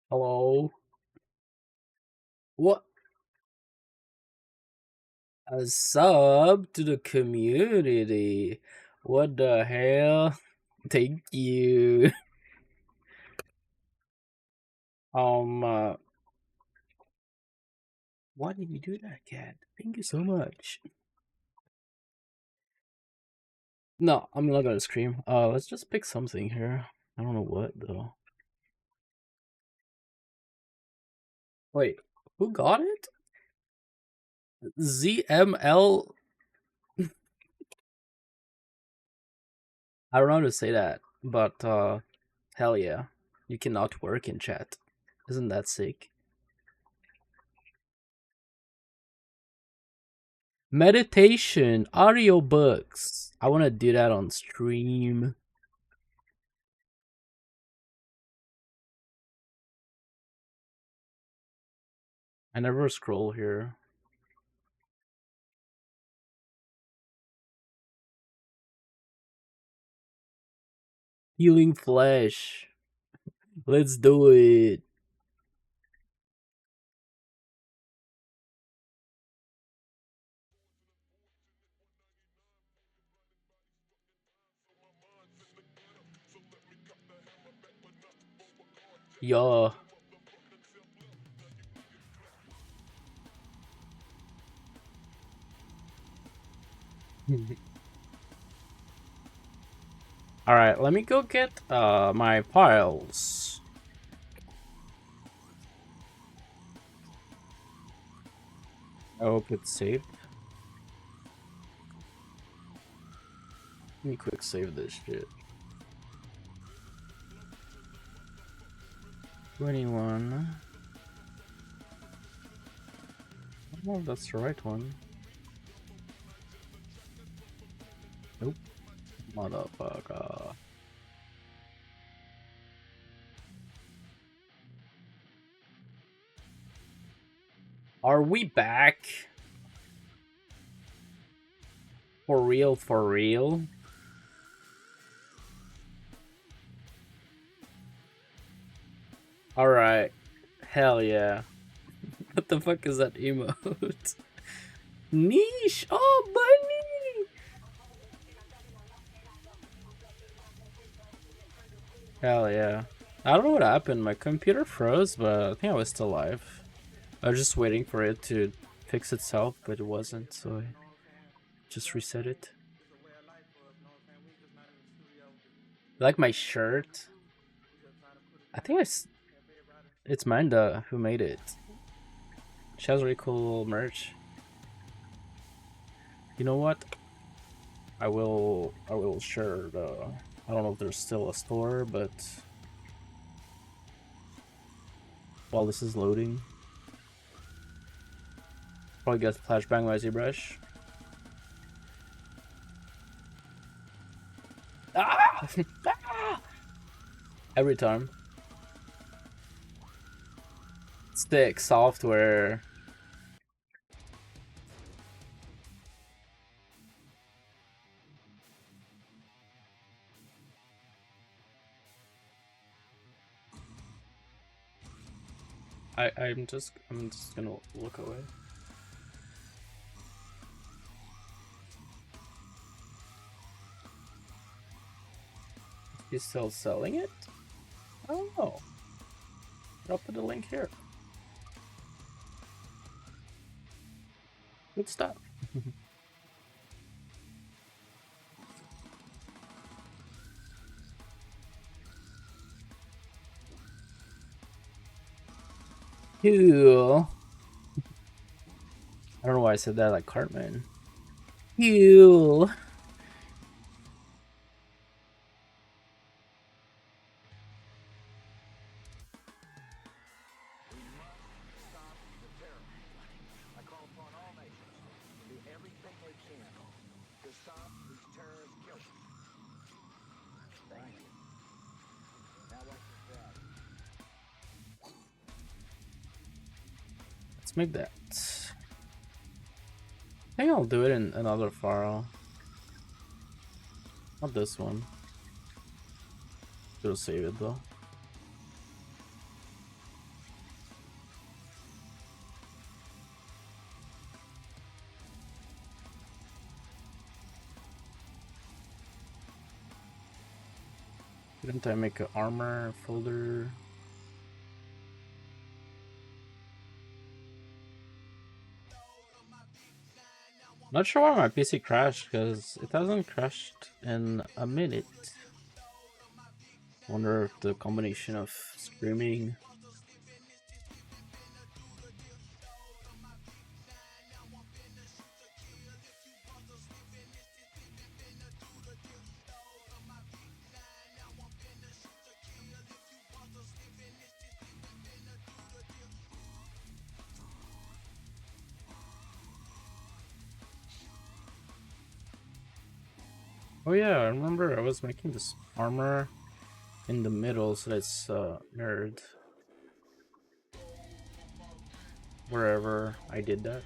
Hello? What? A sub to the community? What the hell? Thank you. Um, uh, why did you do that, cat? Thank you so much. No, I'm not gonna scream. Let's just pick something here. I don't know what though. Wait, who got it? ZML? I don't know how to say that, but hell yeah. You cannot work in chat. Isn't that sick? Meditation, audiobooks. I want to do that on stream. I never scroll here. Healing flesh. Let's do it. Yeah. Alright, let me go get my files. I hope it's saved. Let me quick save this shit. 21. I don't know if that's the right one. Nope. Motherfucker. Are we back? For real, for real? Alright. Hell yeah. What the fuck is that emote? Niche! Oh, bunny! Hell yeah. I don't know what happened. My computer froze, but I think I was still alive. I was just waiting for it to fix itself, but it wasn't, so I just reset it. Like my shirt? I think it's Manda who made it. She has really cool merch. You know what? I will share I don't know if there's still a store, but while this is loading, probably get flashbang my ZBrush. Ah! Ah! Every time. Stick software. I'm just gonna look away. He's still selling it? I don't know. I'll put the link here. Good stuff. Cool. I don't know why I said that like Cartman. Cool. Let's make that. I think I'll do it in another file. Not this one. It'll save it though. Didn't I make an armor folder? Not sure why my PC crashed, because it hasn't crashed in a minute. Wonder if the combination of streaming. Oh yeah, I remember I was making this armor in the middle, so that's mirrored wherever I did that.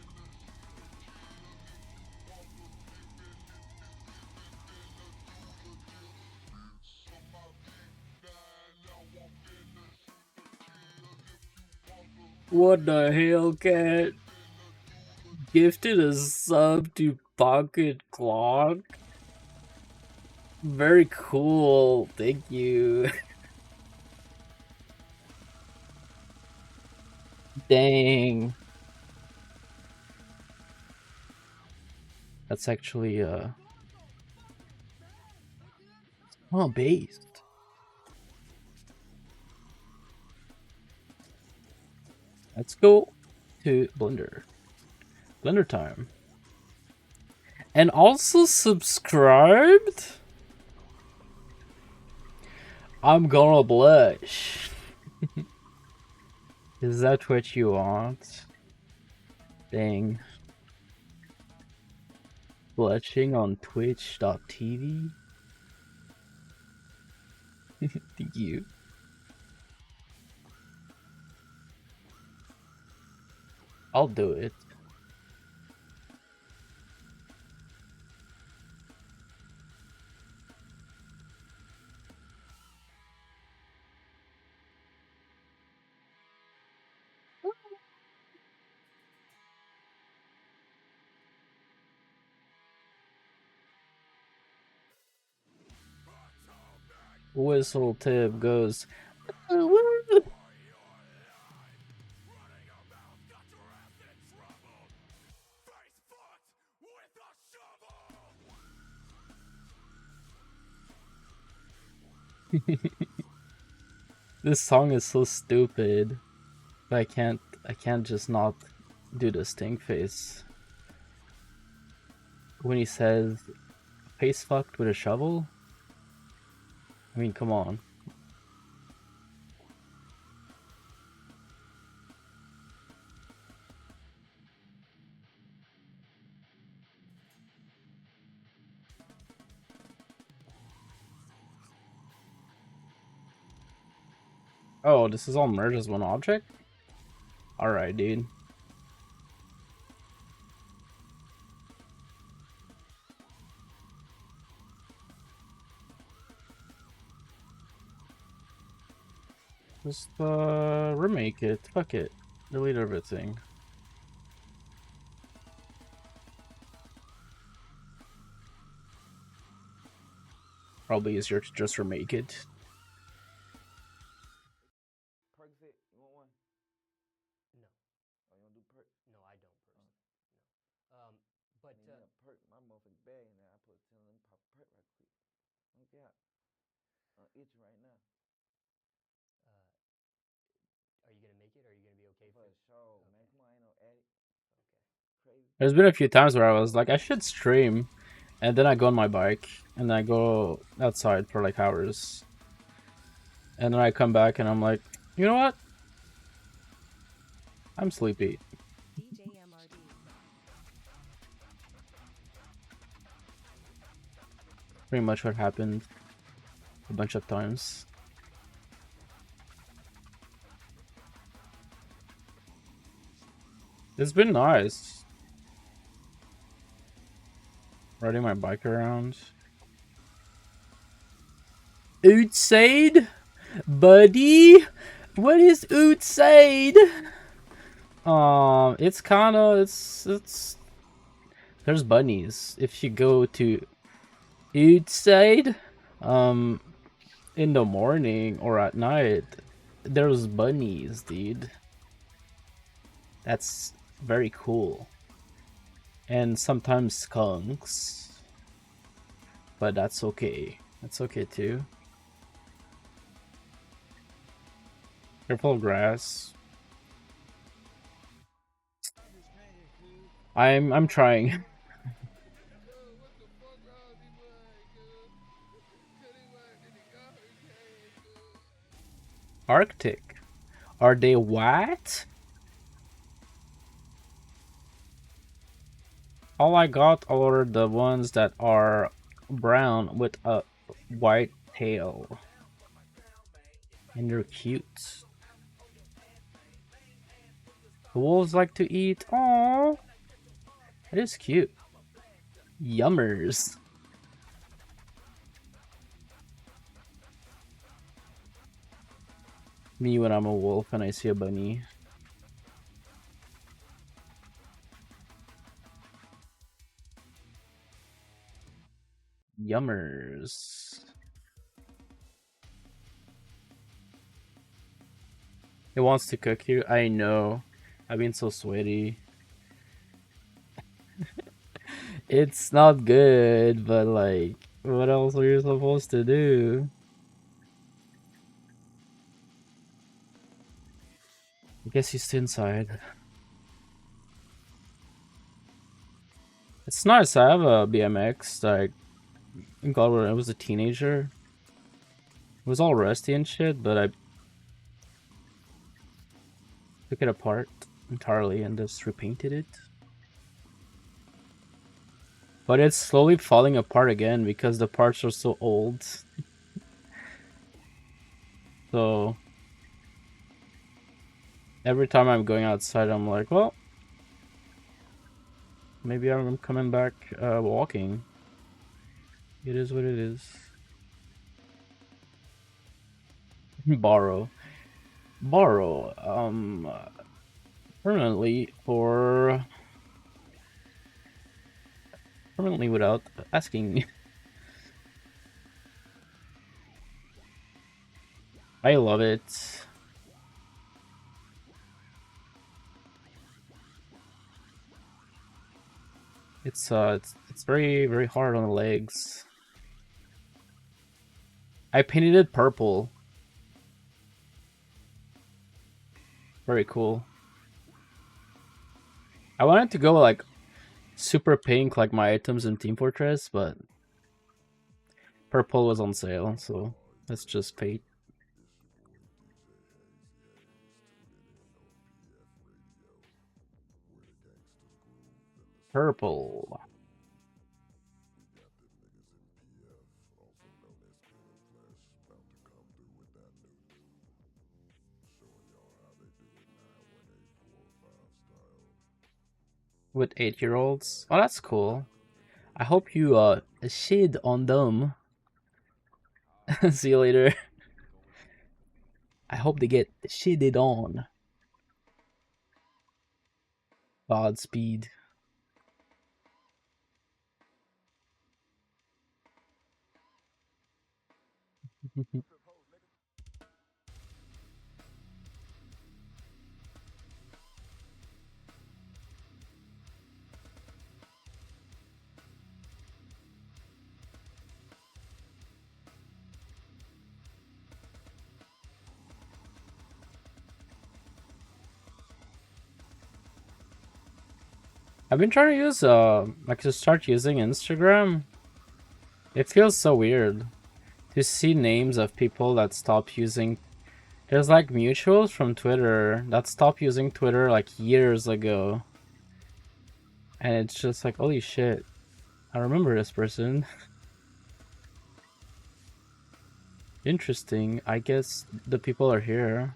What the hell, cat? Gifted a sub to Pocket Clock? Very cool, thank you. Dang. That's actually oh, based. Let's go to Blender. Blender time. And also subscribed? I'm gonna blush. Is that what you want? Dang. Blushing on twitch.tv? Thank you. I'll do it. Whistle tip goes. This song is so stupid. But I can't just not do the stink face. When he says face fucked with a shovel? I mean, come on. Oh, this is all merged as one object? Alright, dude. Just remake it. Fuck it. Delete everything. Probably easier to just remake it. There's been a few times where I was like, I should stream, and then I go on my bike, and then I go outside for like hours. And then I come back and I'm like, you know what? I'm sleepy. Pretty much what happened a bunch of times. It's been nice. Riding my bike around. Outside? Buddy? What is outside? It's kinda, it's... There's bunnies. If you go to outside, in the morning or at night, there's bunnies, dude. That's very cool. And sometimes skunks, but that's okay. That's okay too. Careful grass. I'm trying. Arctic. Are they white? All I got are the ones that are brown with a white tail. And they're cute. The wolves like to eat. Aww. It is cute. Yummers. Me when I'm a wolf and I see a bunny. Yummers. It wants to cook you. I know. I've been so sweaty. It's not good, but like, what else are you supposed to do? I guess he's inside. It's nice. I have a BMX. Like, God, when I was a teenager, it was all rusty and shit, but I took it apart entirely and just repainted it. But it's slowly falling apart again because the parts are so old. So every time I'm going outside, I'm like, well, maybe I'm coming back walking. It is what it is. Borrow. Permanently for permanently without asking. I love it. It's very hard on the legs. I painted it purple. Very cool. I wanted to go like super pink like my items in Team Fortress, but purple was on sale, so that's just fate. Purple. With 8-year-olds. Oh, that's cool. I hope you shit on them. See you later. I hope they get shitted on. Godspeed. I've been trying to use like to start using Instagram. It feels so weird to see names of people that stop using. There's like mutuals from Twitter that stopped using Twitter like years ago. And it's just like, holy shit, I remember this person. Interesting. I guess the people are here.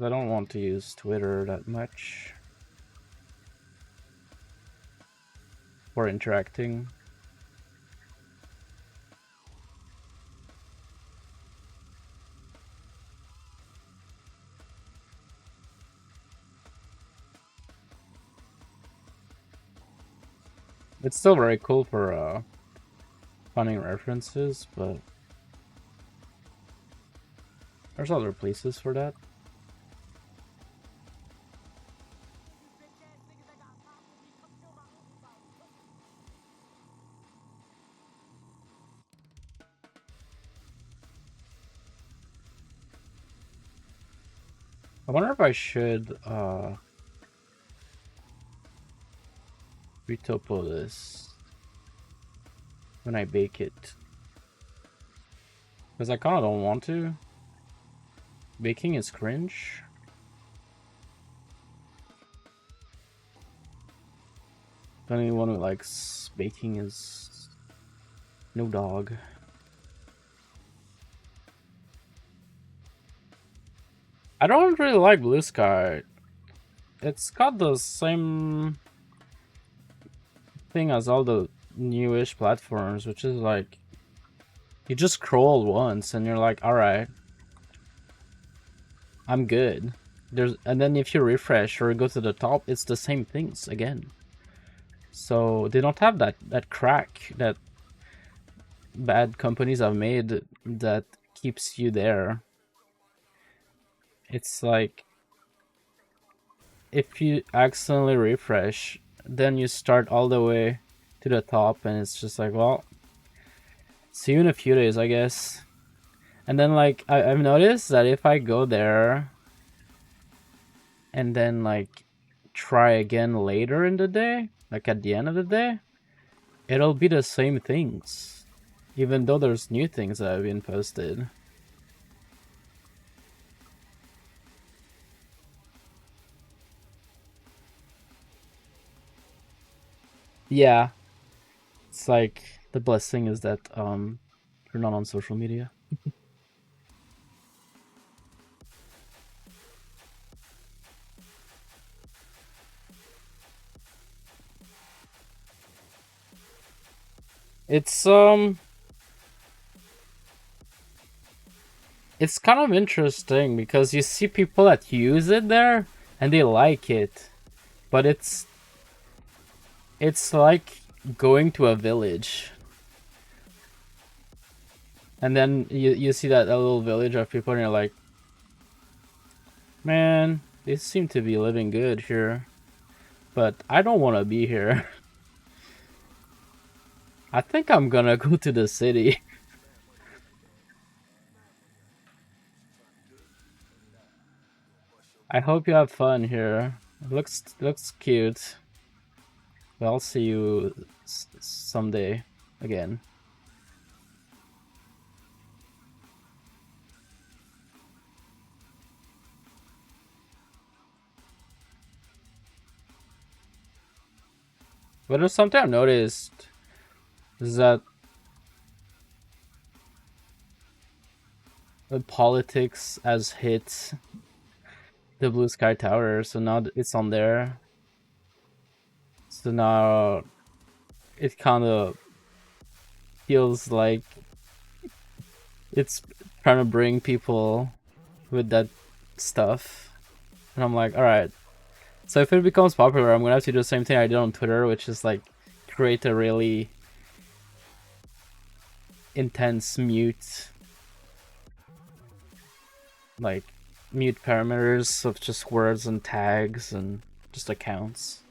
I don't want to use Twitter that much for interacting. It's still very cool for finding references, but there's other places for that. I wonder if I should retopo this when I bake it. Because I kind of don't want to. Baking is cringe. The only one who likes baking is no dog. I don't really like Blue Sky. It's got the same thing as all the newish platforms, which is like you just scroll once and you're like, all right, I'm good. And then if you refresh or go to the top, it's the same things again. So they don't have that crack that bad companies have made that keeps you there. It's like if you accidentally refresh, then you start all the way to the top and it's just like, well, see you in a few days, I guess. And then like I've noticed that if I go there and then like try again later in the day, like at the end of the day, it'll be the same things, even though there's new things that have been posted. Yeah, it's like the blessing is that you're not on social media. It's kind of interesting because you see people that use it there and they like it, but it's like going to a village. And then you see that little village of people and you're like, man, they seem to be living good here, but I don't want to be here. I think I'm gonna go to the city. I hope you have fun here. It looks cute. But I'll see you someday again. But there's something I've noticed is that the politics has hit the Blue Sky Tower, so now it's on there. So now it kind of feels like it's trying to bring people with that stuff. And I'm like, alright. So if it becomes popular, I'm gonna have to do the same thing I did on Twitter, which is like create a really intense mute, like mute parameters of just words and tags and just accounts.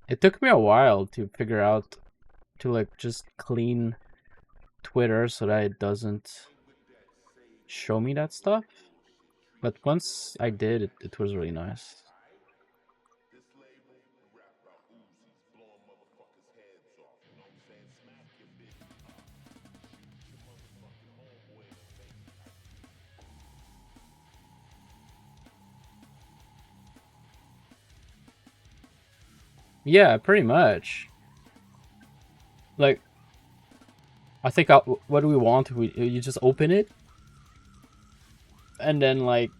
It took me a while to figure out to like just clean Twitter so that it doesn't show me that stuff. But once I did, it was really nice. Yeah, pretty much. Like, I think what do we want? You just open it, and then like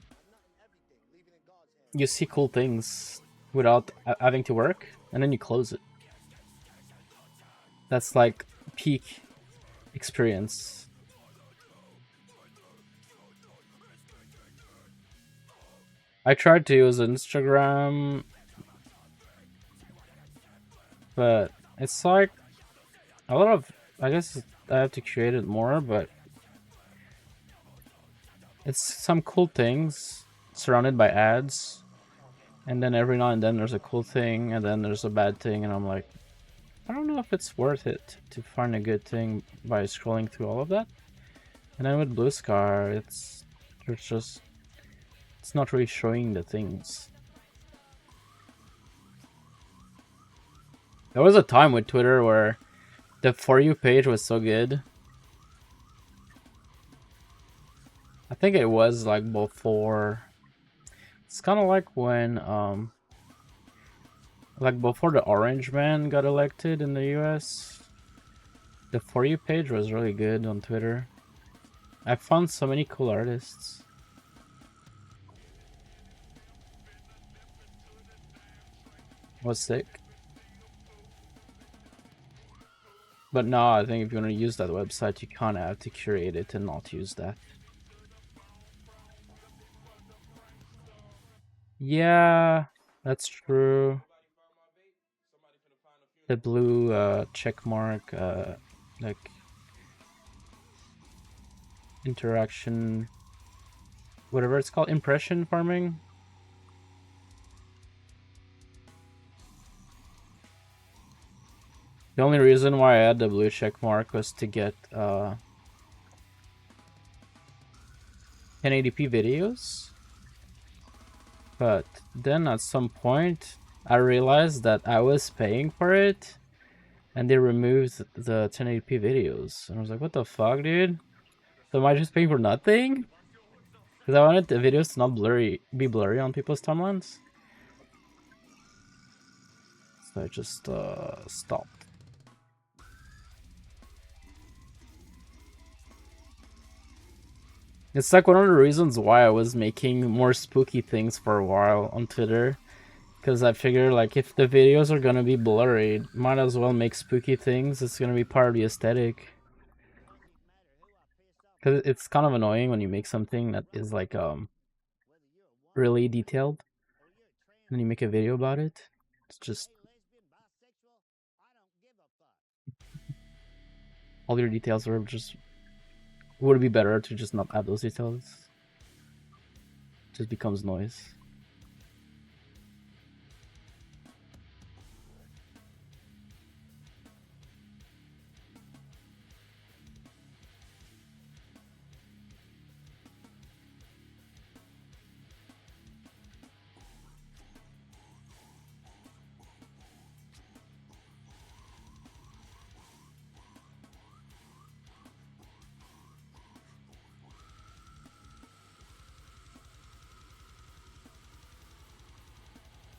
you see cool things without having to work, and then you close it. That's like peak experience. I tried to use Instagram but it's like a lot of, I guess I have to create it more, but it's some cool things surrounded by ads, and then every now and then there's a cool thing, and then there's a bad thing, and I'm like, I don't know if it's worth it to find a good thing by scrolling through all of that. And then with Blue Scar, it's not really showing the things. There was a time with Twitter where the For You page was so good. I think it was like before. It's kind of like when like before the Orange Man got elected in the US. The For You page was really good on Twitter. I found so many cool artists. It was sick. But no, I think if you want to use that website, you kind of have to curate it and not use that. Yeah, that's true. The blue check mark, like interaction, whatever it's called, impression farming. The only reason why I had the blue check mark was to get 1080p videos. But then at some point, I realized that I was paying for it, and they removed the 1080p videos. And I was like, what the fuck, dude? So am I just paying for nothing? Because I wanted the videos to not be blurry on people's timelines. So I just stopped. It's like one of the reasons why I was making more spooky things for a while on Twitter. Because I figure, like, if the videos are gonna be blurry, might as well make spooky things. It's gonna be part of the aesthetic. Because it's kind of annoying when you make something that is, like, really detailed. And then you make a video about it. It's just... all your details are just... would it be better to just not add those details? It just becomes noise.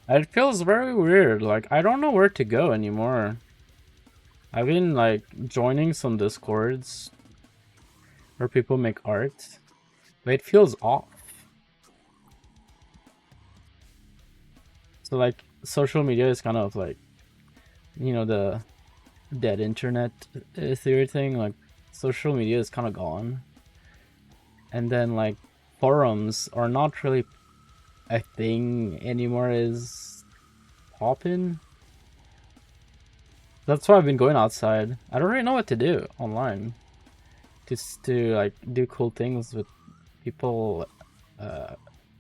It feels very weird. Like, I don't know where to go anymore. I've been, like, joining some Discords where people make art, but it feels off. So, like, social media is kind of like, you know, the dead internet theory thing. Like, social media is kind of gone. And then, like, forums are not really a thing anymore, is popping. That's why I've been going outside. I don't really know what to do online. Just to, like, do cool things with people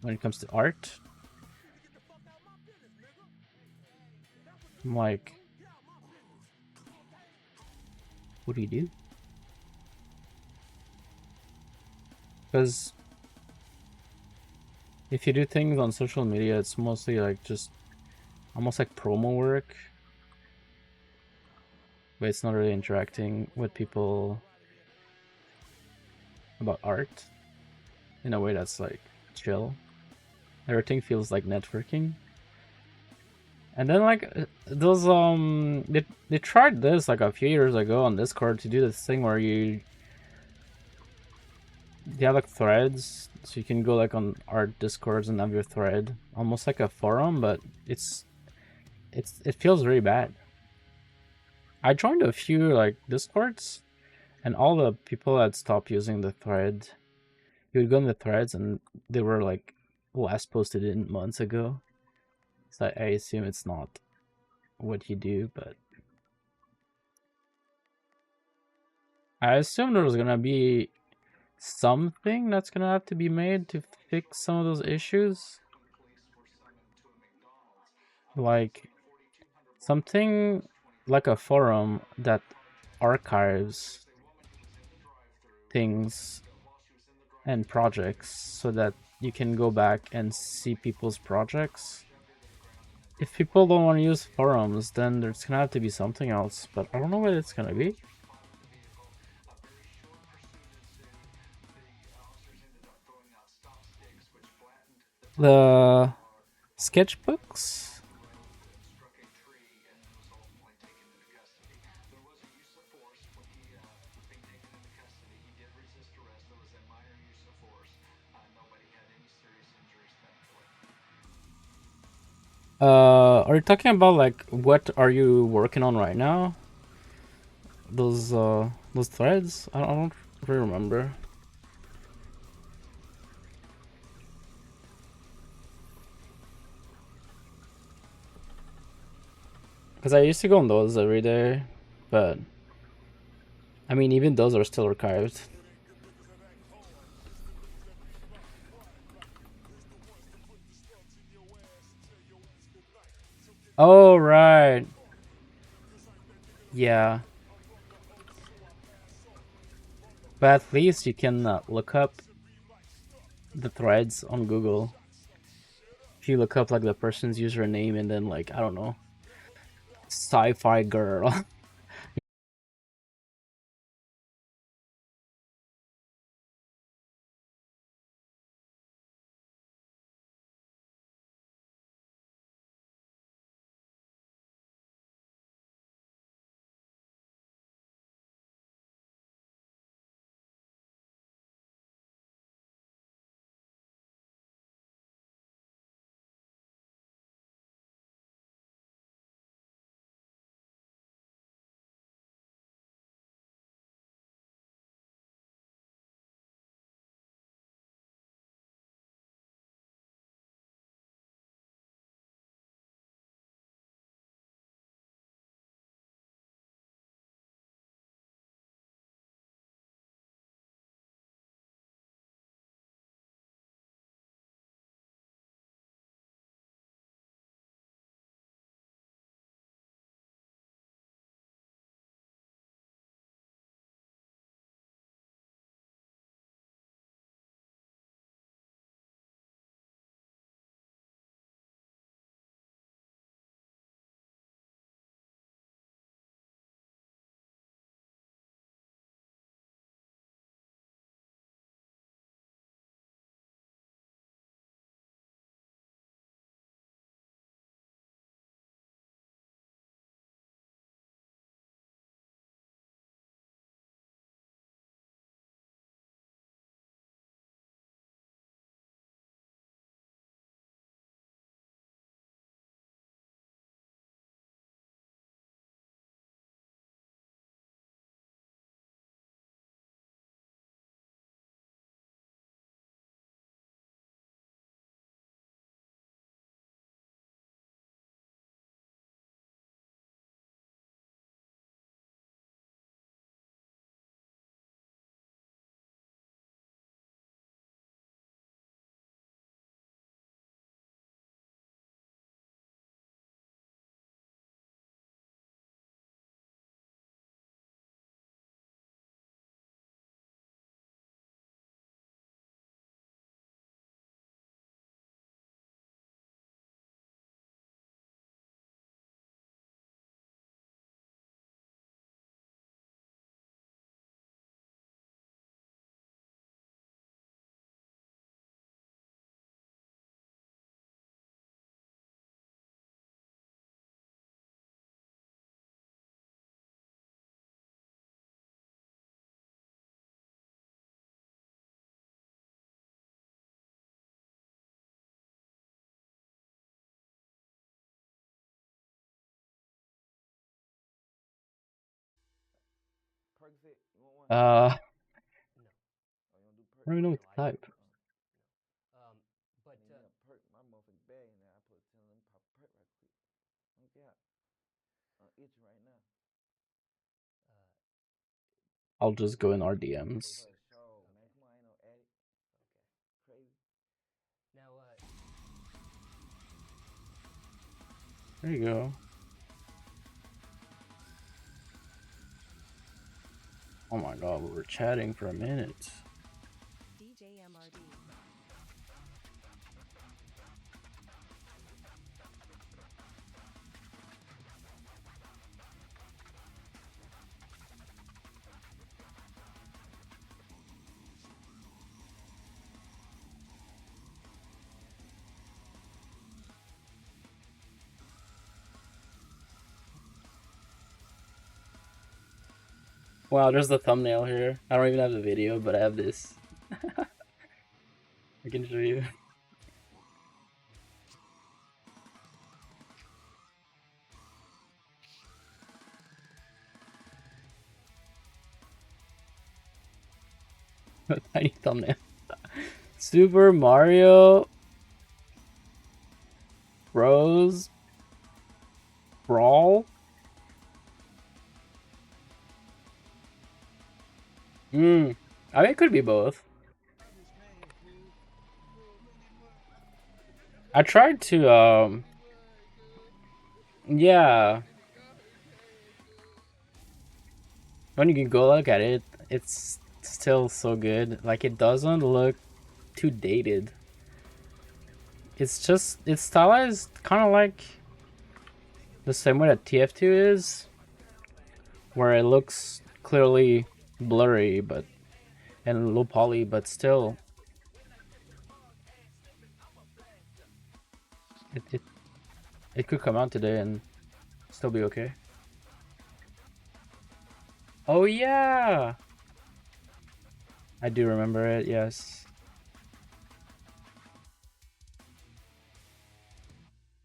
when it comes to art. I'm like, what do you do? Because if you do things on social media, it's mostly like just almost like promo work, but it's not really interacting with people about art in a way that's like chill. Everything feels like networking. And then, like, those they tried this like a few years ago on Discord to do this thing where you have like threads, so you can go like on art Discords and have your thread, almost like a forum, but it feels really bad. I joined a few like Discords, and all the people had stopped using the thread. You would go in the threads, and they were like last posted in months ago. So I assume it's not what you do, but I assume there's gonna be something that's gonna have to be made to fix some of those issues. Like something like a forum that archives things and projects so that you can go back and see people's projects. If people don't want to use forums, then there's gonna have to be something else, but I don't know what it's gonna be. The sketchbooks? Are you talking about like what are you working on right now? Those threads? I don't really remember. Because I used to go on those every day, but I mean even those are still archived. Oh right. Yeah. But at least you can look up the threads on Google. If you look up like the person's username and then like I don't know, sci-fi girl. I don't even know what to type. I'll just go in our DMs. There you go. Oh my god, we were chatting for a minute. Wow, there's the thumbnail here. I don't even have the video, but I have this. I can show you. Tiny thumbnail. Super Mario Bros. Brawl? I mean, it could be both. I tried to, yeah. When you can go look at it, it's still so good. Like, it doesn't look too dated. It's stylized kind of like the same way that TF2 is, where it looks clearly blurry, but and low poly, but still, it, it, it could come out today and still be okay. Oh yeah! I do remember it, yes.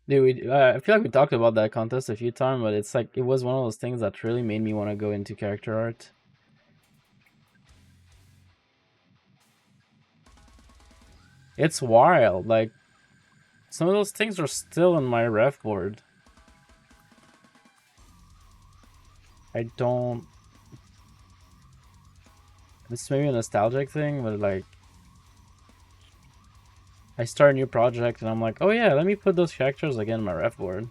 Dude, I feel like we talked about that contest a few times, but it's like, it was one of those things that really made me want to go into character art. It's wild, like, some of those things are still in my ref board. I don't... It's maybe a nostalgic thing, but like, I start a new project and I'm like, oh yeah, let me put those characters again in my ref board.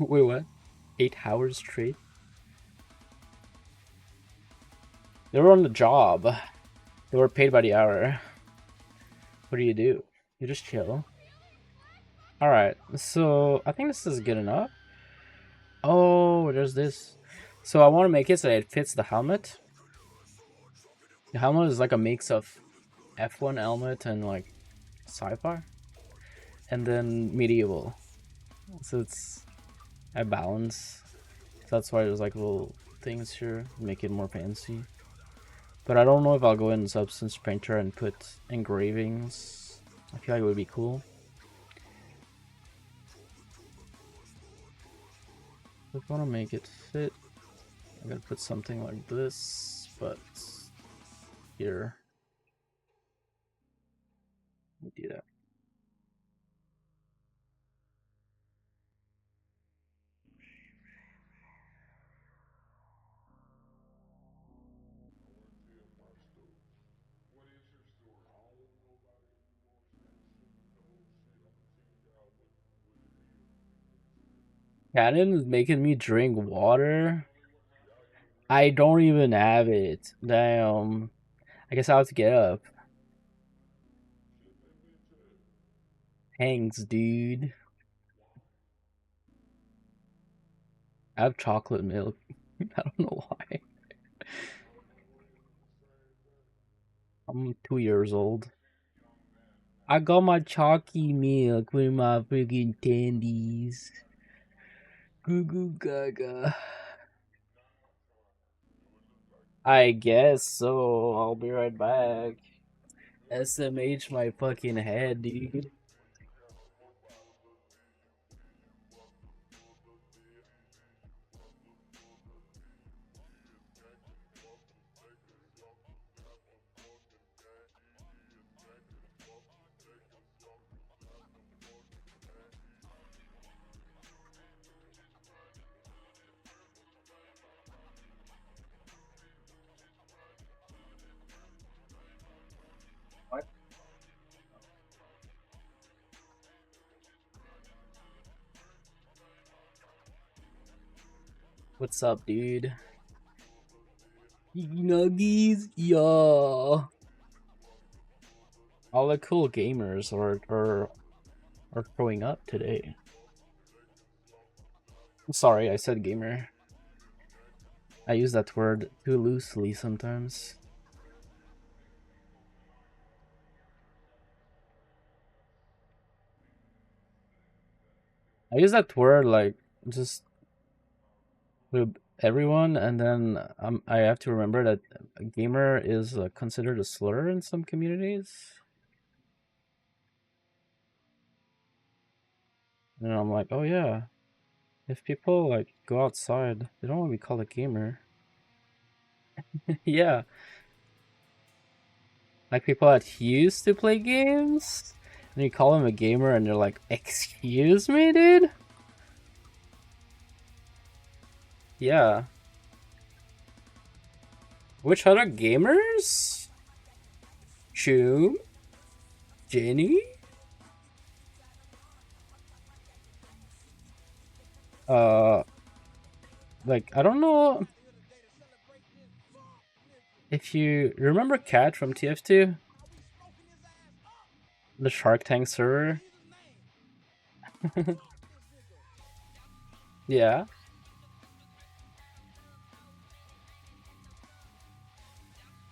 Wait, what? 8 hours straight? They were on the job. They were paid by the hour. What do? You just chill. Alright, so I think this is good enough. Oh, there's this. So I want to make it so that it fits the helmet. The helmet is like a mix of F1 helmet and like sci-fi. And then medieval. So it's a balance. So that's why there's like little things here, make it more fancy. But I don't know if I'll go in Substance Painter and put engravings. I feel like it would be cool. I want to make it fit. I'm gonna put something like this, but here. Let me do that. Canon is making me drink water. I don't even have it. Damn. I guess I'll have to get up. Thanks, dude. I have chocolate milk. I don't know why. I'm 2 years old. I got my chalky milk with my freaking tendies. Goo goo gaga. I guess so. I'll be right back. SMH my fucking head, dude. What's up, dude? Nuggies, yeah. All the cool gamers are growing up today. Sorry, I said gamer. I use that word too loosely sometimes. I use that word like just with everyone, and then I have to remember that a gamer is considered a slur in some communities. And I'm like, oh yeah, if people like go outside, they don't want to be called a gamer. Yeah, like people that used to play games, and you call them a gamer, and they're like, excuse me, dude? Yeah. Which other gamers? Choom? Jenny? Uh, like, I don't know if you remember Cat from TF2? The Shark Tank server? Yeah.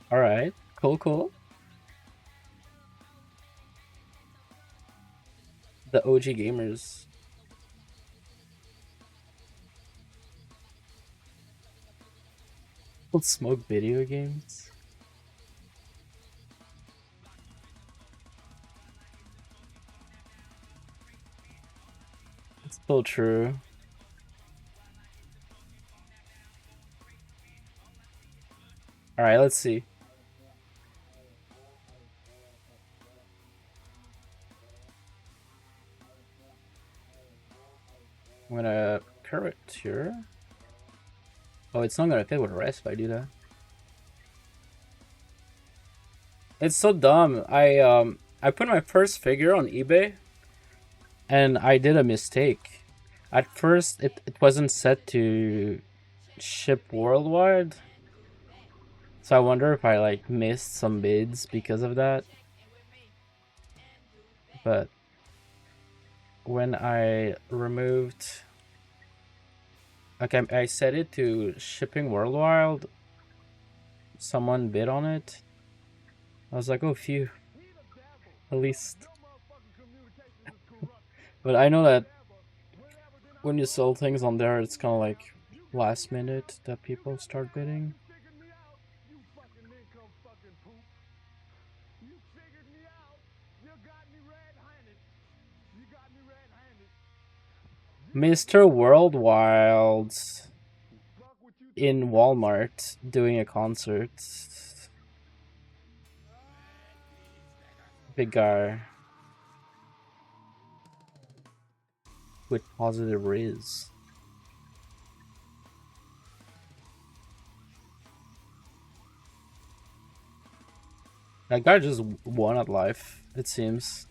Alright. Cool, cool. The OG gamers. Will smoke video games. It's still true. Alright, let's see. I'm gonna correct here. Oh, it's not gonna fit with rest if I do that. It's so dumb. I put my first figure on eBay and I did a mistake. At first it wasn't set to ship worldwide. So I wonder if I like missed some bids because of that. But when I removed, okay, I set it to shipping worldwide, someone bid on it. I was like, oh phew, at least. But I know that when you sell things on there, it's kind of like last minute that people start bidding. Mr. Worldwide in Walmart doing a concert. Big guy with positive riz. That guy just won at life, it seems.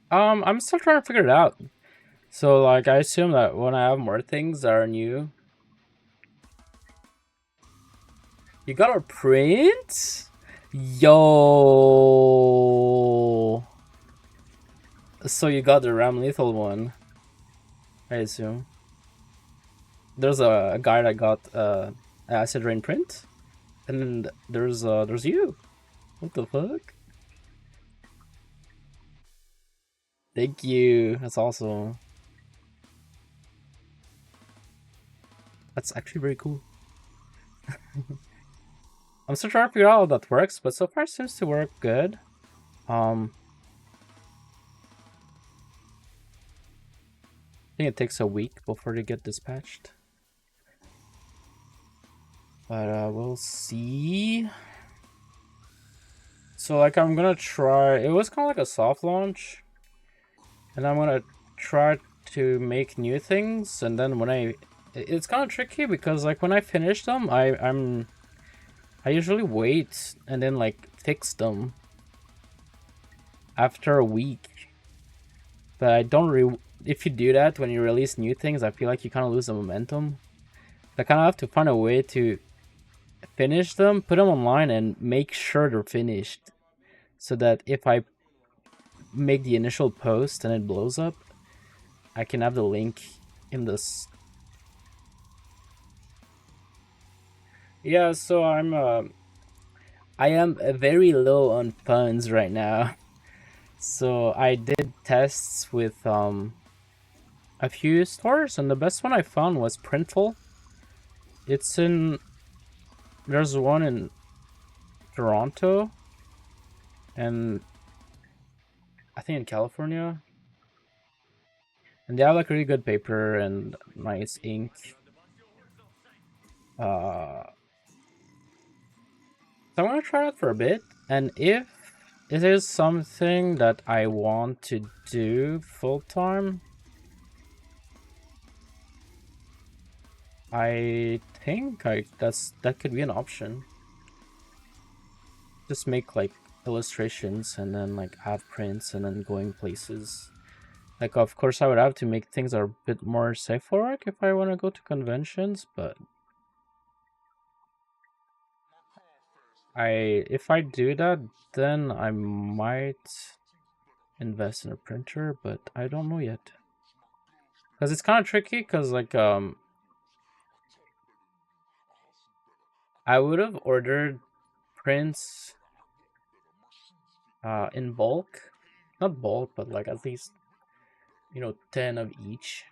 I'm still trying to figure it out. So, like, I assume that when I have more things that are new. You got a print? Yo. So you got the Ram Lethal one, I assume. There's a guy that got Acid Rain print, and there's you. What the fuck? Thank you. That's awesome. That's actually very cool. I'm still trying to figure out how that works, but so far it seems to work good. I think it takes a week before they get dispatched. But we'll see. So like I'm gonna try, it was kind of like a soft launch, and I'm gonna try to make new things, and then when it's kind of tricky because like when I finish them, I usually wait and then like fix them after a week. But I don't if you do that when you release new things, I feel like you kind of lose the momentum. I kind of have to find a way to finish them, put them online, and make sure they're finished, so that if I make the initial post and it blows up, I can have the link in this. Yeah, so I am very low on funds right now. So I did tests with a few stores, and the best one I found was Printful. It's in there's one in Toronto and I think in California. And they have like really good paper and nice ink. So I'm gonna try that for a bit, and if it is something that I want to do full time, I think that could be an option. Just make like illustrations and then like have prints and then going places. Like of course I would have to make things that are a bit more safe for work if I want to go to conventions, but if I do that, then I might invest in a printer, but I don't know yet. Because it's kind of tricky, because like I would have ordered prints in bulk. Not bulk, but like at least 10 of each,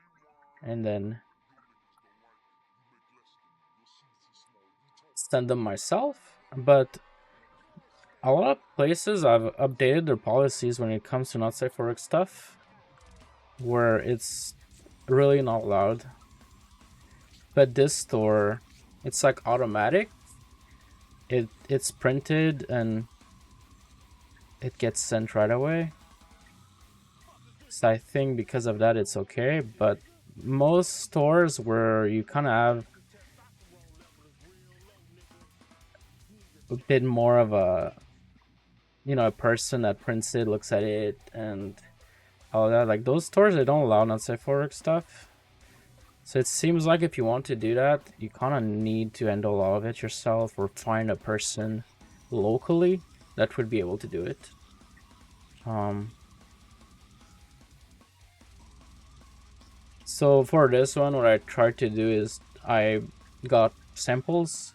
and then send them myself. But a lot of places I've updated their policies when it comes to not safe for work stuff, where it's really not allowed. But this store, it's like automatic. It's printed and it gets sent right away. So I think because of that it's okay. But most stores where you kind of have a bit more of a a person that prints it, looks at it, and all that, like those stores, they don't allow not safe for work stuff. So it seems like if you want to do that, you kind of need to handle all of it yourself or find a person locally that would be able to do it. So for this one, what I tried to do is I got samples,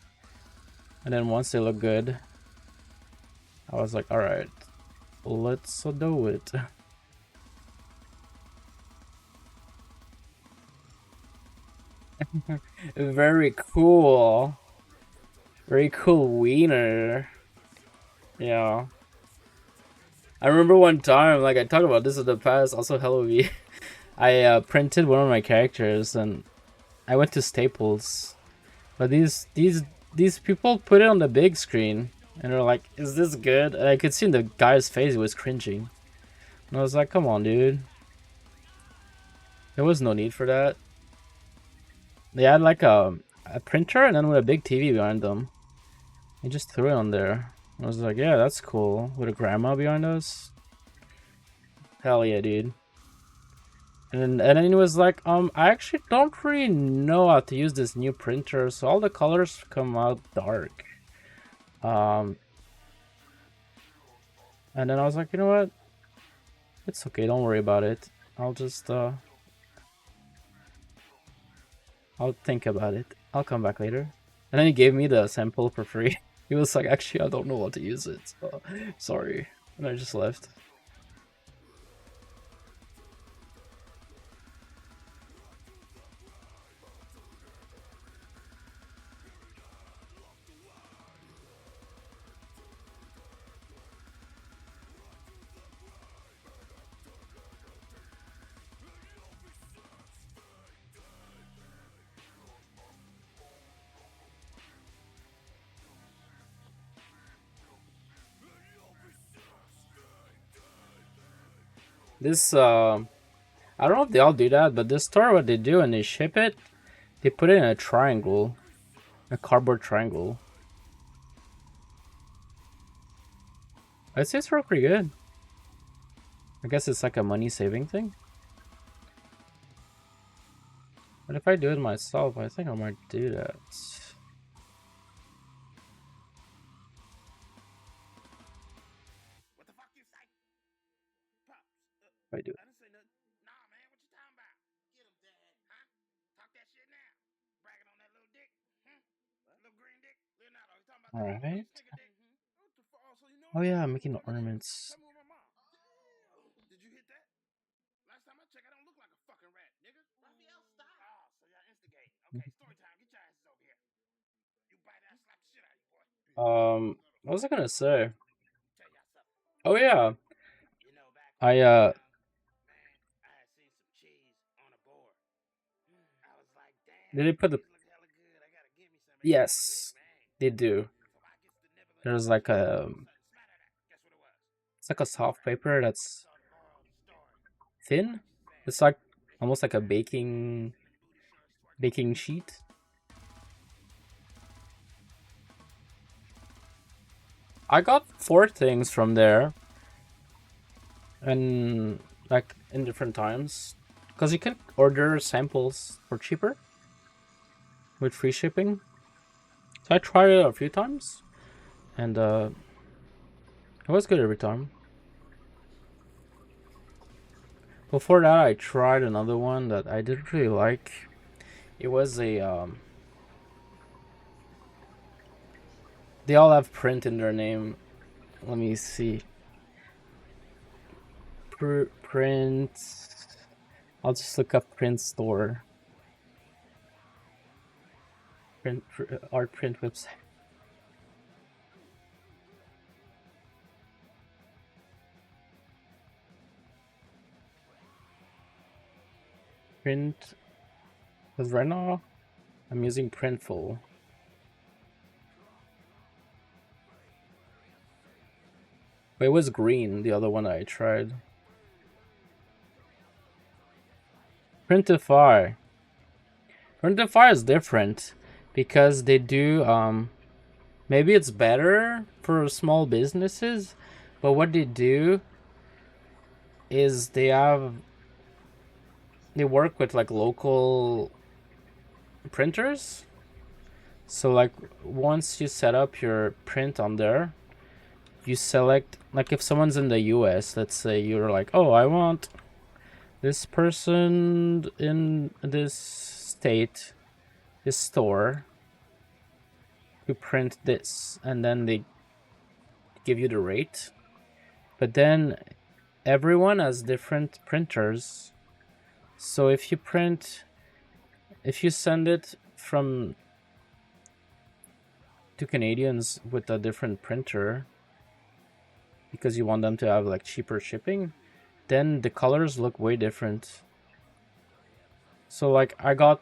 and then once they look good, I was like, all right, let's do it. Very cool. Very cool wiener. Yeah. I remember one time, like I talked about this in the past, also Halloween. I printed one of my characters and I went to Staples. But these people put it on the big screen and they're like, "Is this good?" And I could see in the guy's face he was cringing. And I was like, "Come on, dude. There was no need for that." They had like a printer and then with a big TV behind them. He just threw it on there. I was like, "Yeah, that's cool." With a grandma behind us. Hell yeah, dude. And then he was like, I actually don't really know how to use this new printer, so all the colors come out dark. And then I was like, you know what? It's okay, don't worry about it. I'll just I'll think about it. I'll come back later. And then he gave me the sample for free. He was like, actually, I don't know how to use it, so sorry. And I just left. This I don't know if they all do that, but this store, what they do when they ship it, they put it in a triangle, a cardboard triangle. I'd say it's pretty good. I guess it's like a money saving thing. But if I do it myself, I think I might do that. If I do it. Alright. Oh yeah, I'm making the ornaments. What was I gonna say? Oh yeah, I did they put the? Yes, they do. There's like it's like a soft paper that's thin. It's like almost like a baking sheet. I got 4 things from there, and like in different times, because you can order samples for cheaper with free shipping. So I tried it a few times, and it was good every time. Before that, I tried another one that I didn't really like. It was a they all have print in their name. Let me see. Print. I'll just look up print store. Art print website. Print. Because right now I'm using Printful. But it was green, the other one I tried. Printify. Printify is different because they do maybe it's better for small businesses, but what they do is they work with like local printers. So like once you set up your print on there, you select, like if someone's in the US, let's say you're like, oh, I want this person in this state, this store, to print this, and then they give you the rate. But then everyone has different printers. So if you send it from to Canadians with a different printer because you want them to have like cheaper shipping, then the colors look way different. So like I got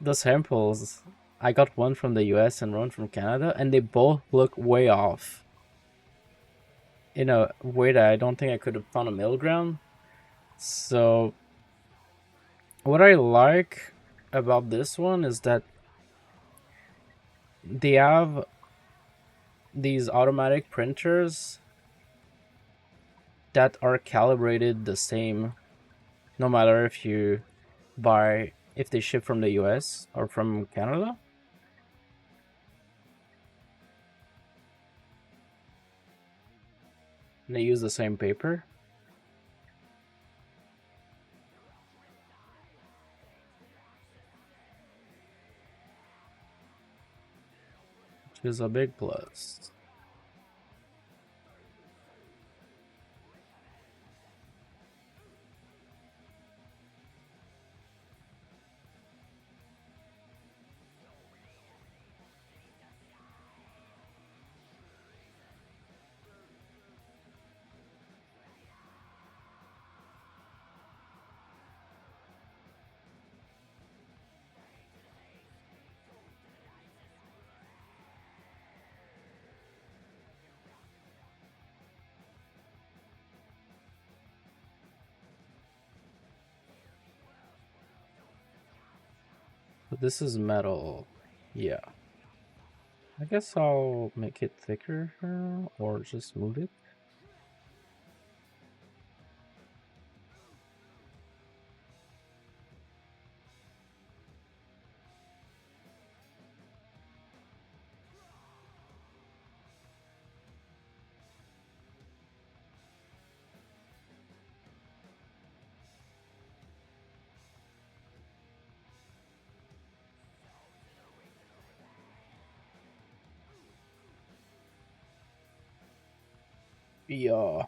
the samples. I got one from the US and one from Canada, and they both look way off. In a way that I don't think I could have found a middle ground. So what I like about this one is that they have these automatic printers that are calibrated the same no matter if they ship from the US or from Canada. And they use the same paper. Which is a big plus. But this is metal. Yeah. I guess I'll make it thicker or just move it. Yeah.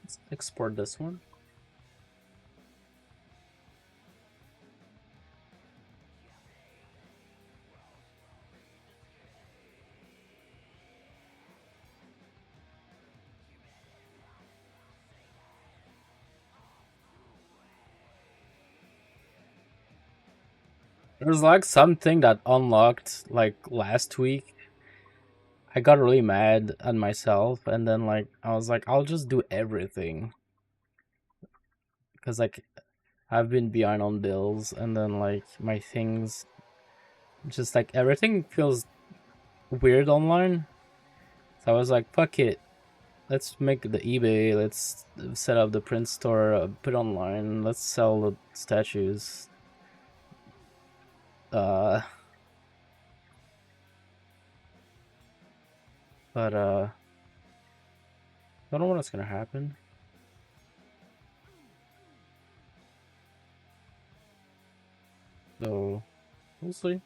Let's export this one. There's like something that unlocked like last week. I got really mad at myself, and then like I was like, I'll just do everything because like I've been behind on bills, and then like my things, just like everything feels weird online. So I was like, fuck it, let's make the eBay. Let's set up the print store, put online. Let's sell the statues. Uh, but I don't know what's gonna happen. So we'll see.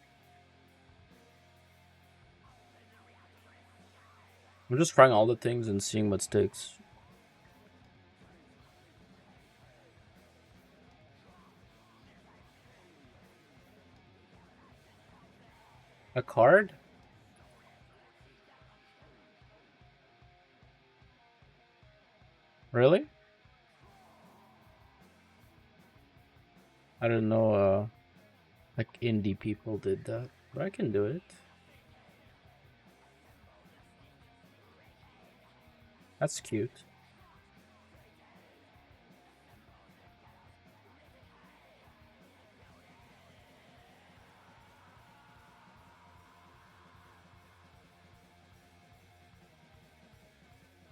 We're just trying all the things and seeing what sticks. A card? Really? I don't know. Like indie people did that, but I can do it. That's cute.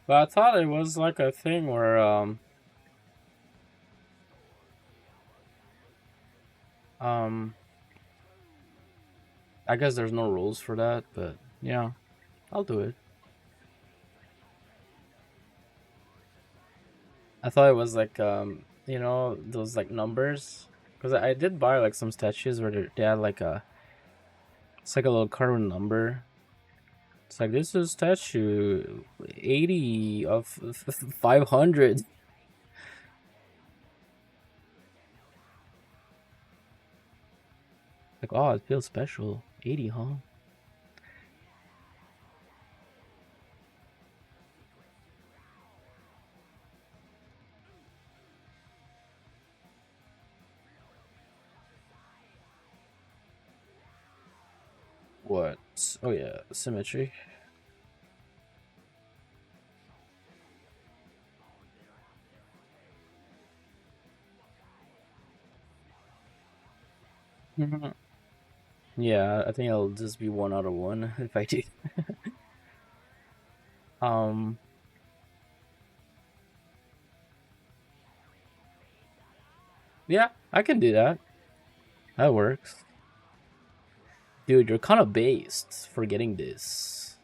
But I thought it was like a thing where um I guess there's no rules for that, but yeah, I'll do it. I thought it was like you know, those like numbers, because I did buy like some statues where they had like a, it's like a little carbon number. It's like this is statue 80 of 500. Like, oh, it feels special. 80, huh? What? Oh yeah, symmetry. Mhm. Yeah, I think I'll just be 1 out of 1 if I do. Um, yeah, I can do that. That works. Dude, you're kind of based for getting this.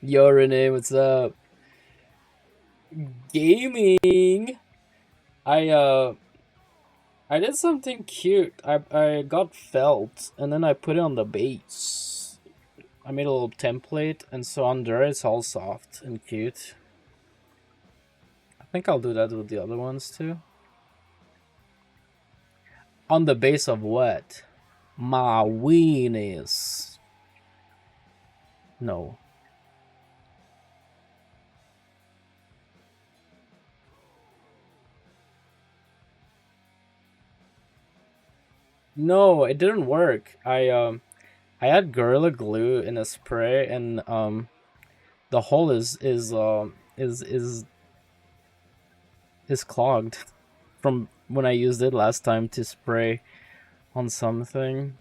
Yo, Renee, what's up? Gaming. I uh I did something cute. I got felt and then I put it on the base. I made a little template, and so under it's all soft and cute. I think I'll do that with the other ones too. On the base of what? My weenies. No. No, it didn't work. I had Gorilla Glue in a spray, and the hole is clogged from when I used it last time to spray on something.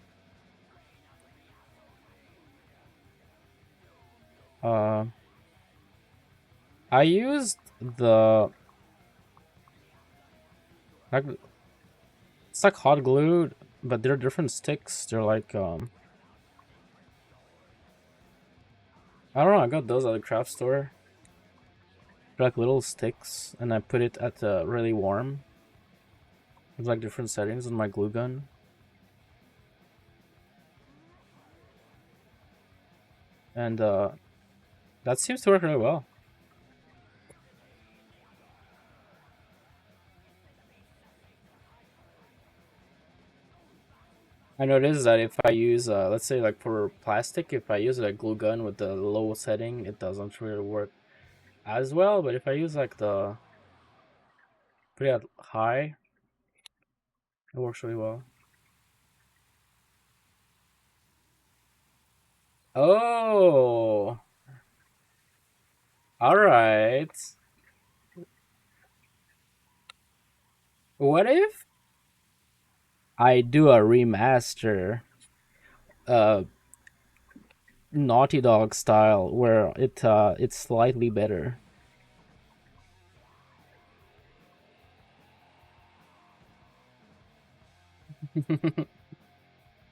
Uh, I used the like it's like hot glue, but they're different sticks. They're like I don't know. I got those at the craft store. They're like little sticks, and I put it at really warm. With like different settings on my glue gun. And that seems to work really well. I noticed that if I use, let's say like for plastic, if I use a glue gun with the low setting, it doesn't really work as well. But if I use like the pretty at high, it works really well. Oh, all right. What if I do a remaster, uh, Naughty Dog style, where it's slightly better?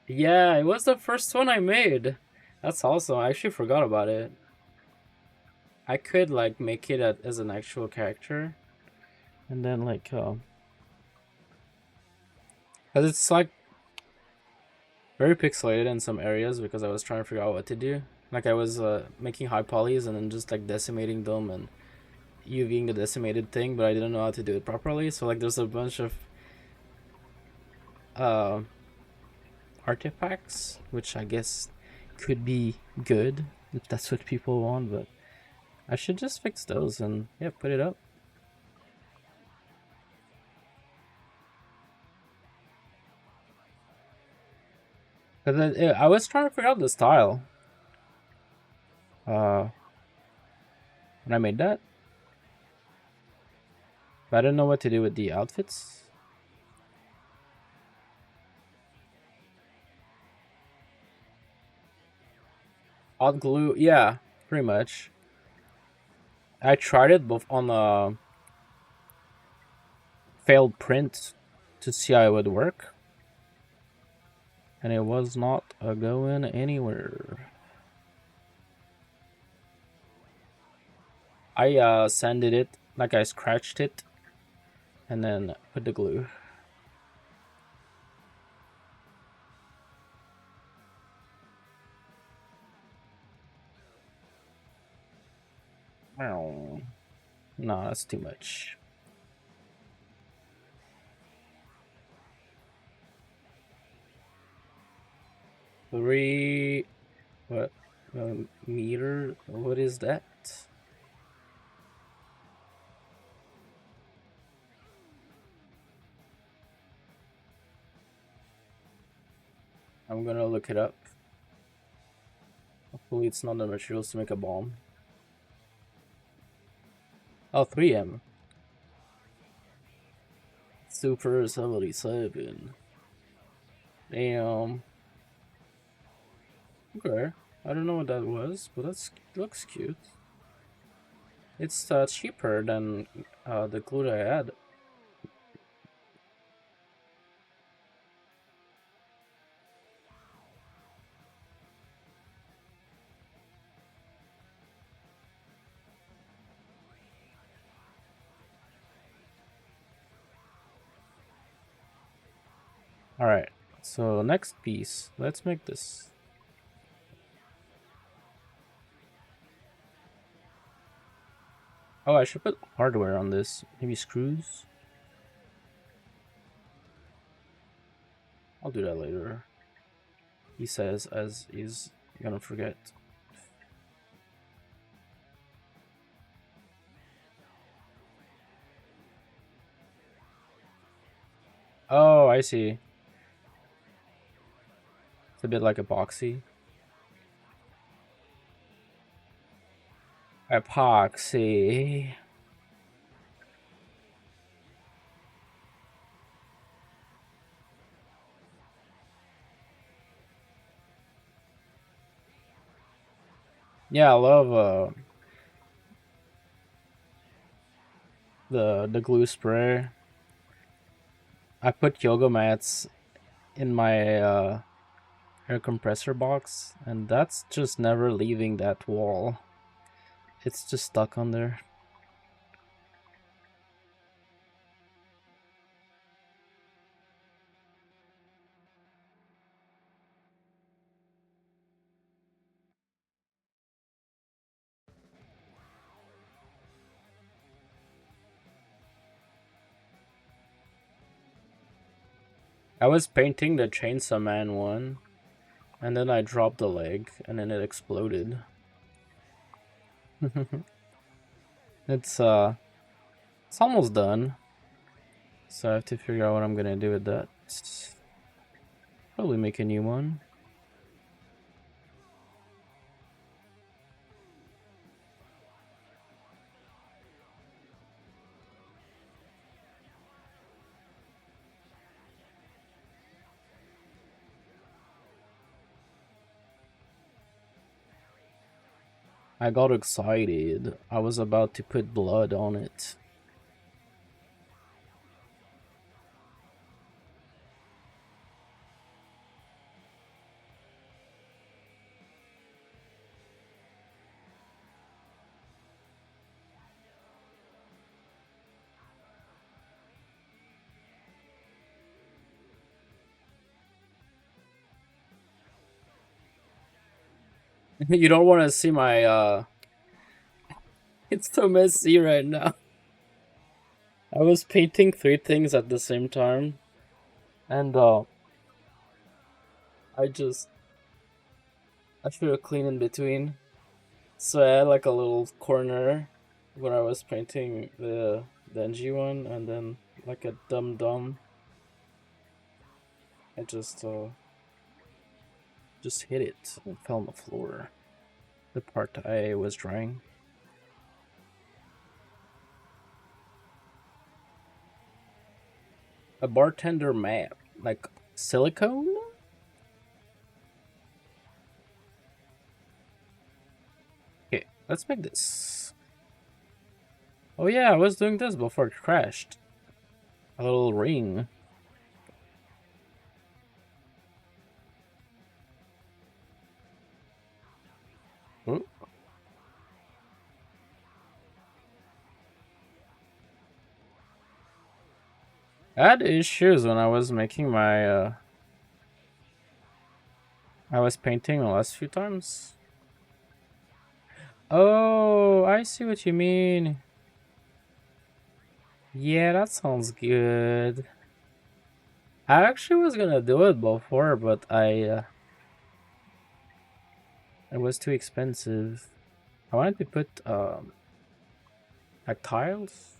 Yeah, it was the first one I made. That's awesome. I actually forgot about it. I could like make it as an actual character, and then like, cause it's like very pixelated in some areas because I was trying to figure out what to do. Like I was making high polys and then just like decimating them and UVing the decimated thing, but I didn't know how to do it properly. So like, there's a bunch of uh artifacts, which I guess could be good if that's what people want, but I should just fix those and yeah, put it up. Cause I was trying to figure out the style uh when I made that, but I didn't know what to do with the outfits. Hot glue, yeah, pretty much. I tried it both on a failed print to see how it would work, and it was not going anywhere. I sanded it, like I scratched it, and then put the glue. No, that's too much. Three, what, meter? What is that? I'm gonna look it up. Hopefully it's not the materials to make a bomb. Oh, 3M. Super 77. Damn. Okay. I don't know what that was, but that looks cute. It's cheaper than the glue that I had. Alright, so next piece. Let's make this. Oh, I should put hardware on this. Maybe screws? I'll do that later. He says as he's gonna forget. Oh, I see. It's a bit like epoxy. Epoxy. Yeah, I love the glue spray. I put yoga mats in my air compressor box, and that's just never leaving that wall. It's just stuck on there. I was painting the Chainsaw Man one, and then I dropped the leg, and then it exploded. It's almost done. So I have to figure out what I'm gonna do with that. Probably make a new one. I got excited. I was about to put blood on it. You don't want to see my it's so messy right now. I was painting 3 things at the same time, and I should have cleaned in between. So I had like a little corner where I was painting the Denji one, and then like a dum. I just hit it and fell on the floor. The part I was drawing. A bartender map, like silicone. Okay, let's make this. Oh yeah, I was doing this before it crashed. A little ring. Ooh. I had issues when I was making my I was painting the last few times. Oh, I see what you mean. Yeah, that sounds good. I actually was gonna do it before, but it was too expensive. I wanted to put like tiles,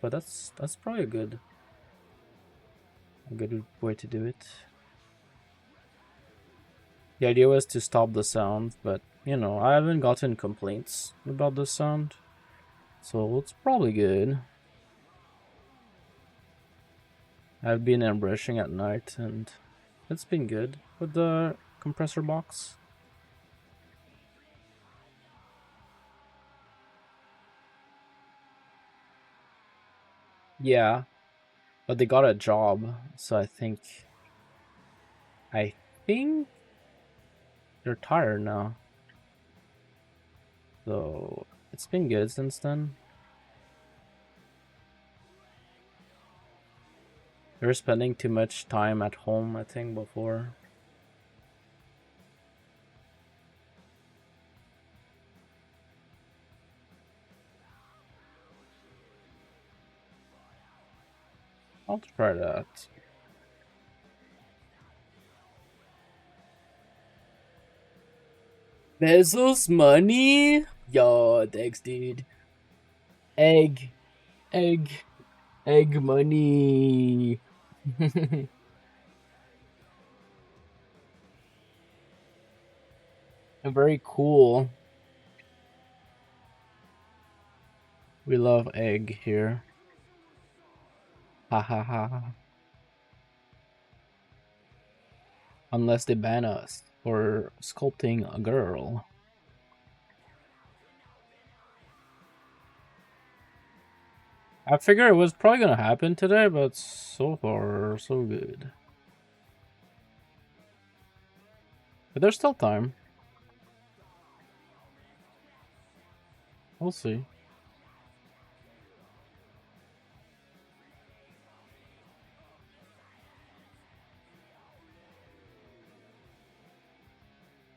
but that's probably a good way to do it. The idea was to stop the sound, but you know, I haven't gotten complaints about the sound, so it's probably good. I've been airbrushing at night, and it's been good with the compressor box. Yeah, but they got a job, so I think they're tired now. So it's been good since then. They were spending too much time at home, I think, before. I'll try that. Bezos money? Yo, thanks, dude. Egg, egg, egg money. Very cool. We love egg here. Ha ha ha. Unless they ban us for sculpting a girl. I figured it was probably gonna happen today, but so far, so good. But there's still time. We'll see.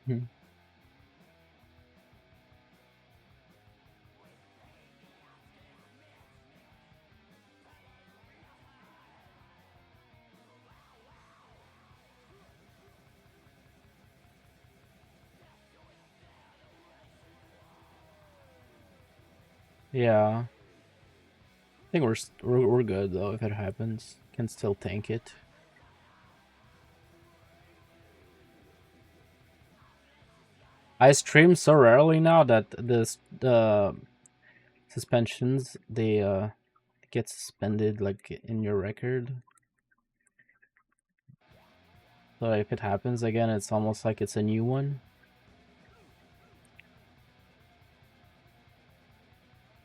Hmm. Yeah. I think we're good though if it happens. Can still tank it. I stream so rarely now that the suspensions they get suspended like in your record. So if it happens again, it's almost like it's a new one.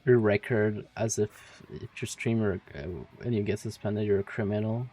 Your record as if your streamer and you get suspended, you're a criminal.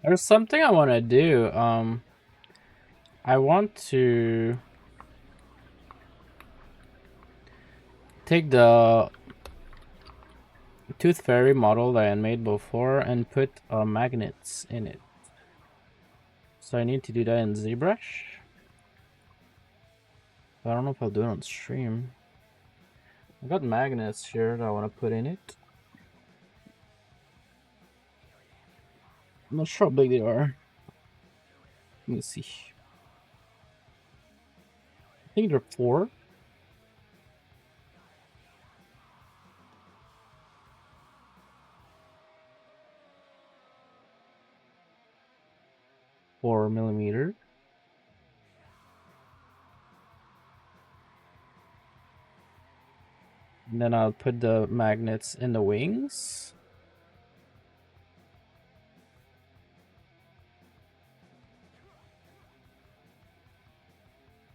There's something I want to do. I want to take the Tooth Fairy model that I made before and put magnets in it. So I need to do that in ZBrush. I don't know if I'll do it on stream. I got magnets here that I want to put in it. I'm not sure how big they are. Let me see. I think they're 4. 4 millimeter. And then I'll put the magnets in the wings.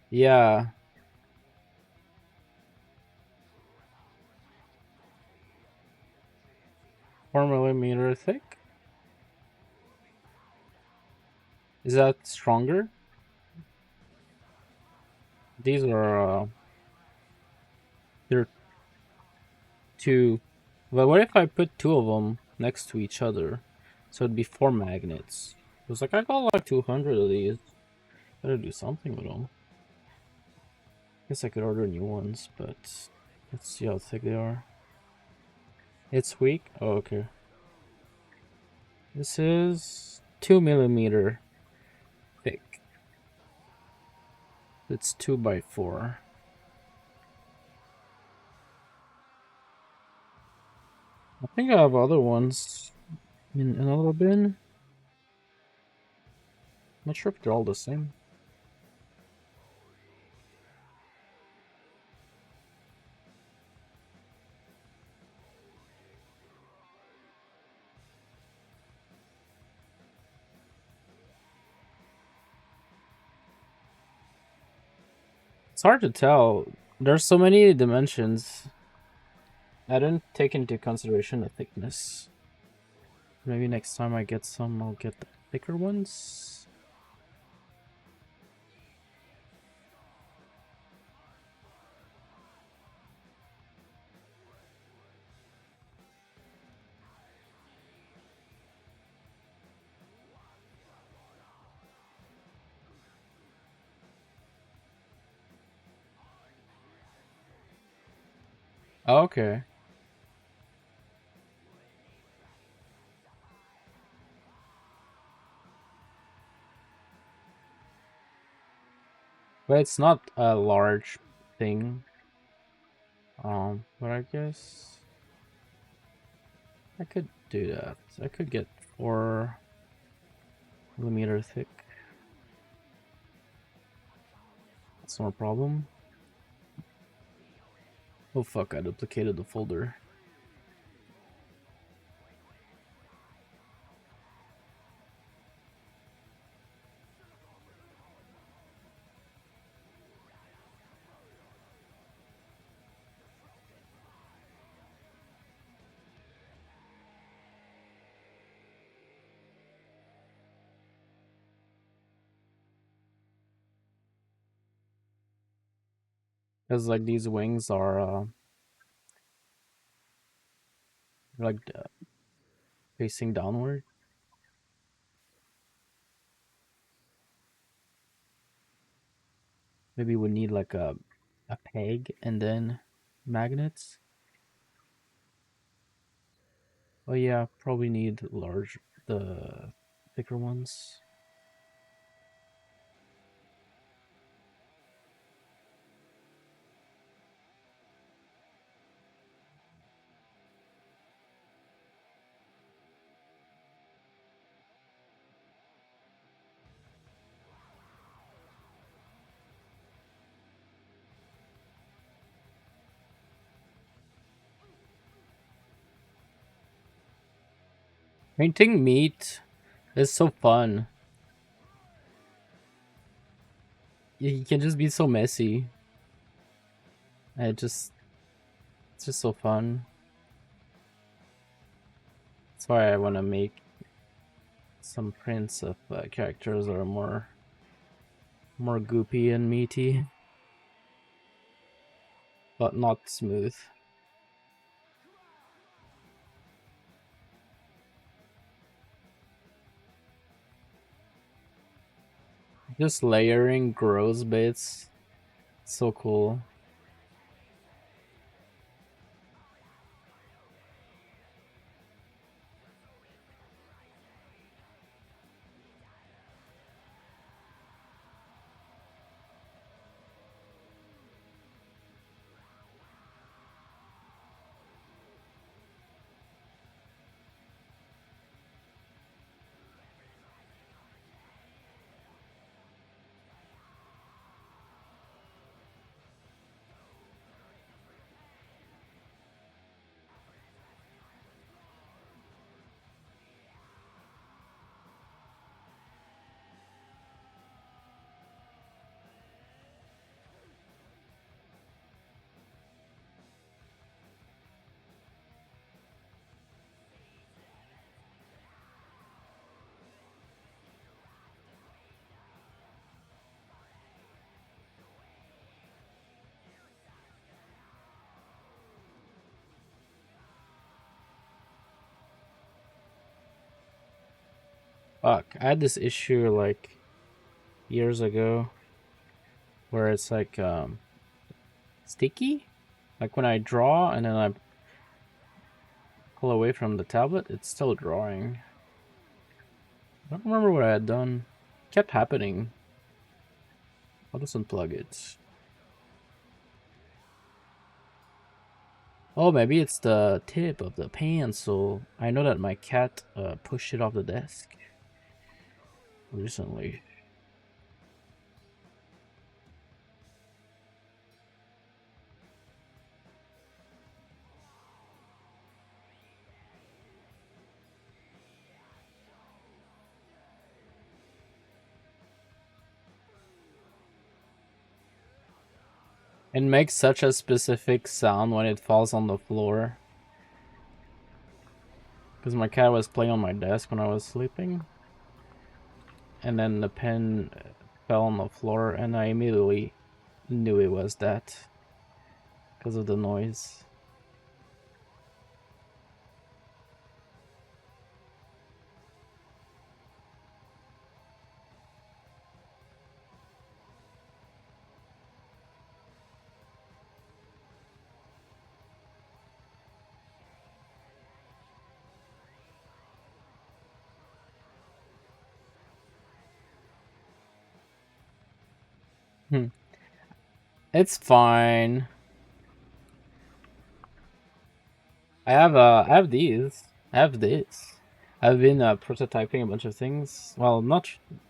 Yeah. Four millimeter thick. Is that stronger? These are they're 2. But what if I put 2 of them next to each other? So it'd be 4 magnets. It was like I got like 200 of these. Gotta do something with them. Guess I could order new ones, but let's see how thick they are. It's weak? Oh, okay. This is 2 millimeter thick. It's 2 by 4. I think I have other ones in another bin. Not sure if they're all the same. It's hard to tell. There's so many dimensions. I didn't take into consideration the thickness. Maybe next time I get some, I'll get the thicker ones. Oh, okay. But it's not a large thing. But I guess I could do that. I could get 4 millimeter thick. That's no problem. Oh fuck, I duplicated the folder. Because like these wings are like facing downward. Maybe we need like a peg and then magnets. Oh yeah, probably need the thicker ones. Painting meat is so fun. You can just be so messy. It's just so fun. That's why I want to make some prints of characters that are more goopy and meaty, but not smooth. Just layering gross bits. So cool. Fuck, I had this issue like years ago where it's like sticky. Like when I draw and then I pull away from the tablet, it's still drawing. I don't remember what I had done. It kept happening. I'll just unplug it. Oh, maybe it's the tip of the pencil. I know that my cat pushed it off the desk recently. It makes such a specific sound when it falls on the floor. Because my cat was playing on my desk when I was sleeping. And then the pen fell on the floor, and I immediately knew it was that because of the noise. It's fine. I have these. I have this. I've been prototyping a bunch of things. Well, not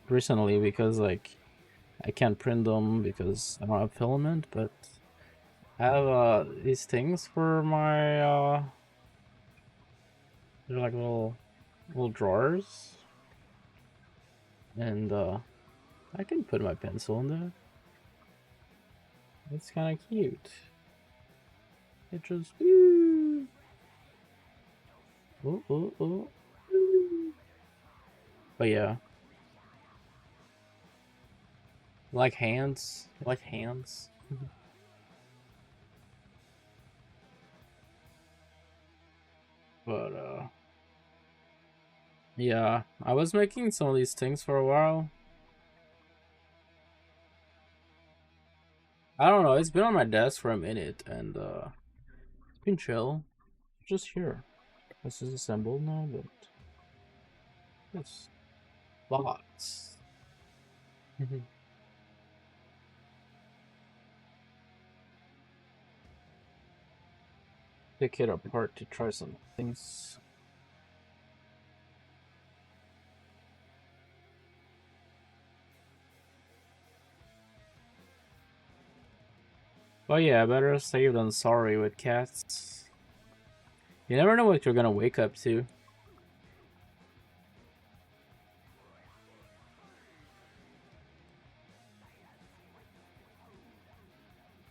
recently because like I can't print them because I don't have filament, but I have these things for my they're like little drawers, and I can put my pencil in there. It's kind of cute. It just ooh, ooh, ooh, ooh. But yeah, like hands, like hands. But yeah, I was making some of these things for a while. I don't know, it's been on my desk for a minute, and it's been chill. Just here. This is assembled now, but it's lots. Pick it apart to try some things. But yeah, better safe than sorry with cats. You never know what you're gonna wake up to.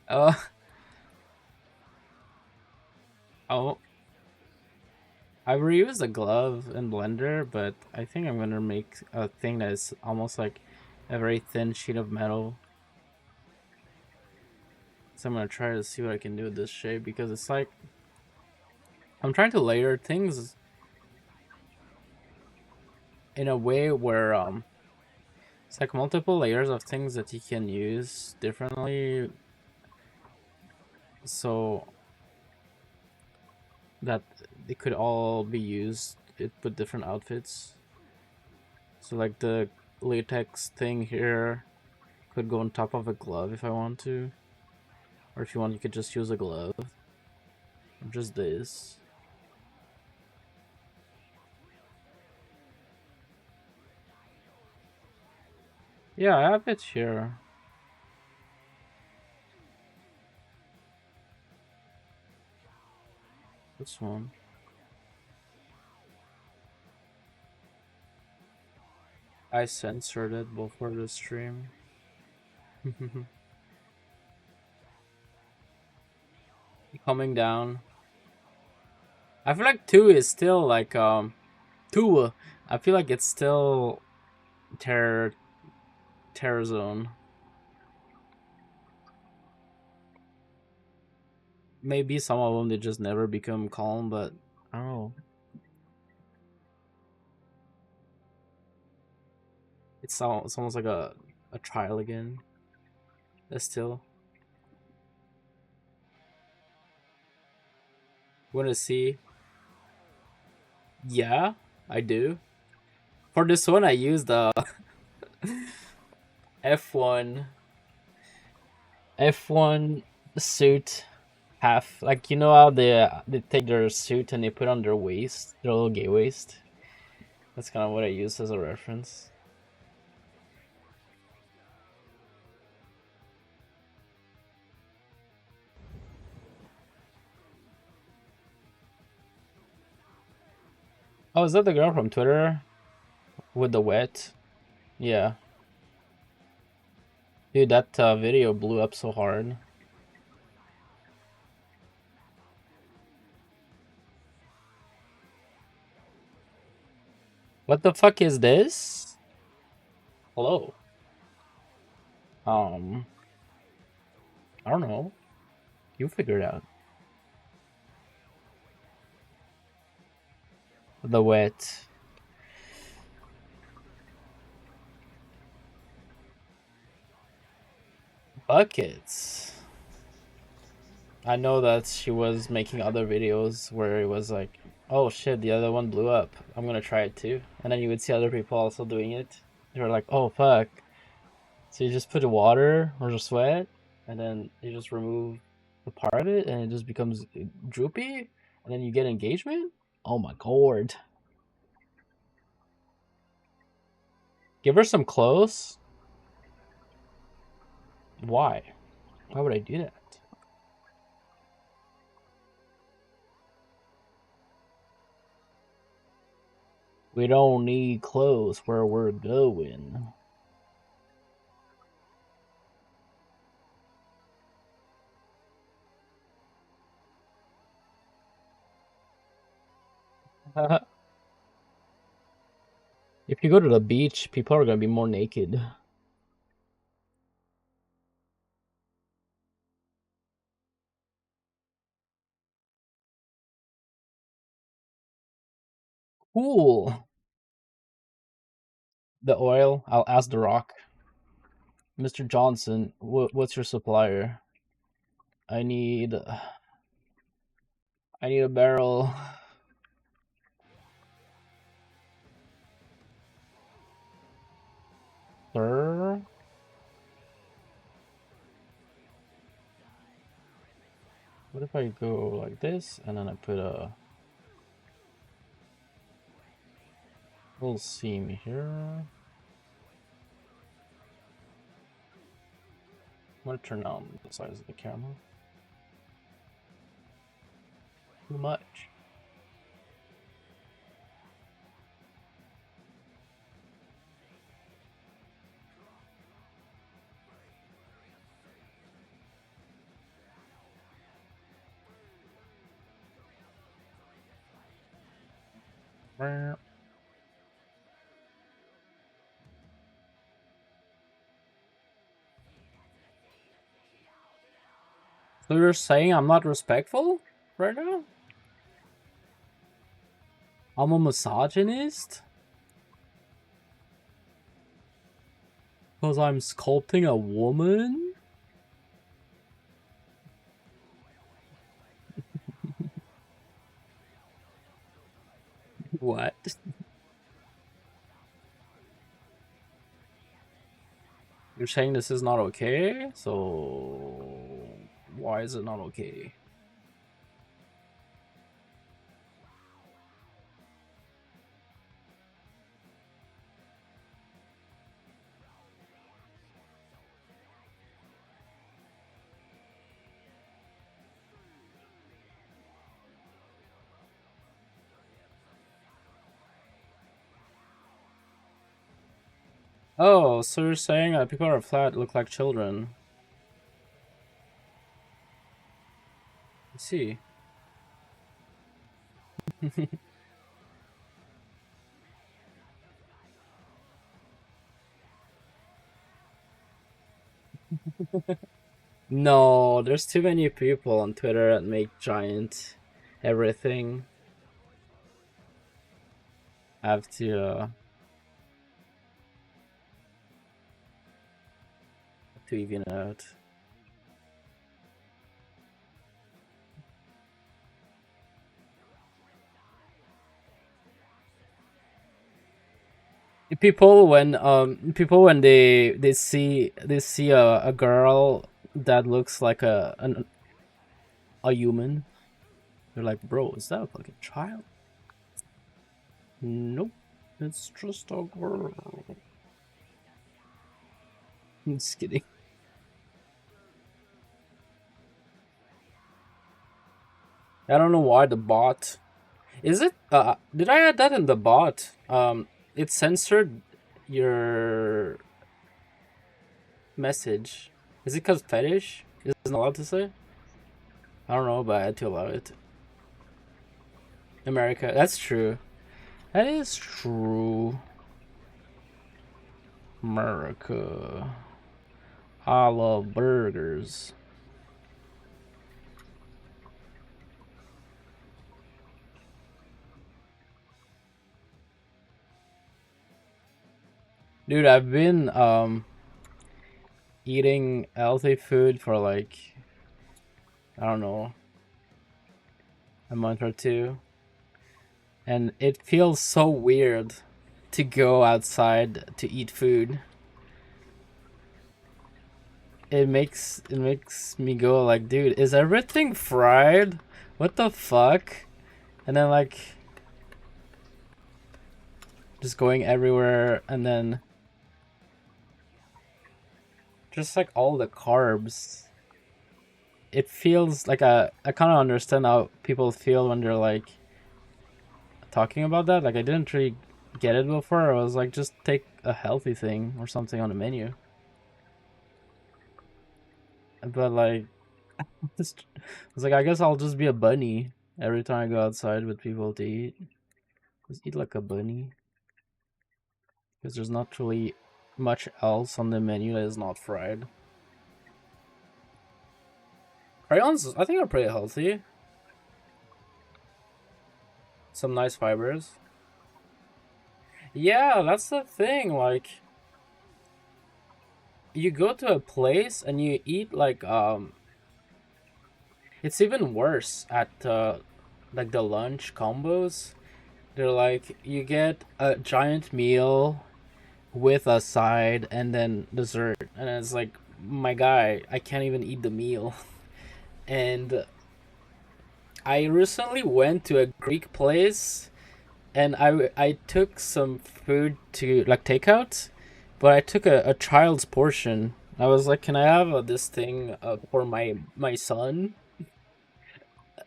Uh, oh, I reused a glove in Blender, but I think I'm gonna make a thing that is almost like a very thin sheet of metal. So I'm gonna try to see what I can do with this shape because it's like I'm trying to layer things in a way where it's like multiple layers of things that you can use differently, so that they could all be used with different outfits. So like the latex thing here could go on top of a glove if I want to, or if you want you could just use a glove, or just this. Yeah, I have it here. This one. I censored it before the stream. Coming down. I feel like 2 is still like 2. I feel like it's still terror zone. Maybe some of them they just never become calm, but I don't know. It's almost like a trial again. That's still. Want to see? Yeah, I do. For this one, I used the F1 suit half. Like you know how they take their suit and they put on their waist, their little gay waist. That's kind of what I used as a reference. Oh, is that the girl from Twitter with the wet? Yeah. Dude, that video blew up so hard. What the fuck is this? Hello. I don't know. You figure it out. The wet. Buckets. I know that she was making other videos where it was like, oh shit, the other one blew up. I'm gonna try it too. And then you would see other people also doing it. They were like, oh fuck. So you just put the water or the sweat, and then you just remove the part of it, and it just becomes droopy, and then you get engagement. Oh my god! Give her some clothes. Why? Why would I do that? We don't need clothes where we're going. If you go to the beach, people are gonna be more naked. Cool. The oil. I'll ask the Rock. Mr. Johnson, what's your supplier? I need a barrel. Sir? What if I go like this and then I put a little seam here? I'm gonna turn down the size of the camera. Too much. So you're saying I'm not respectful right now? I'm a misogynist? Because I'm sculpting a woman? What? You're saying this is not okay? So why is it not okay? Oh, so you're saying that people who are flat look like children. I see. No, there's too many people on Twitter that make giant everything. Have to even out. People when they see a girl that looks like a human, they're like, bro, is that a fucking child? Nope, it's just a girl. I'm just kidding. I don't know why the bot. Is it? Did I add that in the bot? It censored your message. Is it because fetish isn't allowed to say? I don't know, but I had to allow it. America, that's true. That is true. America. I love burgers. Dude, I've been eating healthy food for like, I don't know, a month or two. And it feels so weird to go outside to eat food. it makes me go like, dude, is everything fried? What the fuck? And then like just going everywhere, and then just like all the carbs. It feels like I kind of understand how people feel when they're like talking about that. Like I didn't really get it before. I was like, just take a healthy thing or something on the menu. But like, just, I was like, I guess I'll just be a bunny every time I go outside with people to eat. Just eat like a bunny, because there's not really much else on the menu that is not fried. Crayons, I think, are pretty healthy. Some nice fibers. Yeah, that's the thing. Like, you go to a place and you eat like it's even worse at like the lunch combos. They're like, you get a giant meal with a side and then dessert, and it's like, my guy, I can't even eat the meal. And I recently went to a Greek place, and I took some food to like takeout, but I took a child's portion. I was like, can I have this thing for my son?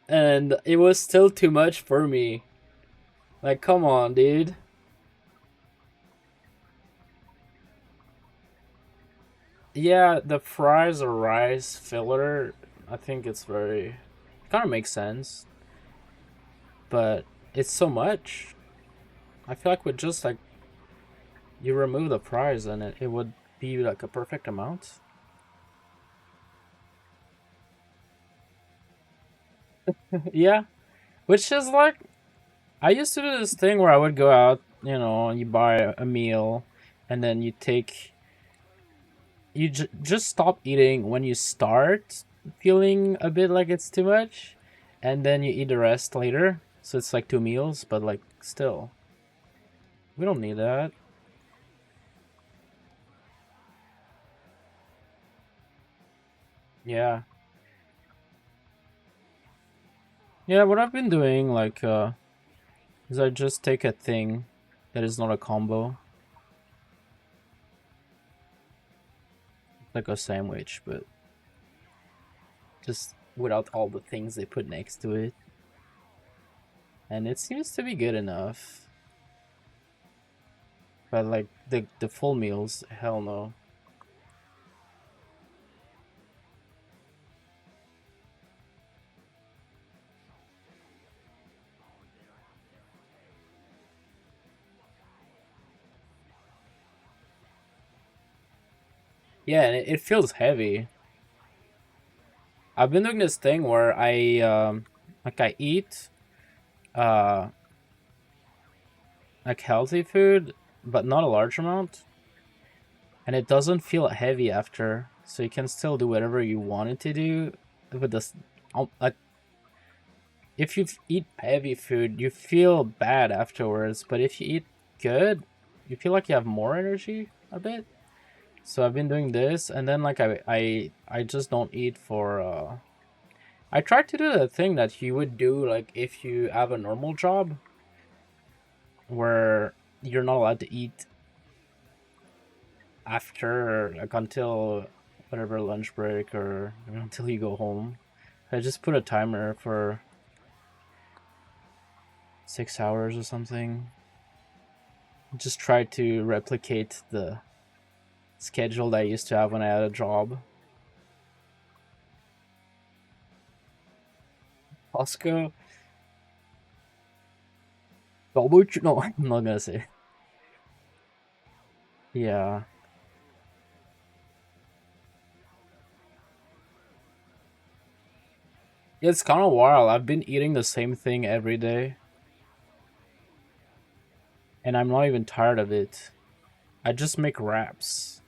And it was still too much for me. Like, come on, dude. Yeah, the fries or rice filler, I think it's very, kind of makes sense, but it's so much. I feel like with just like, you remove the fries and it would be like a perfect amount. Yeah, which is like, I used to do this thing where I would go out, and you buy a meal, and then you just stop eating when you start feeling a bit like it's too much, and then you eat the rest later. So it's like two meals, but like still, we don't need that. Yeah, yeah. What I've been doing, like, is I just take a thing that is not a combo, like a sandwich, but just without all the things they put next to it, and it seems to be good enough. But like the full meals, hell no. Yeah, and it feels heavy. I've been doing this thing where I eat uh like healthy food, but not a large amount, and it doesn't feel heavy after, so you can still do whatever you wanted to do with this. Like, if you eat heavy food, you feel bad afterwards, but if you eat good, you feel like you have more energy a bit. So I've been doing this, and then like I just don't eat for I tried to do the thing that you would do like if you have a normal job where you're not allowed to eat after, like, until whatever lunch break or until you go home. I just put a timer for 6 hours or something. Just try to replicate the schedule that I used to have when I had a job. Costco, double no, I'm not gonna say. Yeah, it's kind of wild. I've been eating the same thing every day, and I'm not even tired of it. I just make wraps,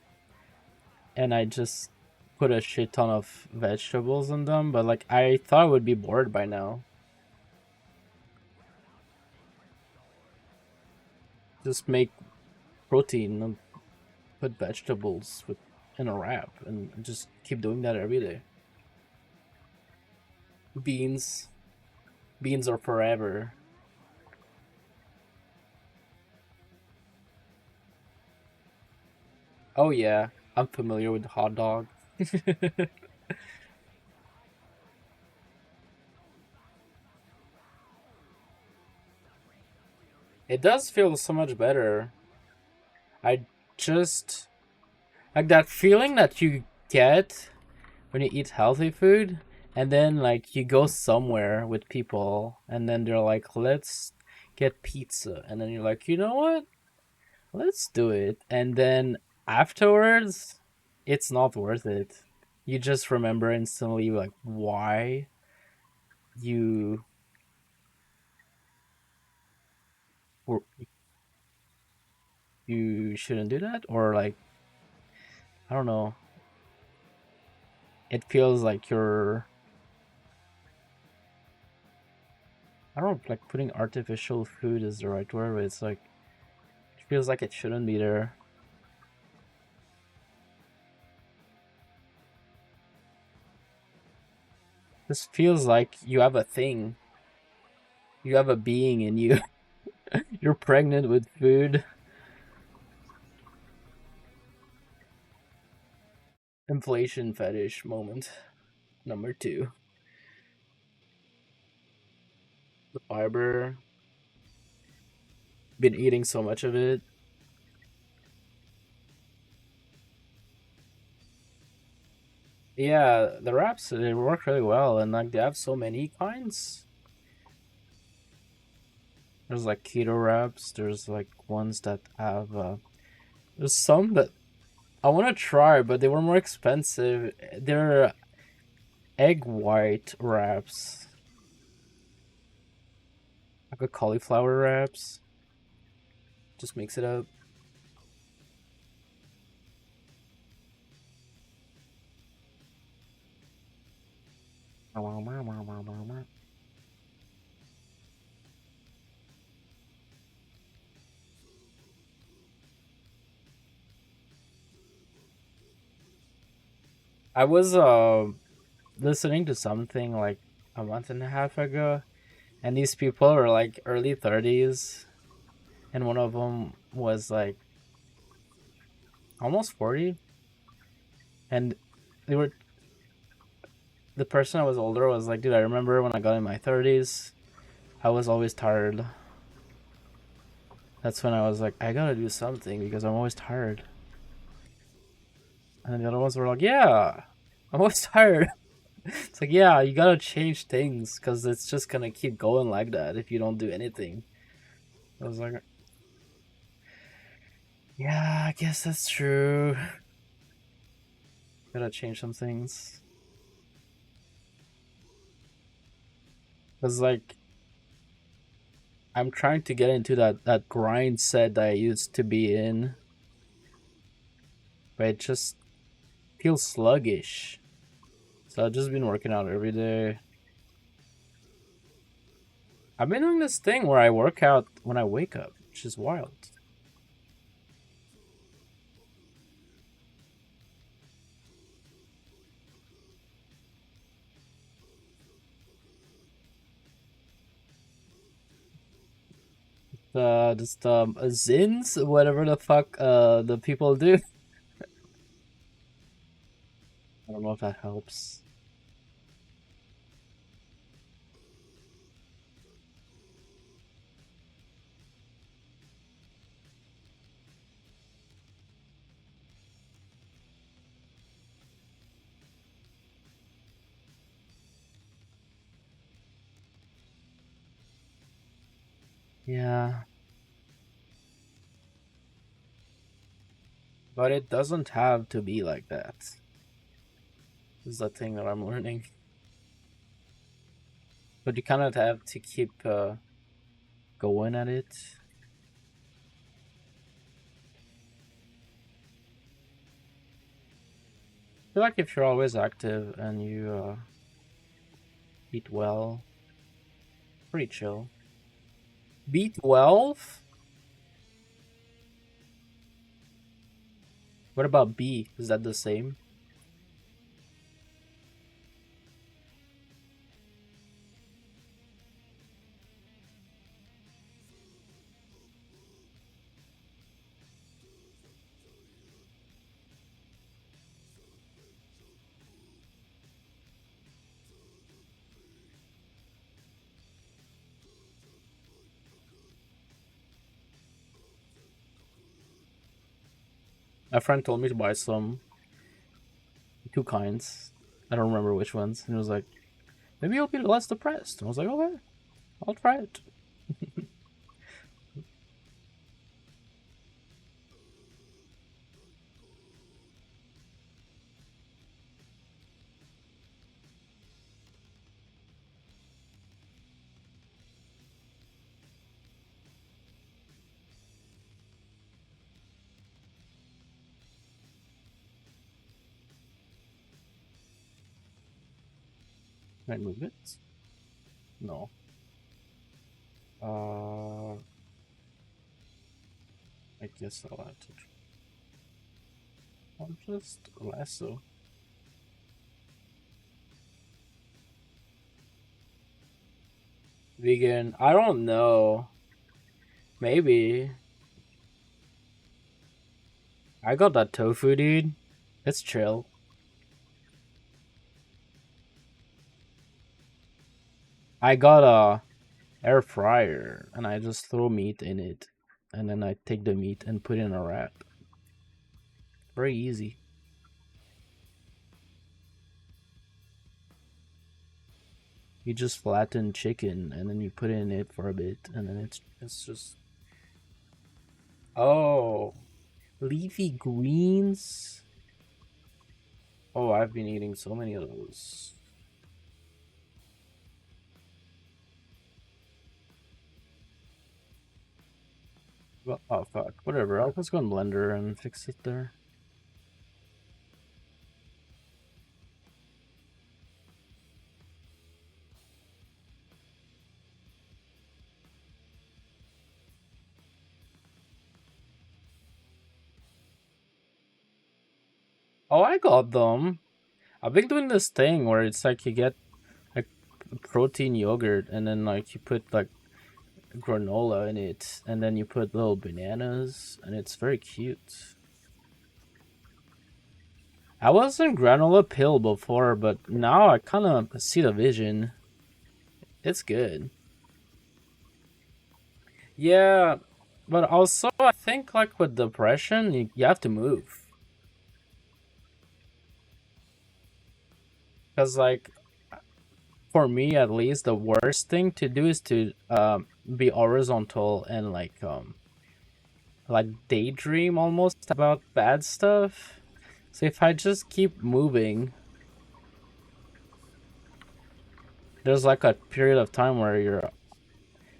and I just put a shit ton of vegetables in them. But like, I thought I would be bored by now. Just make protein and put vegetables with in a wrap and just keep doing that every day. Beans. Beans are forever. Oh yeah, I'm familiar with hot dog. It does feel so much better. I just like that feeling that you get when you eat healthy food and then like you go somewhere with people and then they're like, let's get pizza, and then you're like, you know what, let's do it, and then afterwards it's not worth it. You just remember instantly like why you were, you shouldn't do that, or like I don't know, it feels like you're, I don't know if like putting artificial food is the right word, but it's like it feels like it shouldn't be there. This feels like you have a thing. You have a being in you. You're pregnant with food. Inflation fetish moment. Number two. The fiber. Been eating so much of it. Yeah, the wraps, they work really well, and like they have so many kinds. There's like keto wraps. There's like ones that have. There's some that I want to try, but they were more expensive. They're egg white wraps, like a cauliflower wraps. Just mix it up. I was listening to something like a month and a half ago, and these people were like early 30s, and one of them was like almost 40, and they were, the person that was older was like, dude, I remember when I got in my 30s, I was always tired. That's when I was like, I gotta do something because I'm always tired. And then the other ones were like, yeah, I'm always tired. It's like, yeah, you gotta change things because it's just gonna keep going like that if you don't do anything. I was like, yeah, I guess that's true. Gotta change some things. Cause like I'm trying to get into that grind set that I used to be in, but it just feels sluggish. So I've just been working out every day. I've been doing this thing where I work out when I wake up, which is wild. Just zins, whatever the fuck the people do. I don't know if that helps. Yeah, but it doesn't have to be like that. This is the thing that I'm learning. But you kind of have to keep going at it. I feel like if you're always active and you eat well, pretty chill. B12? What about B? Is that the same? My friend told me to buy some, two kinds. I don't remember which ones. And he was like, maybe you'll be less depressed. And I was like, okay, I'll try it. Can I move it? No. I guess I'll have to. I'll just lasso. Vegan. I don't know. Maybe. I got that tofu, dude. It's chill. I got a air fryer and I just throw meat in it. And then I take the meat and put it in a wrap. Very easy. You just flatten chicken and then you put it in it for a bit and then it's just. Oh, leafy greens. Oh, I've been eating so many of those. Well, oh fuck, whatever. I'll just go in Blender and fix it there. Oh, I got them. I've been doing this thing where it's like you get like protein yogurt and then like you put like granola in it and then you put little bananas and it's very cute. I was in granola pill before, but now I kind of see the vision. It's good. Yeah, but also I think like with depression, you have to move. Because like for me at least, the worst thing to do is to be horizontal and like daydream almost about bad stuff. So if I just keep moving, there's like a period of time where you're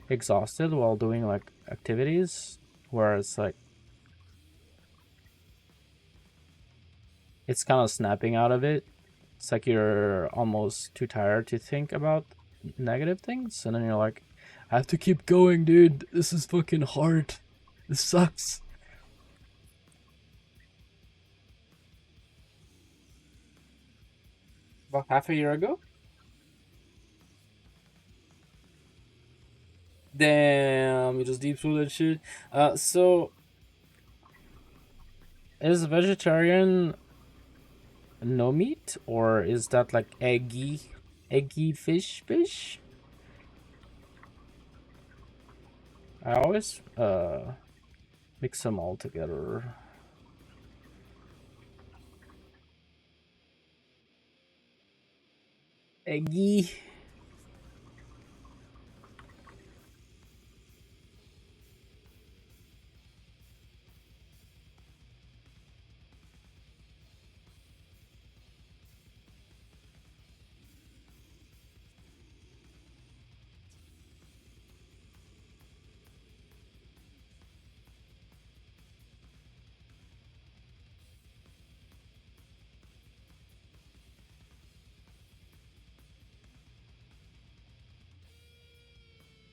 exhausted while doing like activities, where it's kind of snapping out of it. It's like you're almost too tired to think about negative things, and then you're like, I have to keep going, dude. This is fucking hard. This sucks. About half a year ago? Damn, you just deep through that shit. So is vegetarian no meat, or is that like eggy fish? I always mix them all together. Eggy.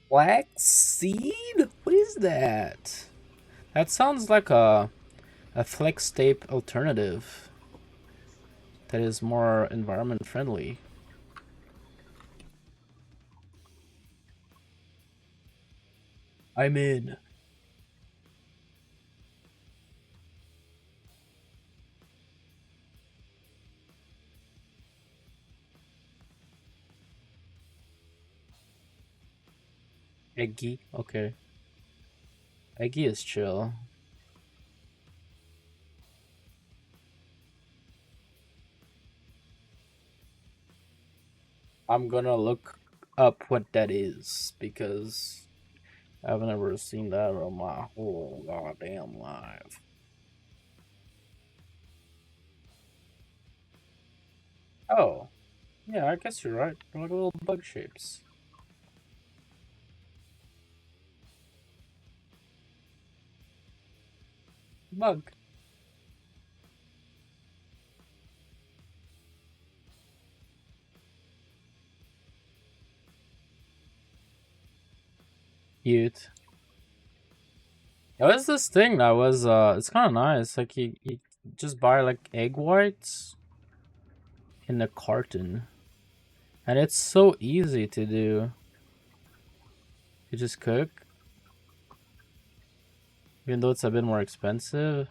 Black seed? What is that? That sounds like a a flex tape alternative that is more environment friendly. I'm in. Eggy, okay. Eggy is chill. I'm gonna look up what that is because I've never seen that in my whole goddamn life. Oh, yeah, I guess you're right. They're like little bug shapes. Bug. Cute. There was this thing that was it's kind of nice. Like you just buy like egg whites in a carton, and it's so easy to do. You just cook, even though it's a bit more expensive.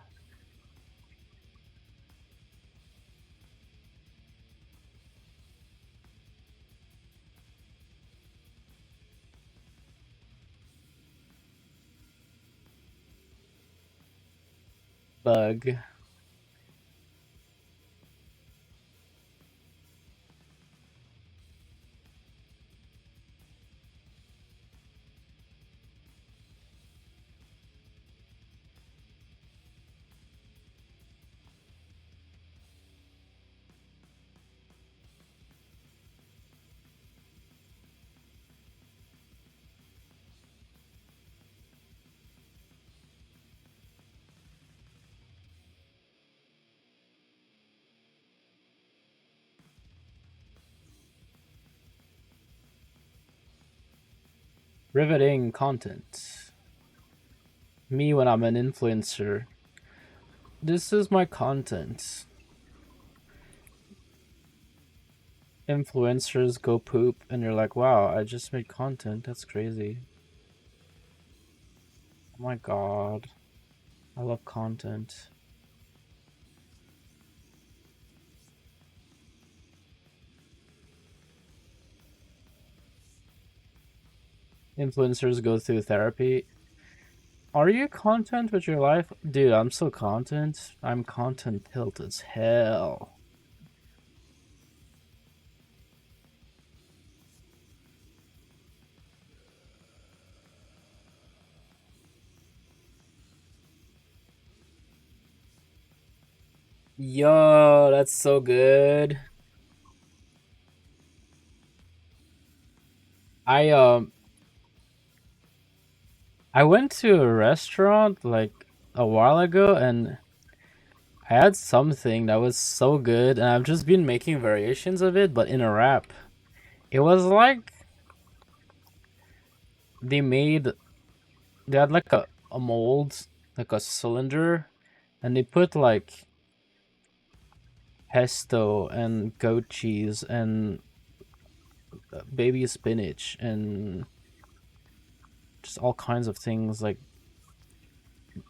Bug. Riveting content. Me when I'm an influencer. This is my content. Influencers go poop and you're like, wow, I just made content. That's crazy. Oh my god. I love content. Influencers go through therapy. Are you content with your life? Dude, I'm so content. I'm content tilt as hell. Yo, that's so good. I I went to a restaurant like a while ago and I had something that was so good and I've just been making variations of it but in a wrap. It was like they made they had like a mold, like a cylinder, and they put like pesto and goat cheese and baby spinach and just all kinds of things like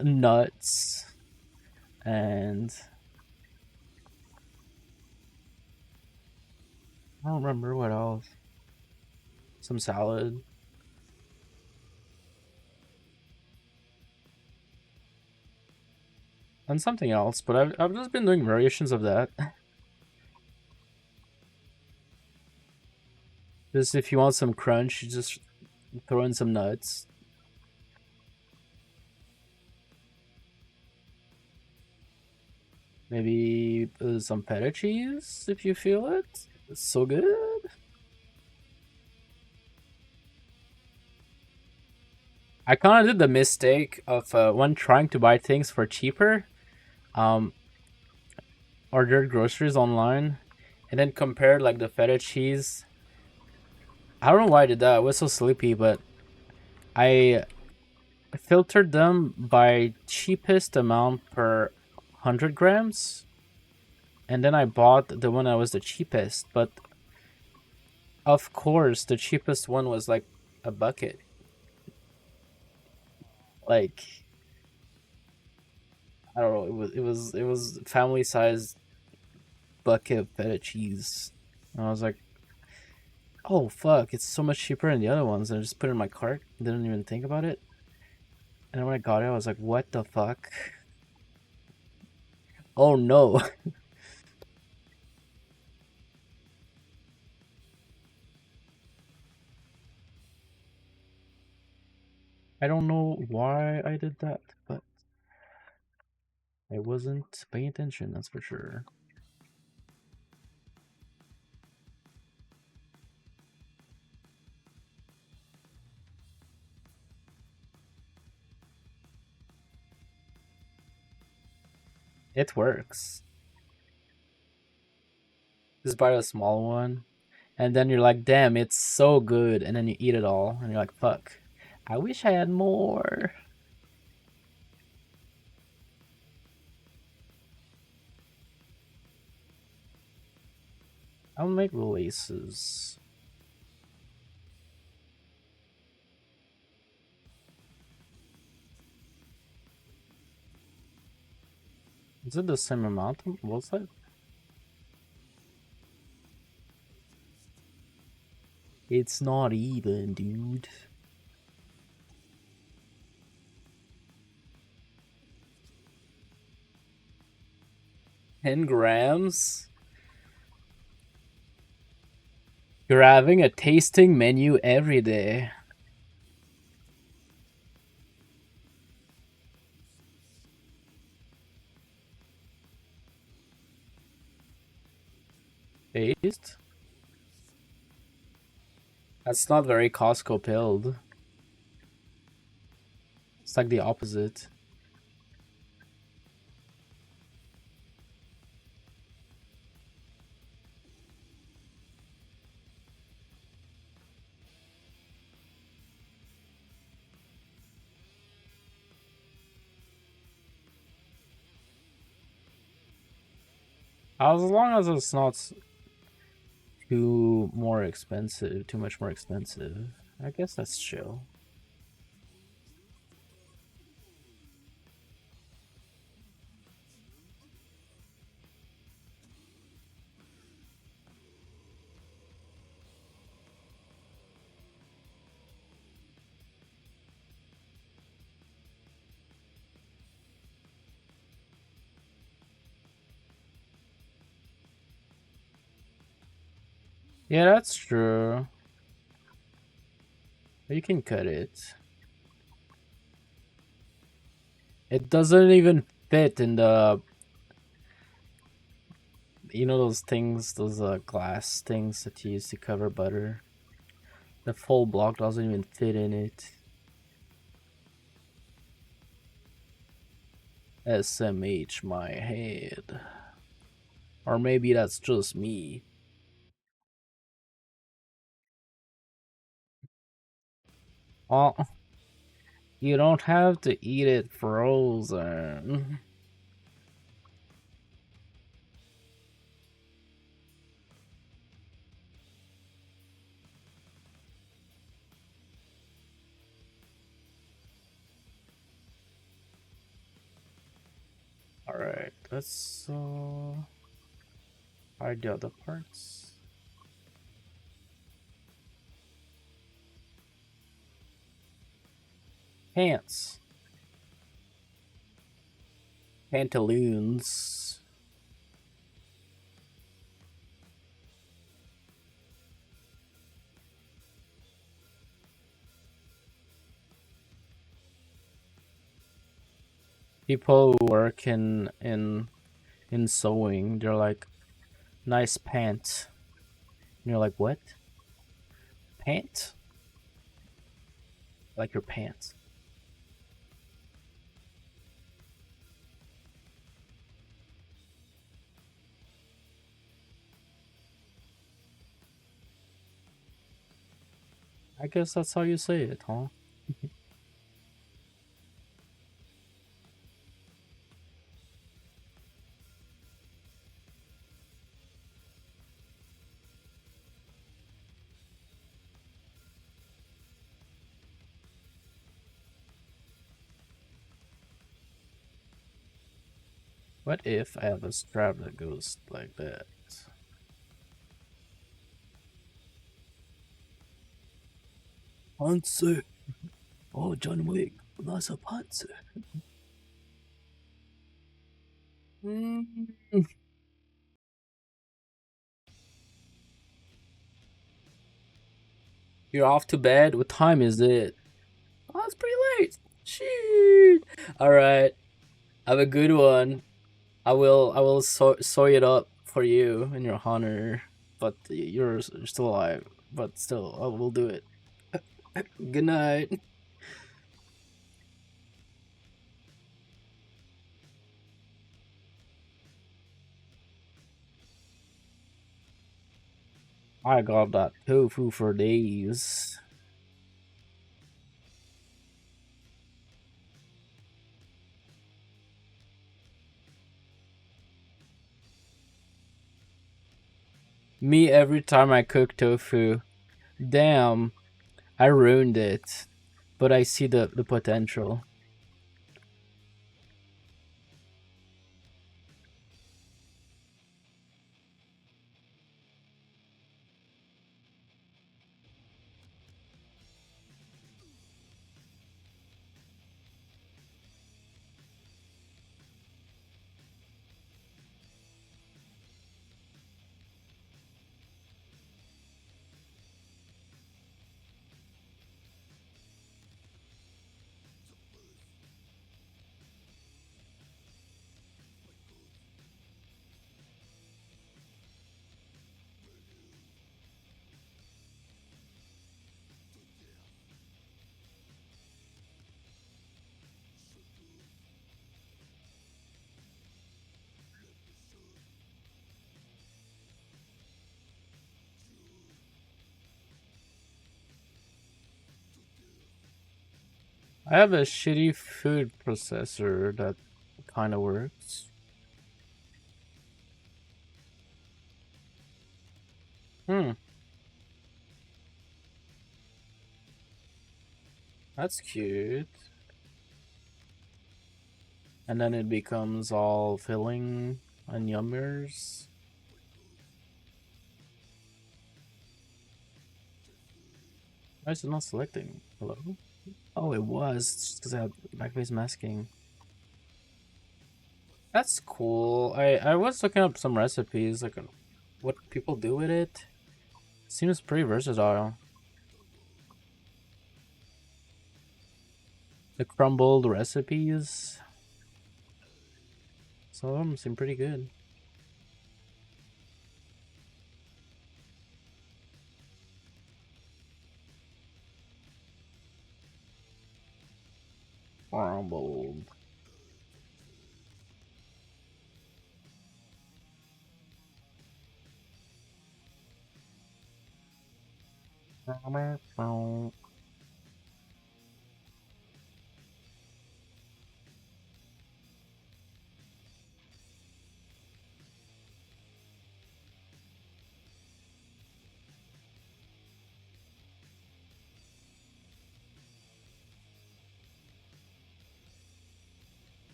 nuts and I don't remember what else. Some salad and something else, but I've just been doing variations of that. Just if you want some crunch, you just throw in some nuts. Maybe some feta cheese if you feel it. It's so good. I kind of did the mistake of when trying to buy things for cheaper, um, ordered groceries online, and then compared like the feta cheese. I don't know why I did that. I was so sleepy, but I filtered them by cheapest amount per 100 grams, and then I bought the one that was the cheapest, but of course the cheapest one was like a bucket. Like, I don't know, it was family sized bucket of feta cheese. And I was like, oh fuck, it's so much cheaper than the other ones. And I just put it in my cart, didn't even think about it. And when I got it, I was like, what the fuck? Oh no. I don't know why I did that, but I wasn't paying attention, that's for sure. It works. Just buy a small one, and then you're like, damn, it's so good, and then you eat it all, and you're like, fuck, I wish I had more. I'll make releases. Is it the same amount on both sides? It's not even, dude. 10 grams? You're having a tasting menu every day. Taste? That's not very Costco pilled. It's like the opposite. As long as it's not too much more expensive, I guess that's chill. Yeah, that's true. You can cut it. It doesn't even fit in the, you know, those things, those glass things that you use to cover butter. The full block doesn't even fit in it. SMH my head. Or maybe that's just me. Well, you don't have to eat it frozen. Alright, let's hide the other parts. Pants. Pantaloons. People who work in sewing, they're like, nice pants. And you're like, what? Pants? Like your pants. I guess that's how you say it, huh? What if I have a strap that goes like that? Panzer. Oh, John Wick. That's a panzer. Mm. You're off to bed? What time is it? Oh, it's pretty late. Shoot. All right. Have a good one. I will soy it up for you in your honor, but you're still alive. But still, I will do it. Good night. I got that tofu for days. Me every time I cook tofu. Damn, I ruined it. But I see the potential. I have a shitty food processor that kind of works. Hmm, that's cute. And then it becomes all filling and yummers. Why is it not selecting? Hello? Oh, it was. It's just because I have backface masking. That's cool. I was looking up some recipes, like what people do with it. Seems pretty versatile. The crumbled recipes. Some of them seem pretty good. Crumbled.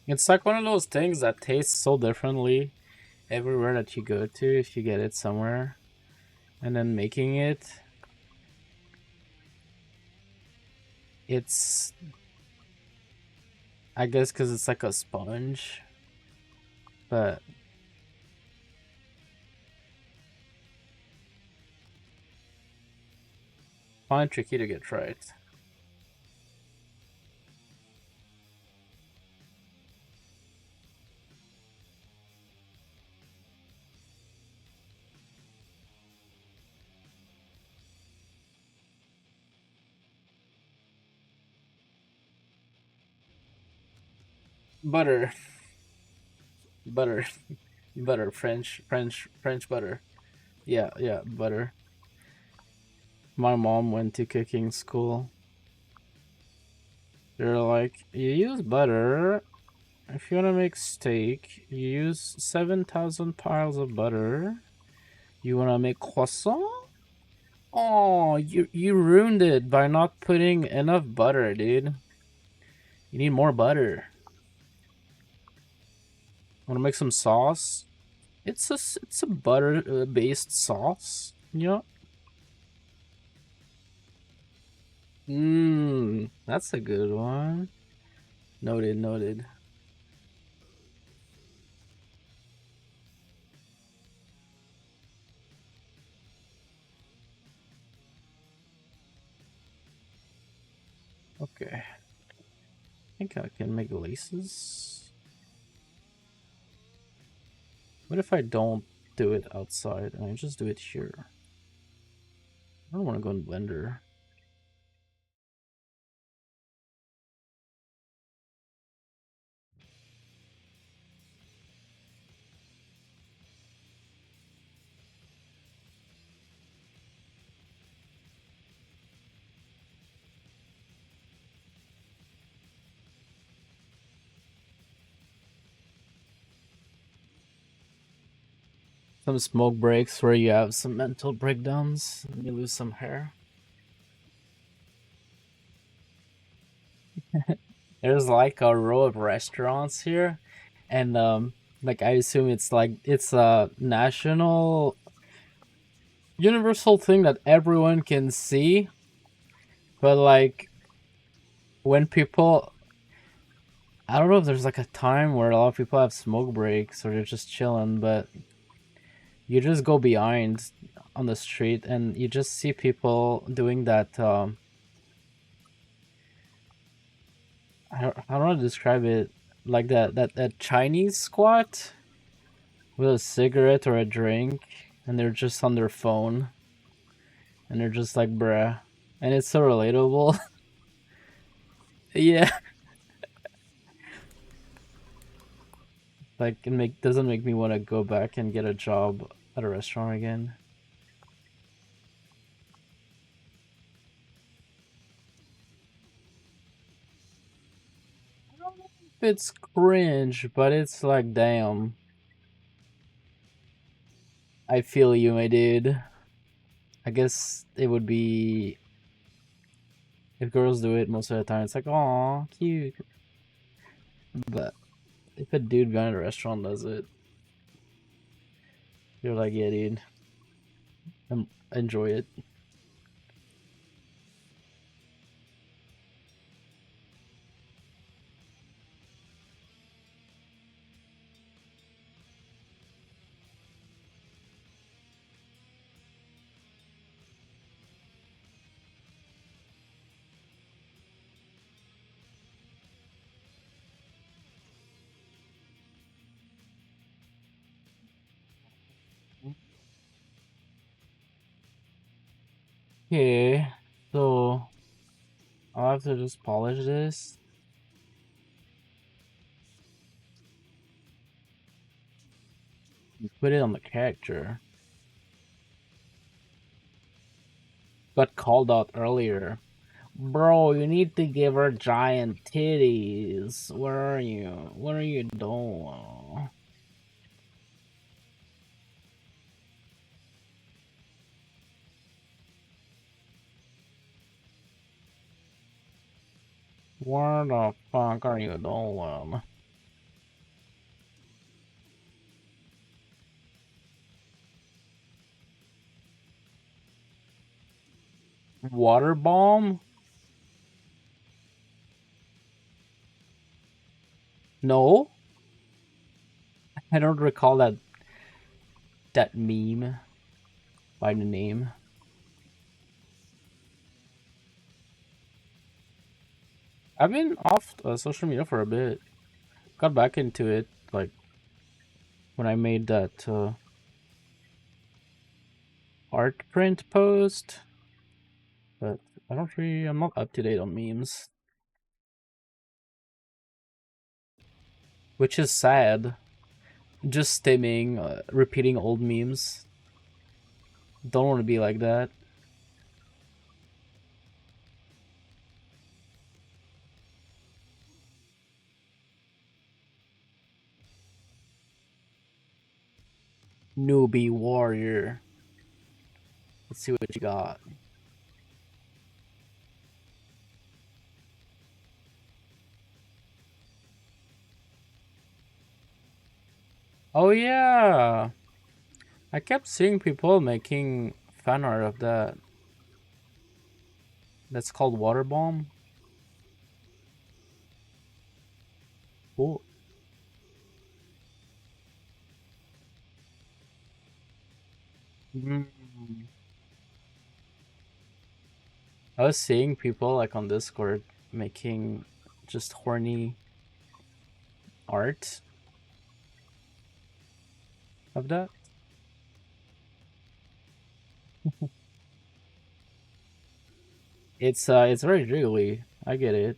It's like one of those things that tastes so differently everywhere that you go to if you get it somewhere. And then making it, it's, I guess, because it's like a sponge. But kind of tricky to get right. Butter, butter, butter, French butter. Yeah, yeah, butter. My mom went to cooking school. They're like, you use butter. If you want to make steak, you use 7,000 piles of butter. You wanna make croissant? Oh, you ruined it by not putting enough butter, dude. You need more butter. Wanna make some sauce? It's a butter based sauce. Yeah. That's a good one. Noted, noted. Okay. I think I can make laces. What if I don't do it outside and I just do it here? I don't want to go in Blender. Some smoke breaks where you have some mental breakdowns and you lose some hair. There's like a row of restaurants here, and like I assume it's a national universal thing that everyone can see, but like when people, I don't know if there's like a time where a lot of people have smoke breaks or they're just chilling, but you just go behind on the street and you just see people doing that. I don't know how to describe it, like that Chinese squat with a cigarette or a drink, and they're just on their phone, and they're just like, bruh, and it's so relatable. Yeah, like it doesn't make me want to go back and get a job at a restaurant again. It's cringe, but it's like, damn, I feel you, my dude. I guess it would be if girls do it most of the time. It's like, aw, cute. But if a dude behind a restaurant does it, you're like, yeah, dude, enjoy it. Okay, so I'll have to just polish this. Put it on the character. Got called out earlier. Bro, you need to give her giant titties. Where are you? What are you doing? Where the fuck are you doing? Water bomb? No, I don't recall that meme by the name. I've been off social media for a bit. Got back into it like when I made that art print post, but I'm not up to date on memes, which is sad. Just stimming, repeating old memes. Don't want to be like that. Newbie warrior. Let's see what you got. Oh yeah, I kept seeing people making fan art of that. That's called water bomb. Cool. Mm. I was seeing people like on Discord making just horny art of that. It's very jiggly. I get it.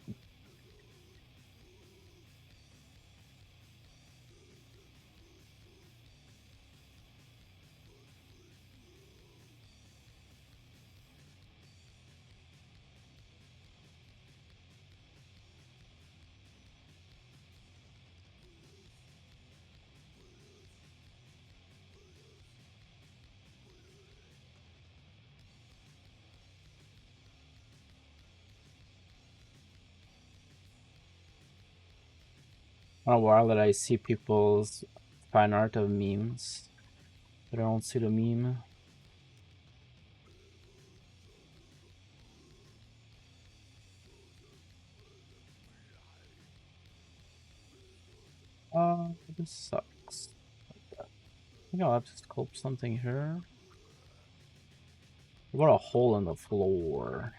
On a while that I see people's fan art of memes, but I don't see the meme. This sucks. I think I'll have to sculpt something here. What a hole in the floor.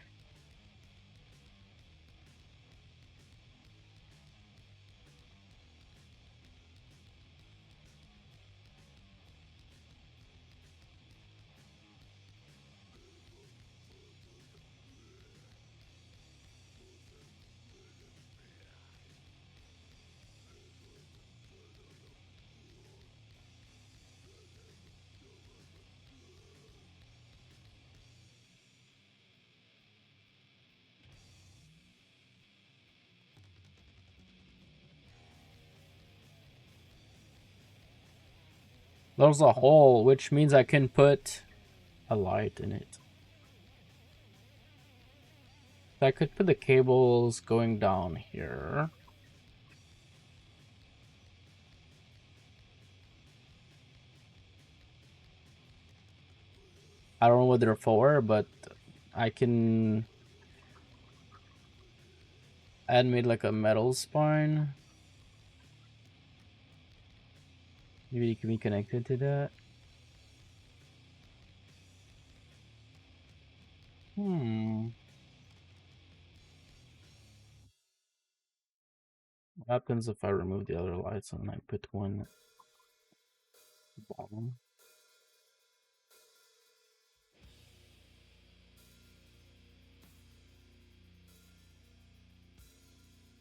There's a hole, which means I can put a light in it. I could put the cables going down here. I don't know what they're for, but I can add me like a metal spine. Maybe it can be connected to that. Hmm. What happens if I remove the other lights and I put one at the bottom?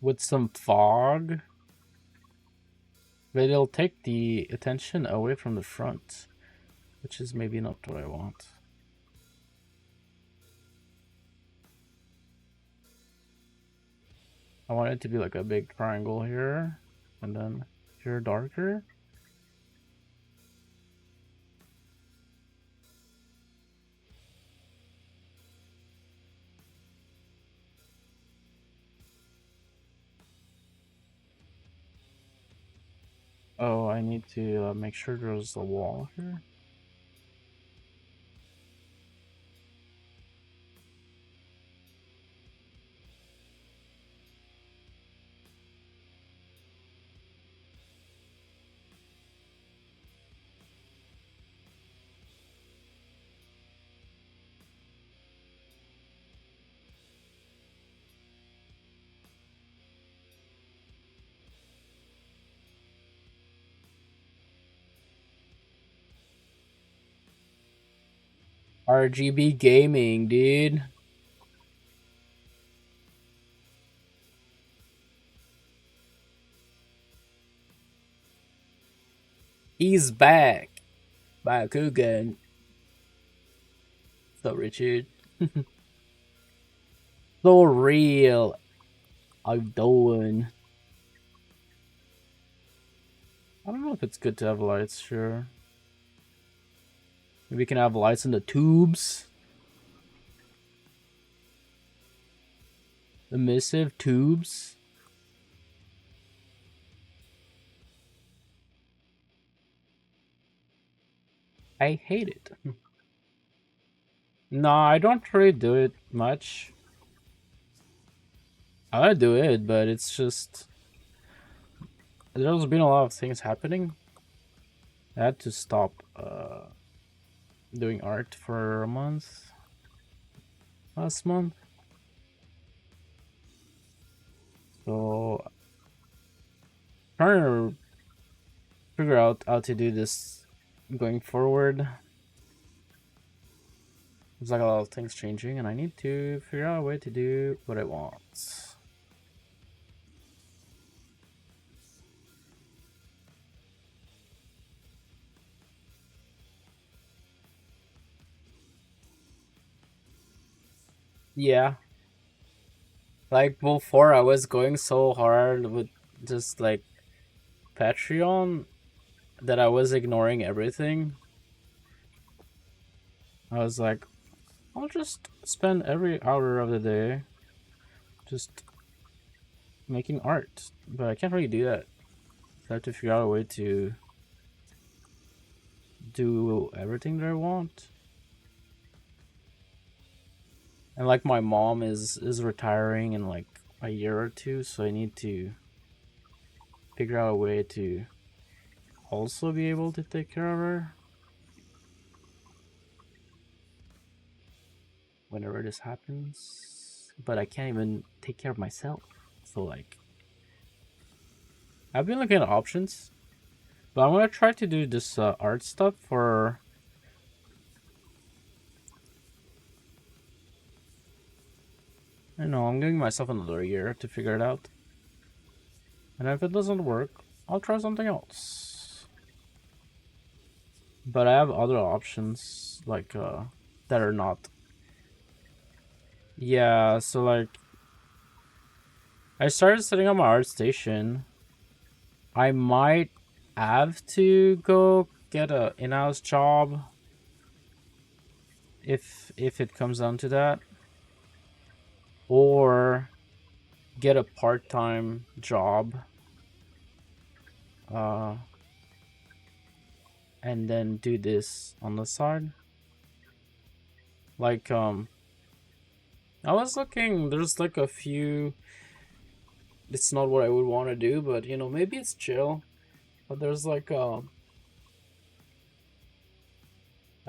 With some fog, but it'll take the attention away from the front, which is maybe not what I want. I want it to be like a big triangle here, and then here darker. Oh, I need to make sure there's a wall here. RGB gaming, dude. He's back. Back again. So Richard. So real. I'm doing. I don't know if it's good to have lights, sure. Maybe we can have lights in the tubes. Emissive tubes. I hate it. No, I don't really do it much. I do it, but it's just there's been a lot of things happening. I had to stop doing art for a month. Last month. So trying to figure out how to do this going forward. There's like a lot of things changing, and I need to figure out a way to do what I want. Yeah. Like before, I was going so hard with just like Patreon that I was ignoring everything. I was like, I'll just spend every hour of the day just making art. But I can't really do that. So I have to figure out a way to do everything that I want. And like my mom is retiring in like a year or two, so I need to figure out a way to also be able to take care of her whenever this happens. But I can't even take care of myself. So like I've been looking at options, but I'm gonna try to do this art stuff for I know I'm giving myself another year to figure it out. And if it doesn't work, I'll try something else. But I have other options like that are not. Yeah, so like I started setting up my art station. I might have to go get a in-house job if it comes down to that, or get a part-time job and then do this on the side. Like I was looking, there's like a few, it's not what I would want to do, but you know, maybe it's chill. But there's like I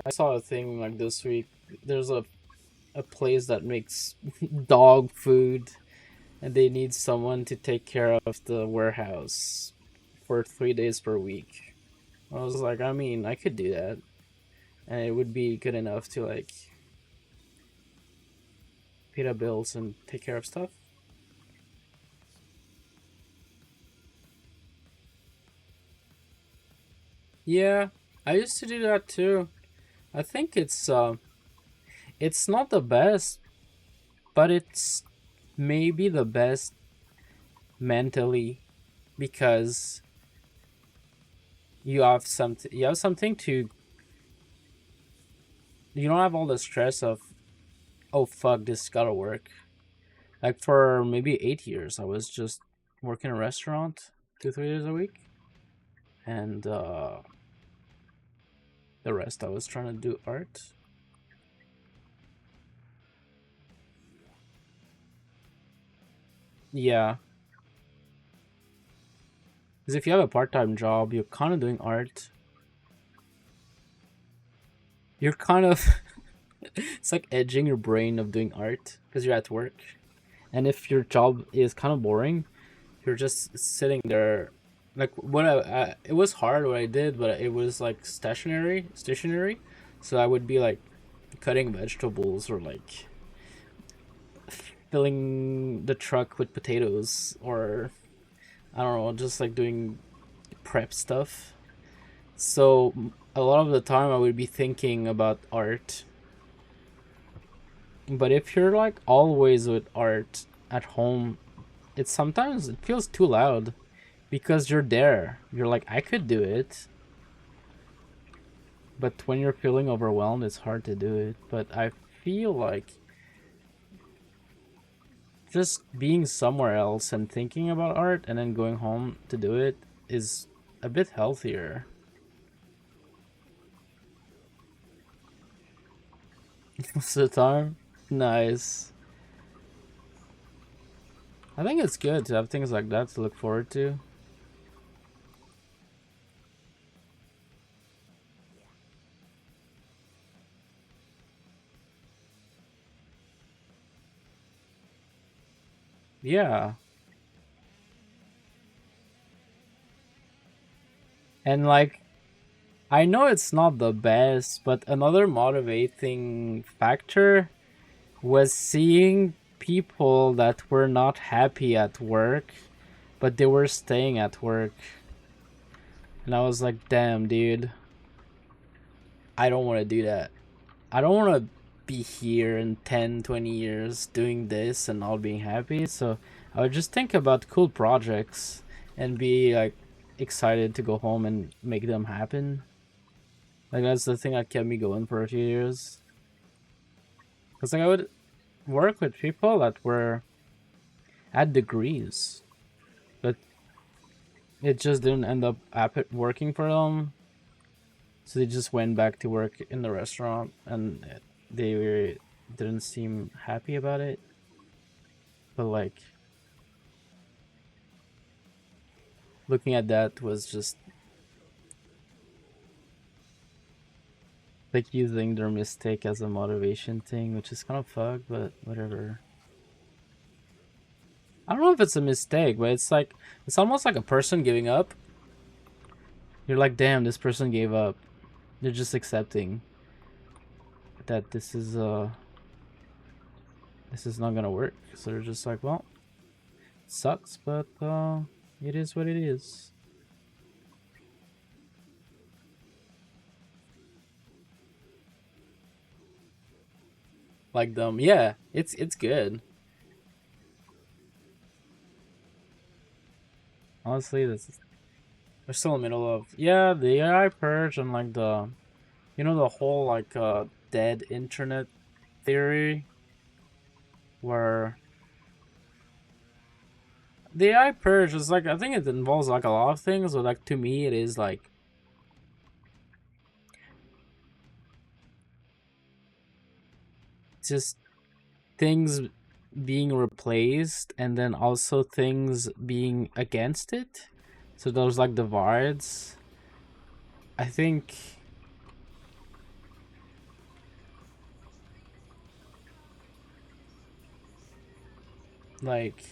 saw a thing like this week. There's a place that makes dog food, and they need someone to take care of the warehouse for 3 days per week. I was like, I mean, I could do that, and it would be good enough to like pay the bills and take care of stuff. Yeah, I used to do that too. I think it's not the best, but it's maybe the best mentally because you have something to you don't have all the stress of oh fuck this gotta work. Like for maybe 8 years I was just working in a restaurant 2-3 days a week, and the rest I was trying to do art. Yeah, because if you have a part-time job you're kind of doing art. You're kind of it's like edging your brain of doing art because you're at work. And if your job is kind of boring, you're just sitting there. Like what it was hard what I did, but it was like stationary. So I would be like cutting vegetables or like filling the truck with potatoes, or I don't know, just like doing prep stuff. So a lot of the time I would be thinking about art. But if you're like always with art at home, it sometimes it feels too loud because you're there. You're like, I could do it. But when you're feeling overwhelmed, it's hard to do it. But I feel like just being somewhere else and thinking about art and then going home to do it is a bit healthier. Most of the time. Nice. I think it's good to have things like that to look forward to. Yeah. And like, I know it's not the best, but another motivating factor was seeing people that were not happy at work, but they were staying at work. And I was like, damn, dude, I don't want to do that. I don't want to be here in 10, 20 years doing this and not being happy. So I would just think about cool projects and be like excited to go home and make them happen. Like that's the thing that kept me going for a few years. Cause like I would work with people that were at degrees, but it just didn't end up working for them. So they just went back to work in the restaurant, and didn't seem happy about it. But like looking at that was just like using their mistake as a motivation thing, which is kind of fucked, but whatever. I don't know if it's a mistake, but it's like it's almost like a person giving up. You're like, damn, this person gave up. They're just accepting that this is not gonna work. So they're just like, well, it sucks, but it is what it is. Like them, yeah, it's good. Honestly, we're still in the middle of the AI purge and like the whole like dead internet theory where the AI purge is like I think it involves like a lot of things, but like to me it is like just things being replaced and then also things being against it. So those like divides. I think like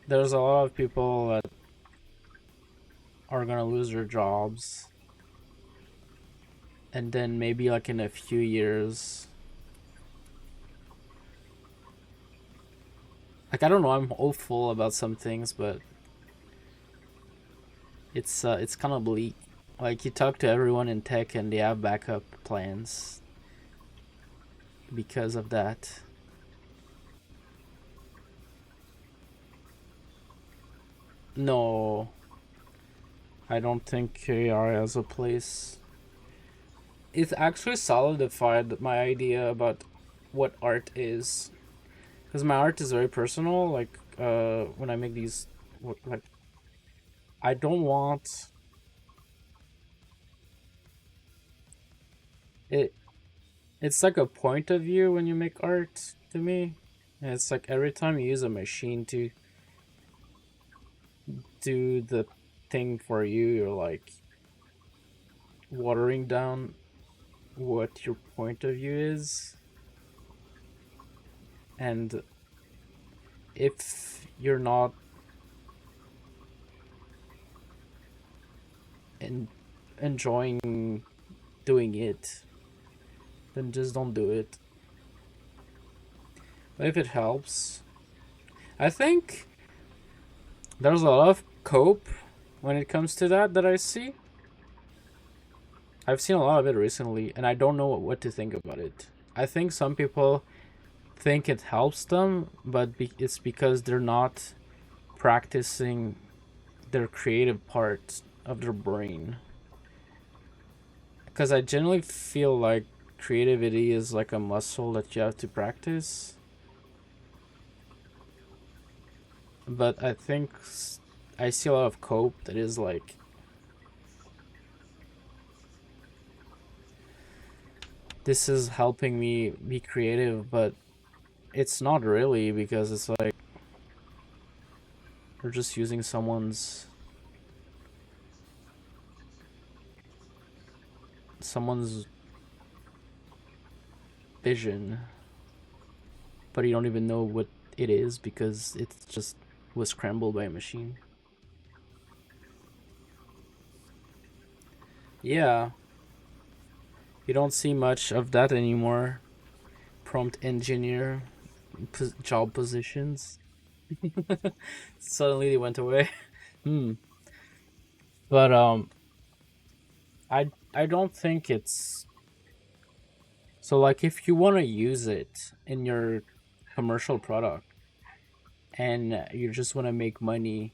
there's a lot of people that are gonna lose their jobs, and then maybe like in a few years, like I don't know, I'm hopeful about some things, but it's kind of bleak. Like you talk to everyone in tech and they have backup plans because of that. No, I don't think AI has a place. It actually solidified my idea about what art is, because my art is very personal. Like when I make these, like I don't want it. It's like a point of view when you make art to me. And it's like every time you use a machine to do the thing for you, you're like watering down what your point of view is. And if you're not enjoying doing it, then just don't do it. But if it helps, I think there's a lot of cope when it comes to that I see. I've seen a lot of it recently, and I don't know what to think about it. I think some people think it helps them, but it's because they're not practicing their creative part of their brain. because I generally feel like creativity is like a muscle that you have to practice. But I think I see a lot of cope that is like, this is helping me be creative, but it's not really, because it's like you're just using someone's vision, but you don't even know what it is because it just was scrambled by a machine. Yeah, you don't see much of that anymore. Prompt engineer job positions. Suddenly they went away. Hmm. But I don't think it's so, like, if you want to use it in your commercial product and you just want to make money,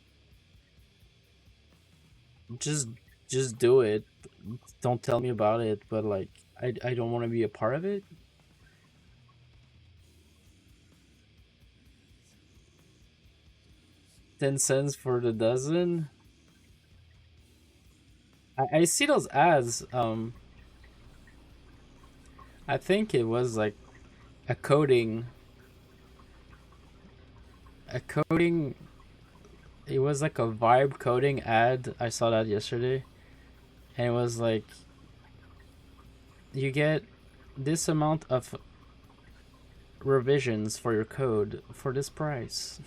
just just do it. Don't tell me about it, but like, I don't want to be a part of it. 10 cents for the dozen. I see those ads. I think it was like a coding a coding it was like a vibe coding ad. I saw that yesterday, and it was like, you get this amount of revisions for your code for this price.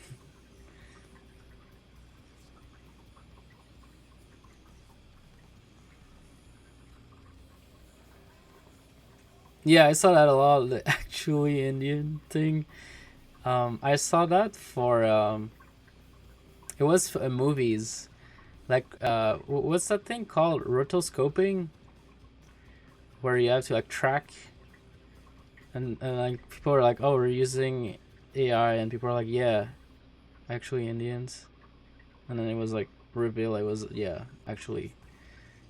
Yeah, I saw that a lot. The actually Indian thing. I saw that for it was for, movies. Like, what's that thing called? Rotoscoping, where you have to like track, and like people are like, oh, we're using AI, and people are like, yeah, actually Indians, and then it was like reveal it was, yeah, actually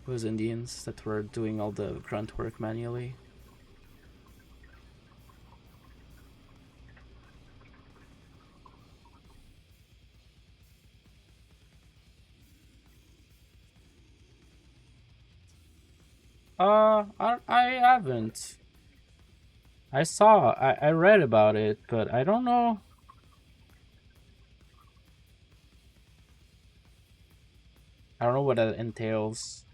it was Indians that were doing all the grunt work manually. I haven't. I read about it, but I don't know. I don't know what that entails,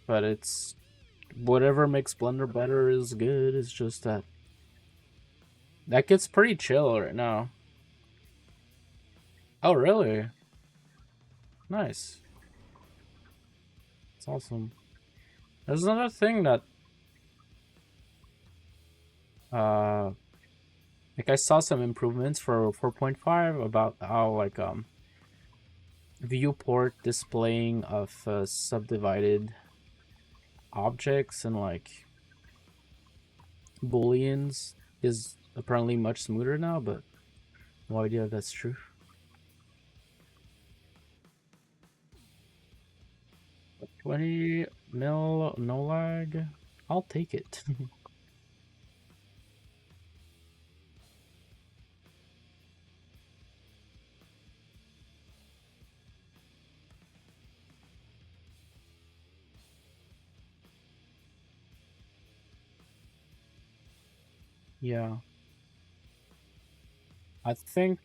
but it's whatever makes Blender better is good. It's just that gets pretty chill right now. Oh, really? Nice. It's awesome. There's another thing that uh like, I saw some improvements for 4.5 about how, like, viewport displaying of subdivided objects and like booleans is apparently much smoother now, but no idea if that's true. 20 mil no lag. I'll take it. Yeah. I think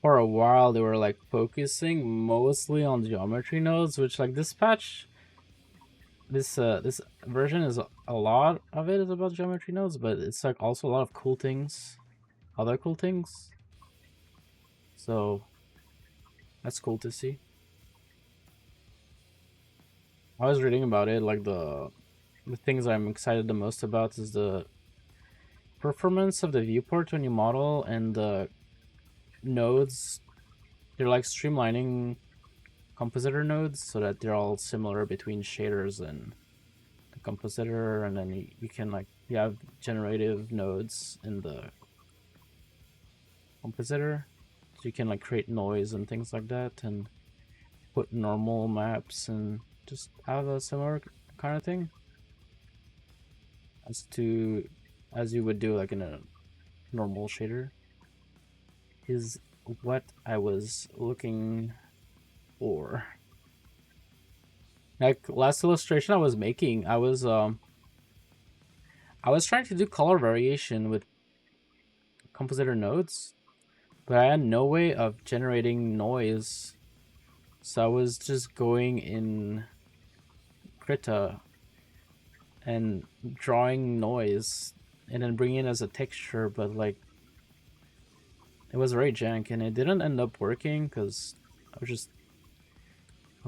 for a while they were like focusing mostly on geometry nodes, which, like, this patch, this version is a lot of it is about geometry nodes, but it's like also a lot of cool things, other cool things. So that's cool to see. I was reading about it, like the things I'm excited the most about is the performance of the viewport when you model, and the nodes. They're like streamlining compositor nodes so that they're all similar between shaders and the compositor, and then you can, like, you have generative nodes in the compositor, so you can like create noise and things like that, and put normal maps and just have a similar kind of thing as you would do like in a normal shader is what I was looking for. Like last illustration I was making, I was trying to do color variation with compositor nodes, but I had no way of generating noise. So I was just going in Krita and drawing noise and then bringing it as a texture, but like it was very jank and it didn't end up working because I was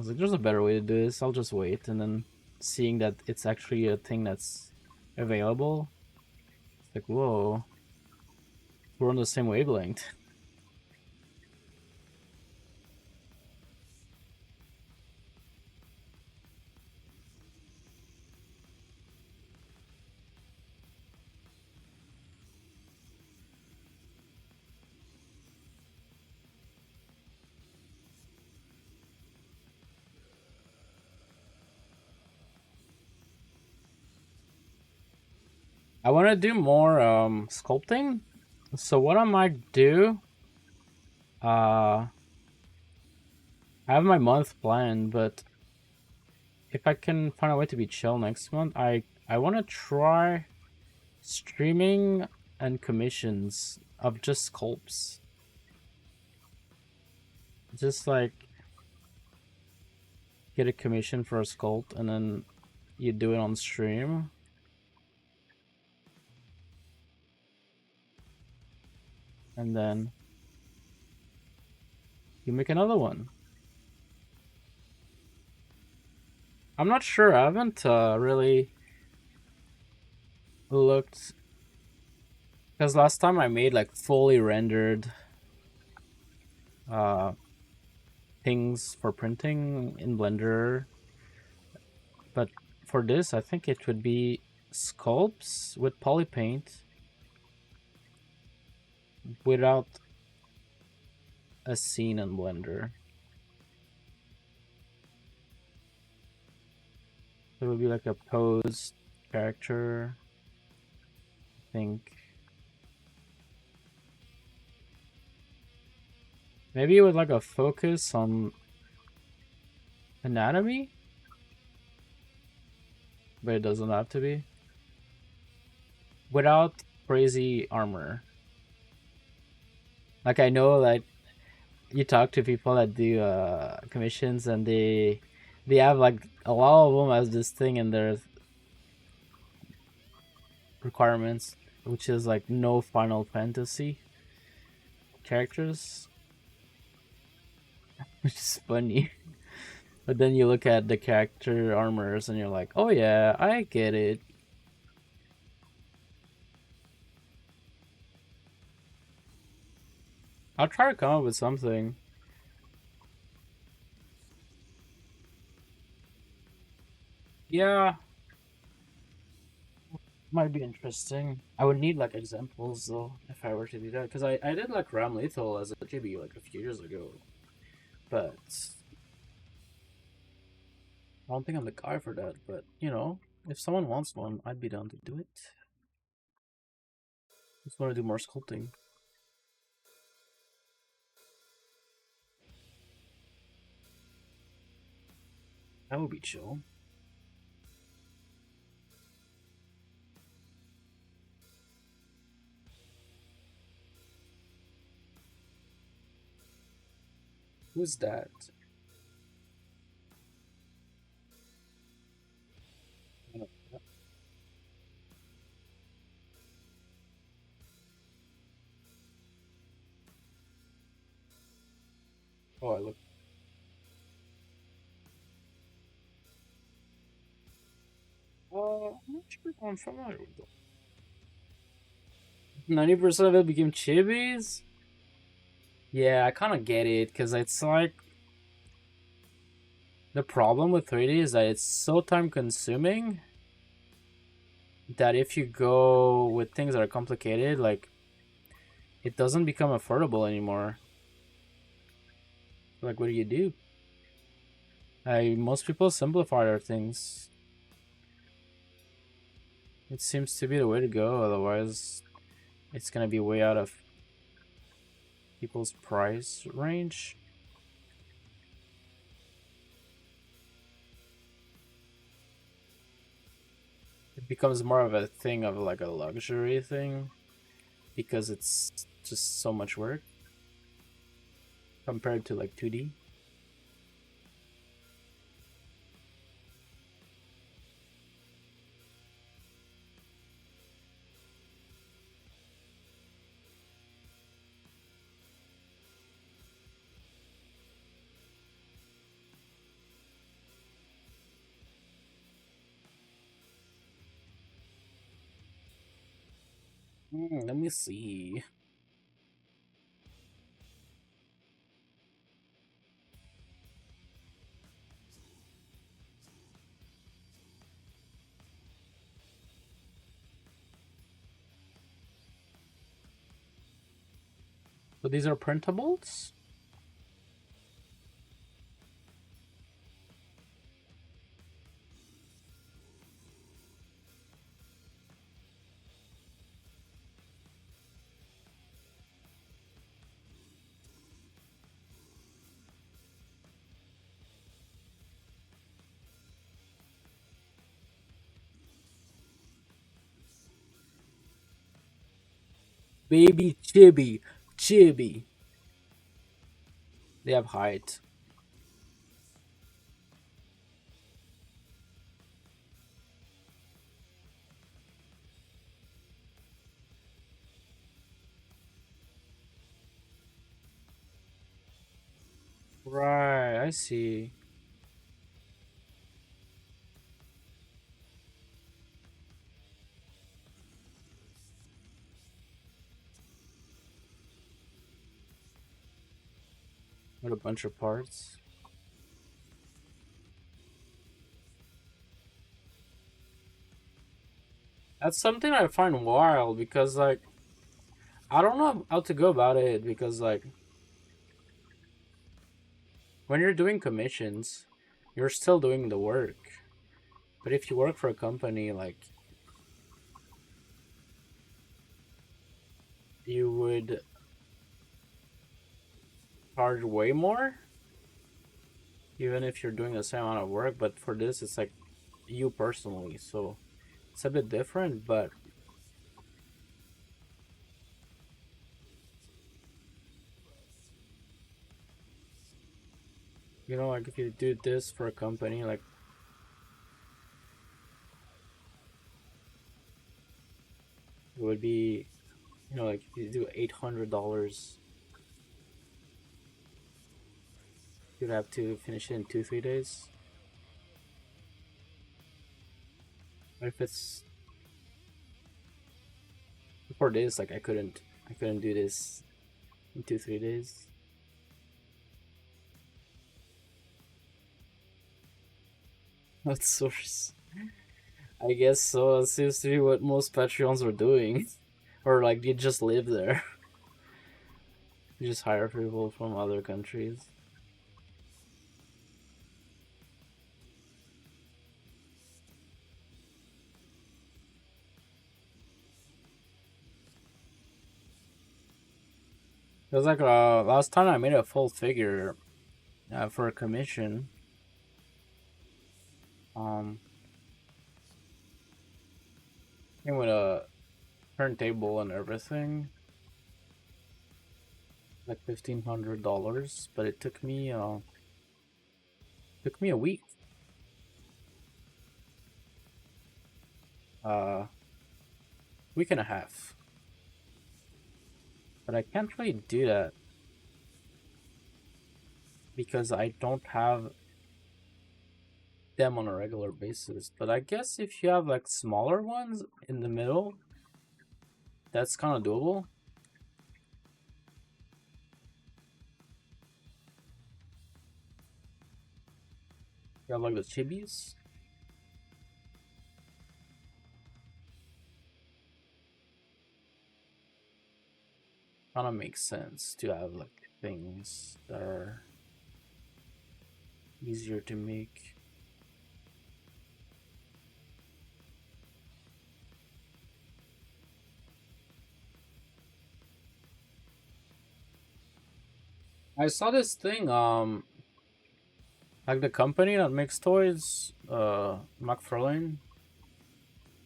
like, there's a better way to do this. I'll just wait. And then seeing that it's actually a thing that's available, it's like, whoa, we're on the same wavelength. I want to do more sculpting. So what I might do, I have my month planned, but if I can find a way to be chill next month, I want to try streaming and commissions of just sculpts. Just like get a commission for a sculpt and then you do it on stream. And then you make another one. I'm not sure. I haven't really looked, because last time I made like fully rendered things for printing in Blender, but for this I think it would be sculpts with poly paint without a scene in Blender. It would be like a posed character, I think. Maybe with like a focus on anatomy, but it doesn't have to be. Without crazy armor. Like I know that you talk to people that do commissions and they have like a lot of them as this thing in their requirements, which is like no Final Fantasy characters, which is funny. But then you look at the character armors and you're like, oh yeah, I get it. I'll try to come up with something. Yeah, might be interesting. I would need like examples though if I were to do that, because I did like Ram Lethal as a chibi like a few years ago, but I don't think I'm the guy for that. But you know, if someone wants one, I'd be down to do it. Just want to do more sculpting. That would be chill. Who's that? Oh, I look. I'm not sure if I'm familiar with them. 90% of it became chibis? Yeah, I kind of get it, because it's like the problem with 3D is that it's so time consuming that if you go with things that are complicated, like it doesn't become affordable anymore. Like, what do you do? Most people simplify their things. It seems to be the way to go, otherwise it's gonna be way out of people's price range. It becomes more of a thing of like a luxury thing because it's just so much work compared to like 2D. Let me see. So these are printables? Baby chibi. Chibi. They have height. Right, I see. What a bunch of parts. That's something I find wild because like I don't know how to go about it because like when you're doing commissions, you're still doing the work. But if you work for a company, like you would charge way more, even if you're doing the same amount of work. But for this, it's like you personally, so it's a bit different. But you know, like if you do this for a company, like it would be, you know, like if you do $800, you'd have to finish it in 2 3 days. But if it's for this, like I couldn't do this in 2 3 days. Outsource. I guess so. It seems to be what most Patreons are doing. Or like you just live there. You just hire people from other countries. It was like last time I made a full figure for a commission. Um, came with a turntable and everything, like $1,500. But it took me a week. Uh, week and a half. But I can't really do that because I don't have them on a regular basis. But I guess if you have like smaller ones in the middle, that's kind of doable. You have like the chibis. Kind of makes sense to have like things that are easier to make. I saw this thing, like the company that makes toys, McFarlane,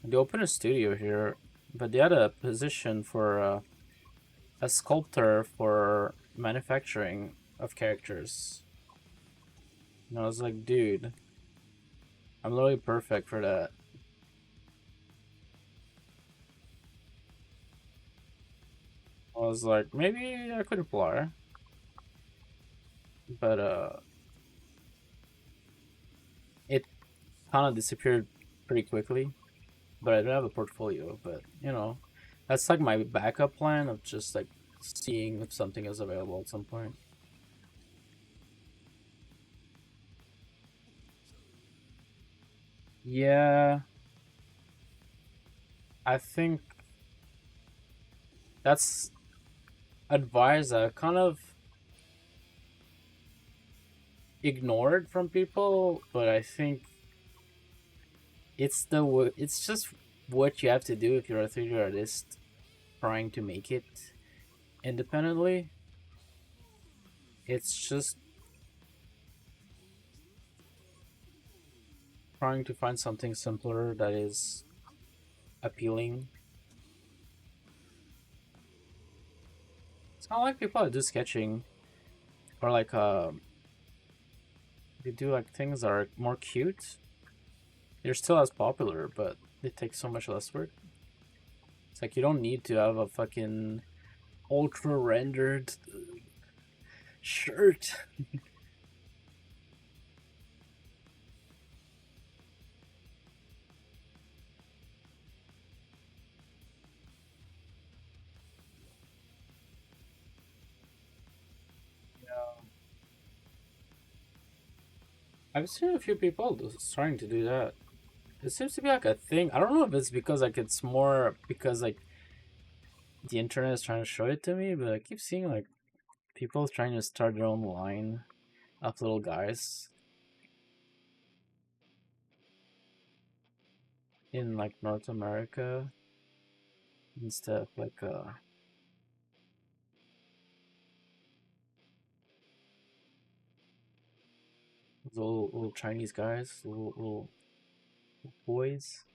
they opened a studio here, but they had a position for a sculptor for manufacturing of characters. And I was like, dude, I'm literally perfect for that. I was like, maybe I could apply, but it kind of disappeared pretty quickly. But I don't have a portfolio. But you know, that's like my backup plan of just like seeing if something is available at some point. Yeah, I think that's advice I kind of ignored from people, but I think it's just what you have to do if you're a 3D artist trying to make it independently. It's just trying to find something simpler that is appealing. It's kind of like people that do sketching or like they do like things that are more cute. They're still as popular, but they take so much less work. It's like you don't need to have a fucking ultra rendered shirt. I've seen a few people starting to do that. It seems to be like a thing. I don't know if it's because like it's more because like the internet is trying to show it to me, but I keep seeing like people trying to start their own line of little guys in like North America and stuff like those little Chinese guys, little boys.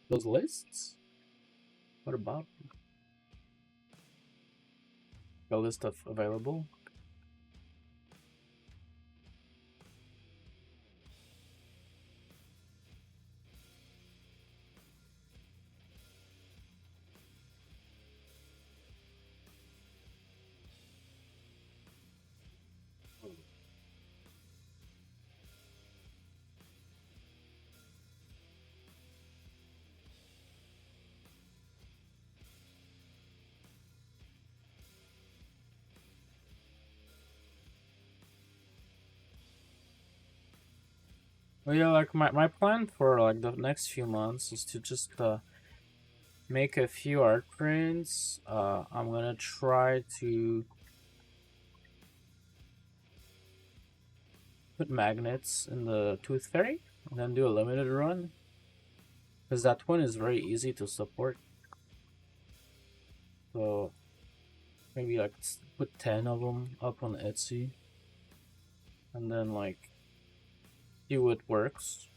Those lists? What about a list of available? Well, yeah, like my plan for like the next few months is to just make a few art prints. I'm gonna try to put magnets in the Tooth Fairy and then do a limited run because that one is very easy to support. So maybe like put 10 of them up on Etsy and then like see what works.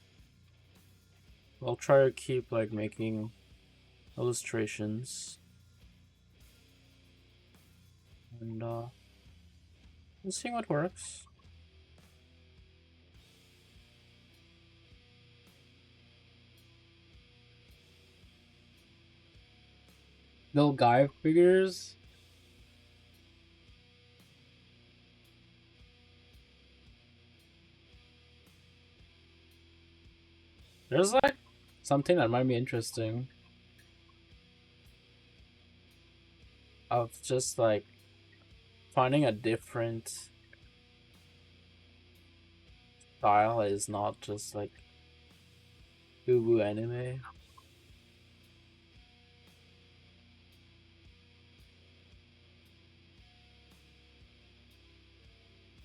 I'll try to keep like making illustrations and we'll see what works. Little guy figures. There's like something that might be interesting of just like finding a different style is not just like Ubu anime.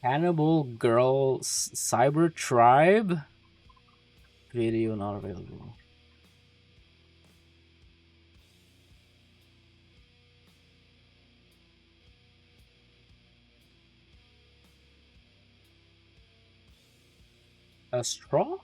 Cannibal Girl Cyber Tribe. Video not available. A straw?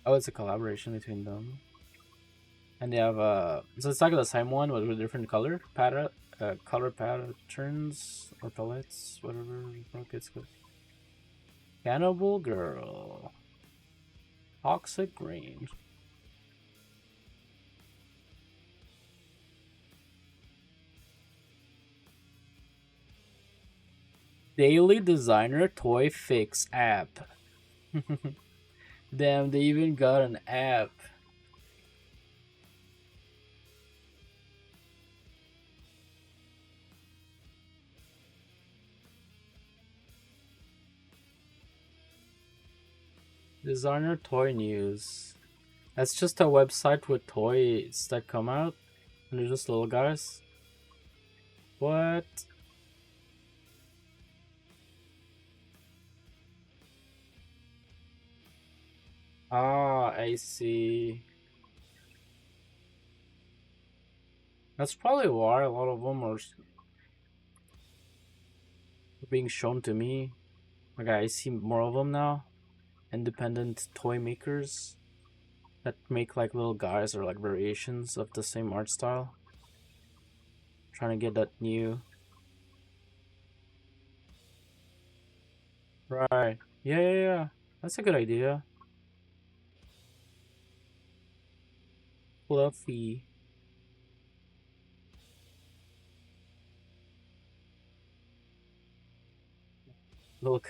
Oh, it's a collaboration between them. And they have so it's like the same one but with different color color patterns or palettes, whatever it's called. Cannibal Girl. Toxic Green. Daily Designer Toy Fix app. Damn, they even got an app. Designer Toy News. That's just a website with toys that come out, and they're just little guys. What? Ah, I see. That's probably why a lot of them are being shown to me. Like, I see more of them now. Independent toy makers that make like little guys or like variations of the same art style. Trying to get that new. Right. Yeah. That's a good idea. Fluffy. Look.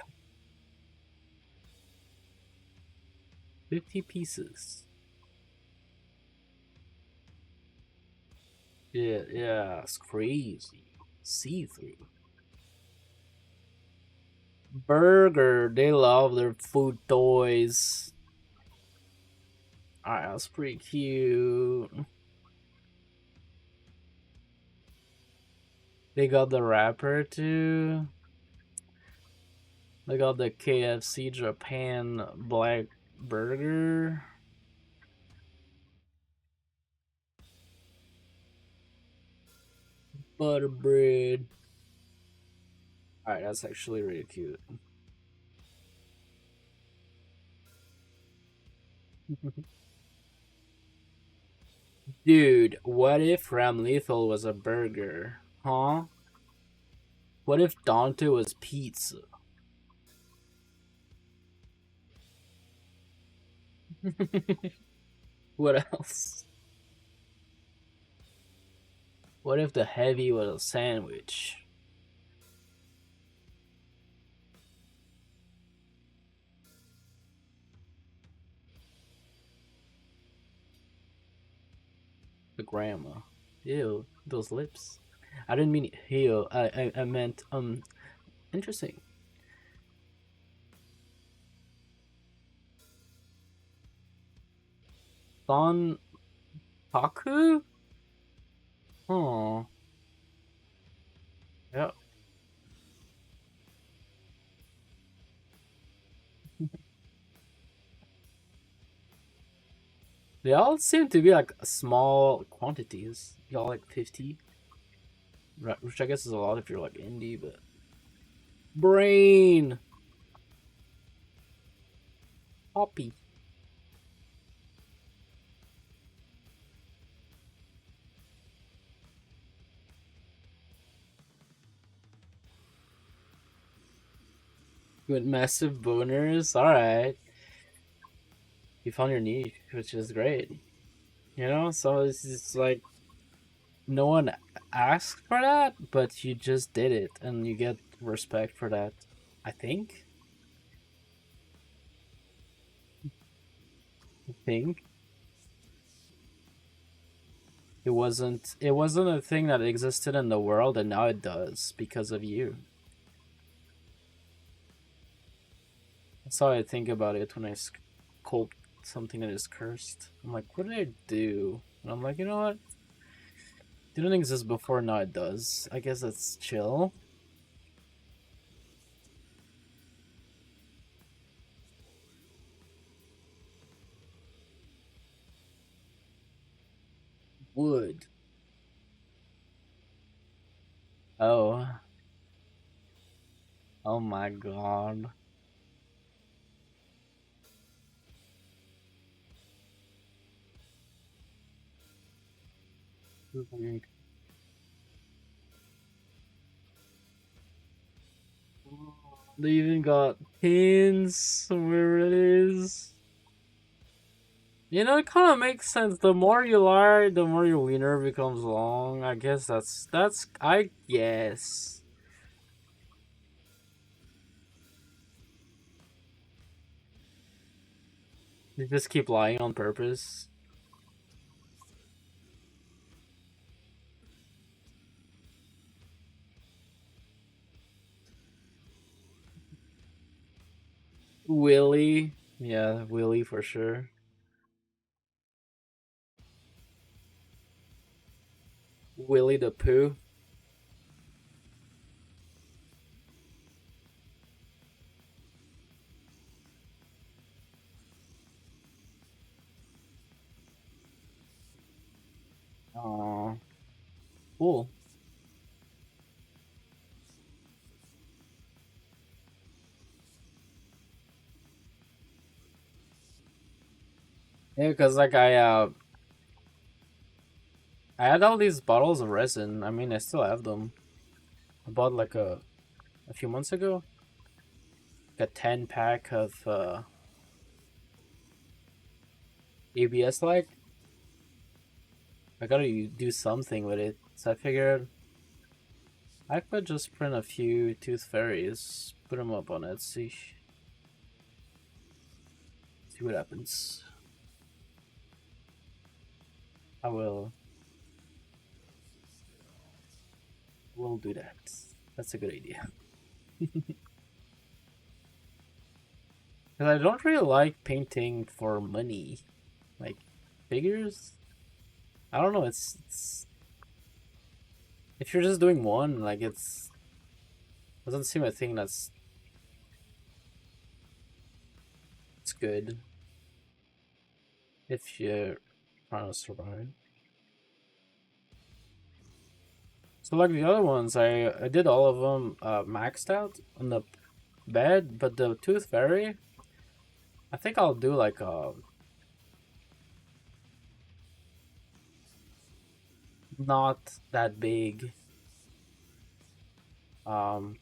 50 pieces. Yeah, it's crazy. See-through. Burger, they love their food toys. Alright, that's pretty cute. They got the wrapper too. They got the KFC Japan black burger. Butter bread. Alright, that's actually really cute. Dude, what if Ram Lethal was a burger? Huh? What if Dante was pizza? What else? What if the heavy was a sandwich? The grandma. Ew, those lips. I didn't mean ew. I meant interesting. Don Paku? Oh. Yep. They all seem to be like small quantities. Y'all like 50. Right, which I guess is a lot if you're like indie, but brain. Poppy. With massive boners. Alright. You found your niche, which is great. You know, so it's like no one asked for that, but you just did it and you get respect for that. I think. It wasn't a thing that existed in the world and now it does because of you. That's how I think about it when I sculpt something that is cursed. I'm like, what did I do? And I'm like, you know what? Didn't exist before, now it does. I guess that's chill. Wood. Oh. Oh my god. They even got pins where it is. You know, it kind of makes sense. The more you lie, the more your wiener becomes long. I guess I guess. You just keep lying on purpose. Willie. Yeah, Willie for sure. Willie the Pooh. Oh, cool. Yeah, because like I had all these bottles of resin. I mean, I still have them. I bought like a few months ago, like a 10 pack of ABS like. I gotta do something with it. So I figured I could just print a few tooth fairies, put them up on Etsy, see what happens. I will do that. That's a good idea. Because I don't really like painting for money, like figures. I don't know. It's if you're just doing one, like it's doesn't seem a thing it's good if you're trying to survive. So like the other ones, I did all of them maxed out on the bed, but the tooth fairy, I think I'll do like not that big. Um,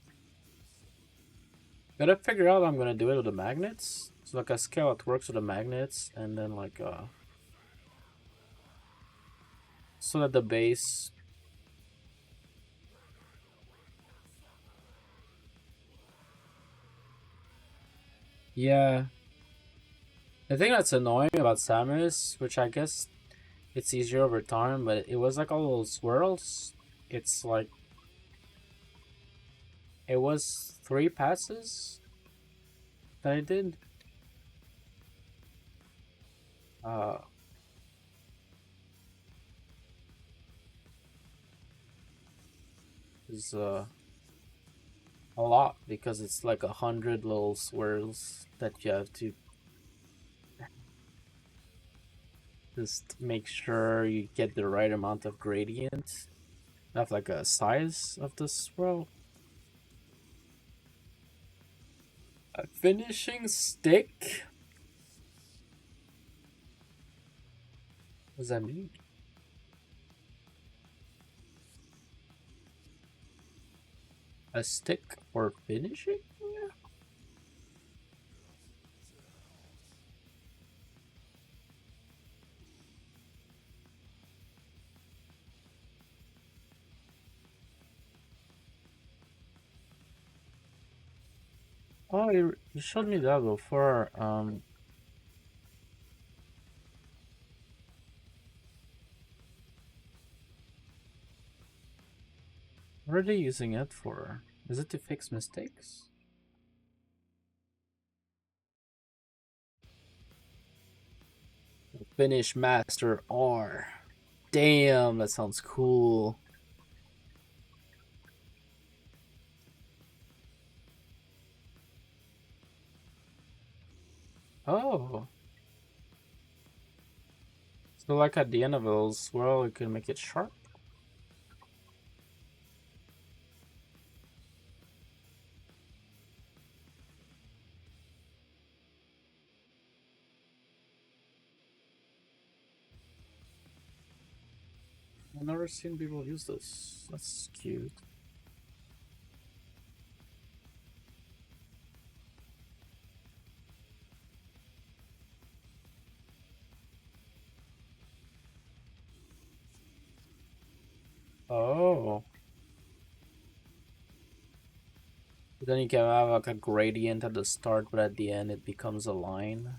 Gotta figure out how I'm gonna do it with the magnets. So like a scale it works with the magnets, and then like so that the base. Yeah, the thing that's annoying about Samus, which I guess it's easier over time, but it was like all those swirls. It's like it was 3 passes that I did. Uh, is a lot because it's like 100 little swirls that you have to just make sure you get the right amount of gradient. Have like a size of the swirl. A finishing stick. What does that mean? A stick for finishing? Oh, you showed me that before. What are they using it for? Is it to fix mistakes? Finish Master R. Damn, that sounds cool. Oh. So like at the end of a swirl, you can make it sharp. I've never seen people use this. That's cute. Oh. Then you can have like a gradient at the start, but at the end it becomes a line.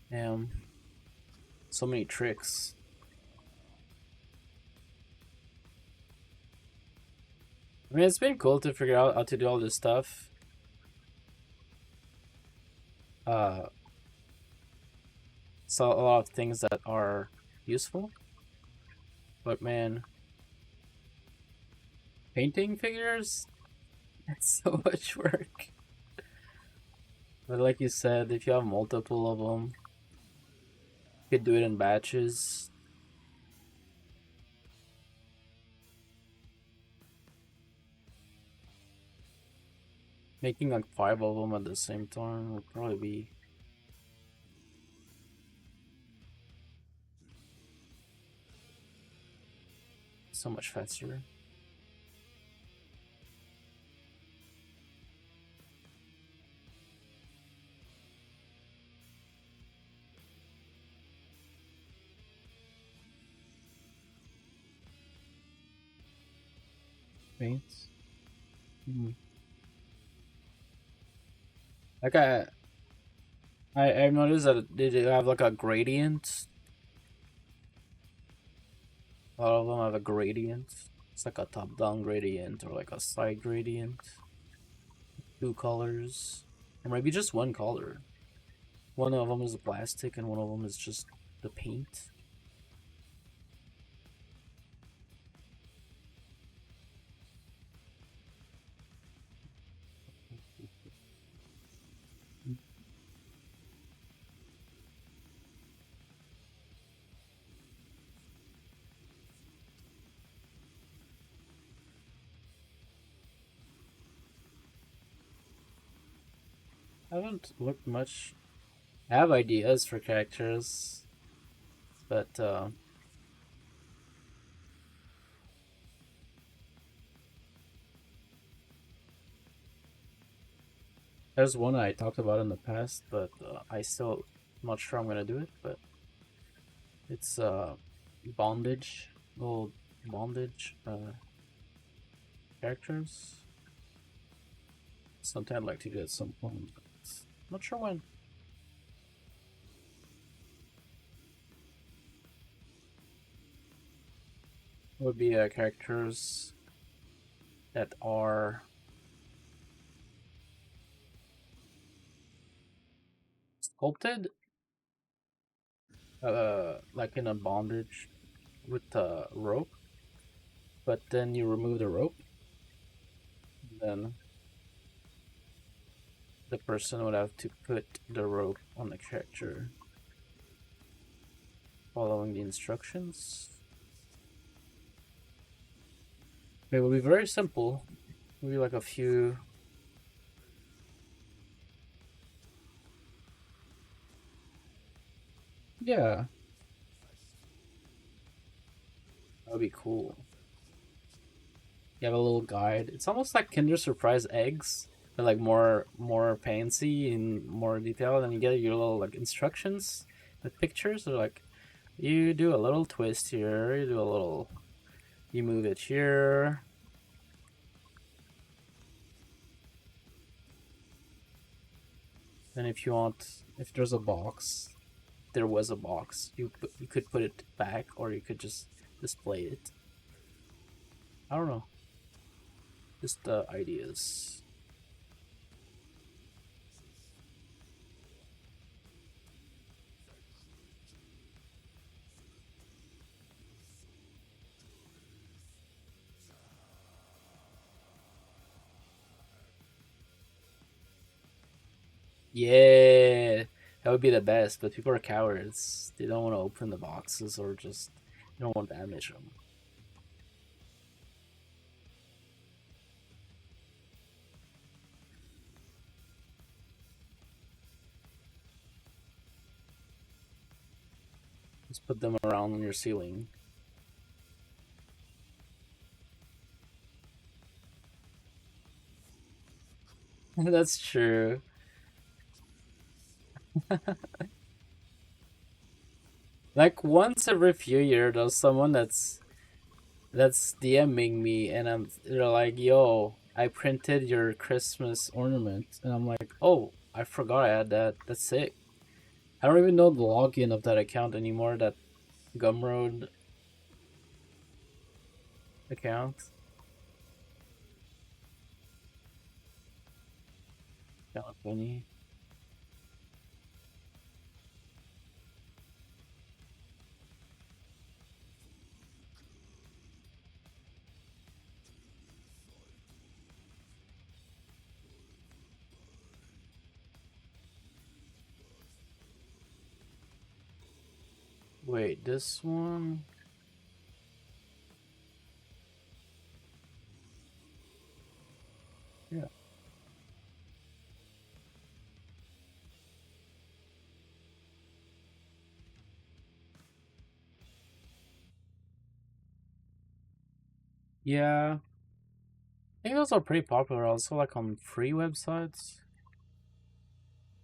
Damn. So many tricks. I mean, it's been cool to figure out how to do all this stuff. Uh, so a lot of things that are useful. But man, painting figures? That's so much work. But like you said, if you have multiple of them, you could do it in batches. Making like 5 of them at the same time would probably be so much faster. Paints. Like I've noticed that they do have like a gradient. A lot of them have a gradient. It's like a top-down gradient or like a side gradient. 2 colors, or maybe just 1 color. One of them is the plastic, and one of them is just the paint. I haven't looked much. I have ideas for characters, but there's one I talked about in the past, but I still not sure I'm gonna do it. But it's bondage, little bondage characters. Something I'd like to do at some point, but not sure when. Would be characters that are sculpted, like in a bondage with a rope, but then you remove the rope, then the person would have to put the rope on the character, following the instructions. It will be very simple. Maybe like a few. Yeah, that would be cool. You have a little guide. It's almost like Kinder Surprise eggs, but like more fancy and more detailed. And you get your little like instructions with pictures. Or like You do a little twist here. You do a little. You move it here. And if you want, if there's a box, there was a box. You could put it back, or you could just display it. I don't know. Just ideas. Yeah, that would be the best. But people are cowards. They don't want to open the boxes, or just they don't want to damage them. Just put them around on your ceiling. That's true. Like once every few years, there's someone that's DMing me, and they're like, "Yo, I printed your Christmas ornament," and I'm like, "Oh, I forgot I had that. That's sick." I don't even know the login of that account anymore. That Gumroad account. Kind of funny. Wait, this one? Yeah. Yeah. I think those are pretty popular also, like on free websites.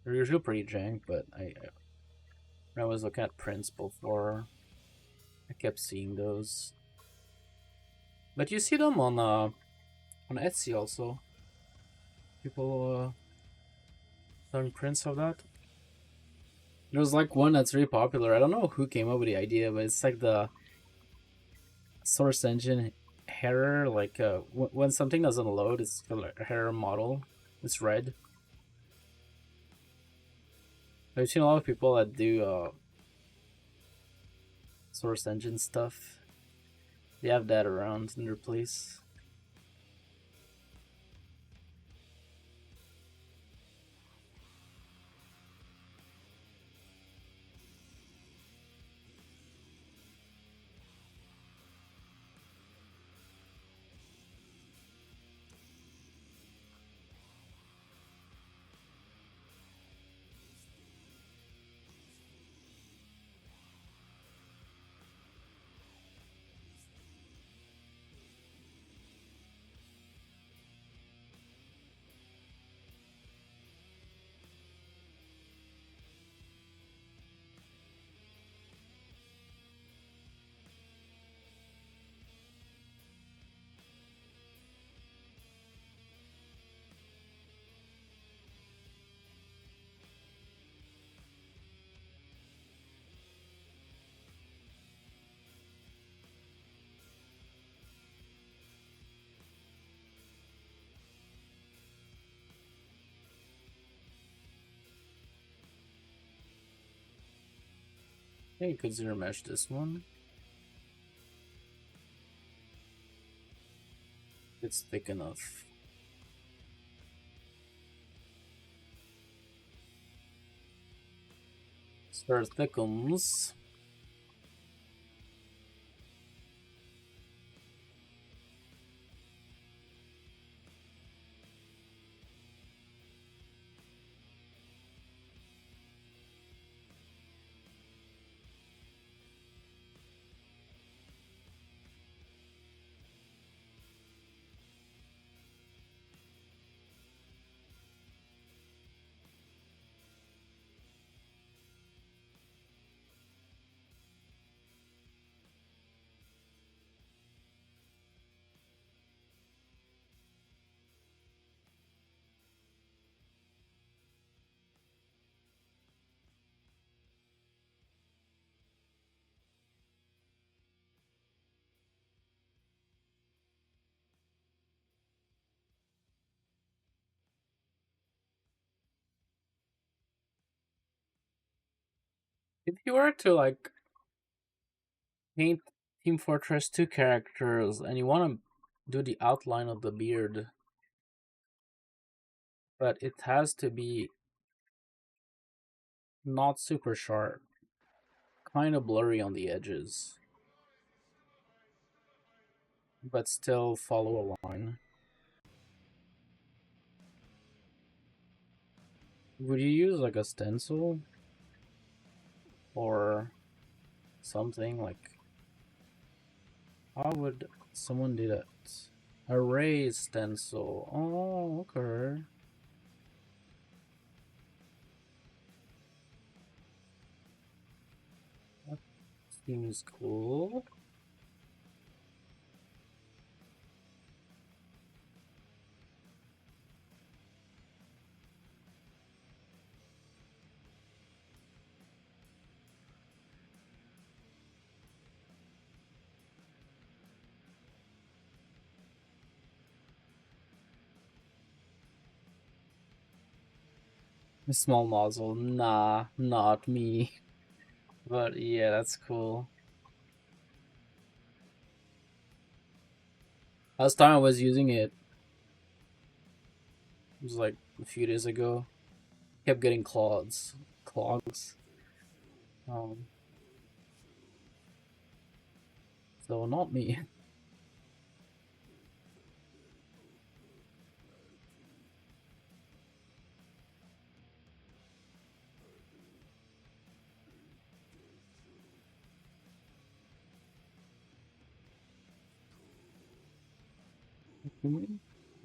They're usually pretty jank, but when I was looking at prints before, I kept seeing those. But you see them on Etsy also. People selling prints of that. There's like one that's really popular. I don't know who came up with the idea, but it's like the source engine error. Like when something doesn't load, it's the error model. It's red. I've seen a lot of people that do source engine stuff. They have that around in their place. Yeah, you could zero mesh this one. It's thick enough. Start thickums. If you were to like paint Team Fortress 2 characters and you want to do the outline of the beard, but it has to be not super sharp, kind of blurry on the edges, but still follow a line. Would you use like a stencil or something like? How would someone do that? Array stencil. Oh, okay. That seems cool. A small nozzle. Nah, not me. But yeah, that's cool. Last time I was using it, it was like a few days ago. Kept getting clogs. Um, so not me.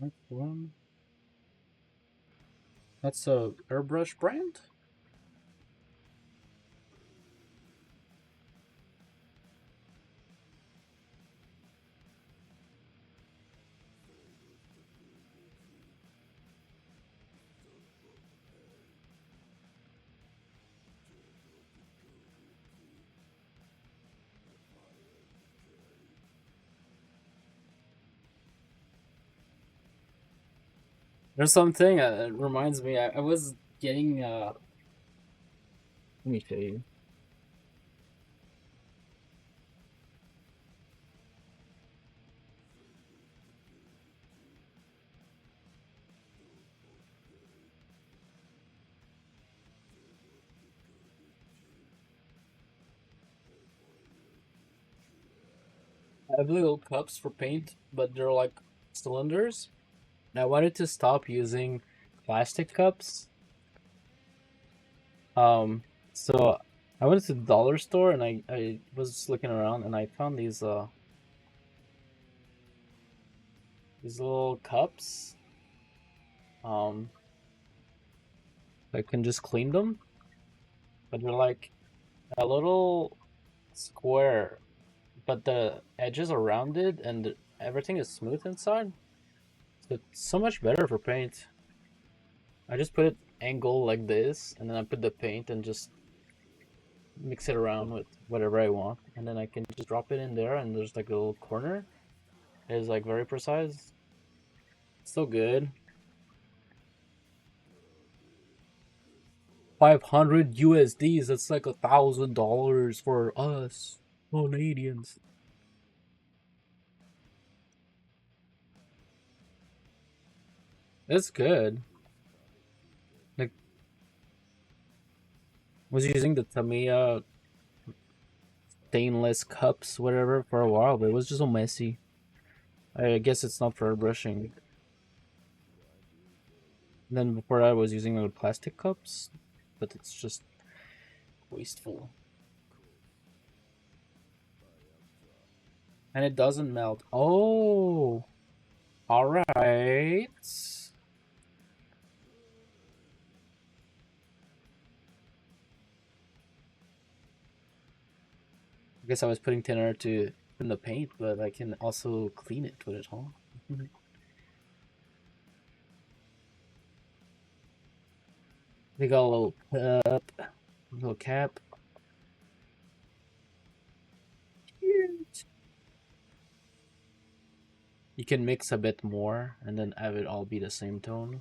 Mark one. That's a airbrush brand. There's something that reminds me. I was getting. Let me show you. I have little cups for paint, but they're like cylinders. And I wanted to stop using plastic cups. So I went to the dollar store and I was looking around and I found these little cups. Um, I can just clean them, but they're like a little square, but the edges are rounded and everything is smooth inside. So it's so much better for paint. I just put it angle like this, and then I put the paint and just mix it around with whatever I want, and then I can just drop it in there, and there's like a little corner. It is like very precise. So good. 500 USDs. That's like $1,000 for us Canadians. It's good. Like, was using the Tamiya stainless cups, whatever, for a while, but it was just so messy. I guess it's not for brushing. And then before that, I was using the plastic cups, but it's just wasteful. And it doesn't melt. Oh, all right. I guess I was putting thinner to in the paint, but I can also clean it with it, huh? They got a little cup, little cap. Cute. You can mix a bit more and then have it all be the same tone.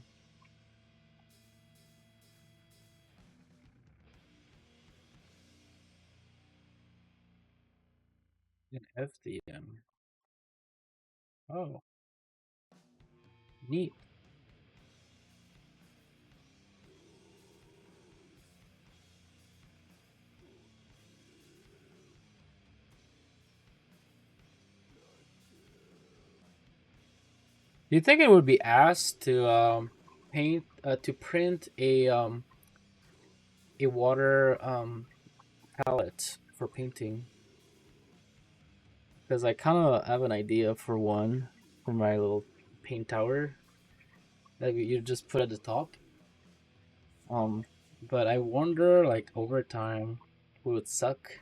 An FDM. Oh, neat. Do you think it would be asked to paint to print a water palette for painting? Because I kind of have an idea for one for my little paint tower that you just put at the top. Um, but I wonder, like over time, who would suck.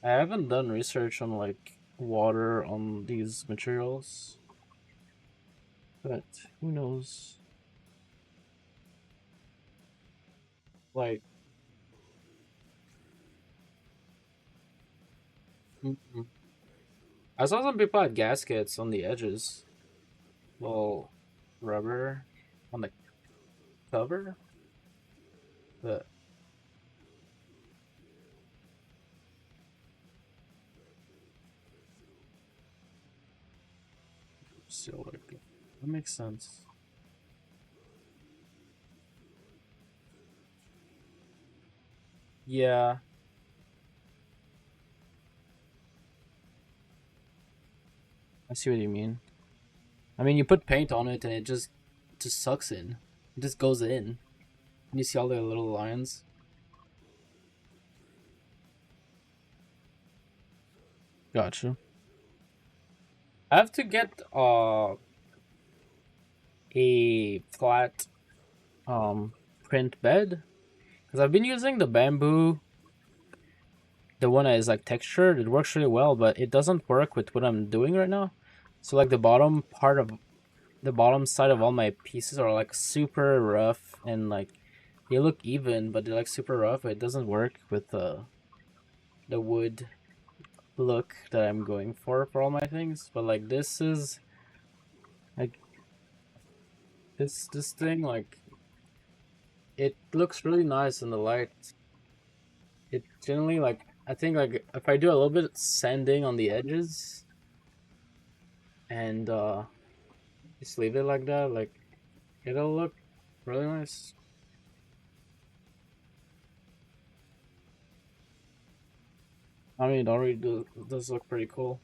I haven't done research on like water on these materials, but who knows? Like, mm, I saw some people had gaskets on the edges, well, rubber on the cover, but still, like, that makes sense. Yeah, I see what you mean. I mean, you put paint on it and it just sucks in. It just goes in. And you see all the little lines. Gotcha. I have to get a flat print bed because I've been using the bamboo, the one that is like textured. It works really well, but it doesn't work with what I'm doing right now. So like the bottom part of the bottom side of all my pieces are like super rough and like they look even, but they're like super rough. It doesn't work with the wood look that I'm going for all my things. But like this is like this thing like it looks really nice in the light. It generally like I think like if I do a little bit of sanding on the edges and just leave it like that, like it'll look really nice. I mean, it already does look pretty cool.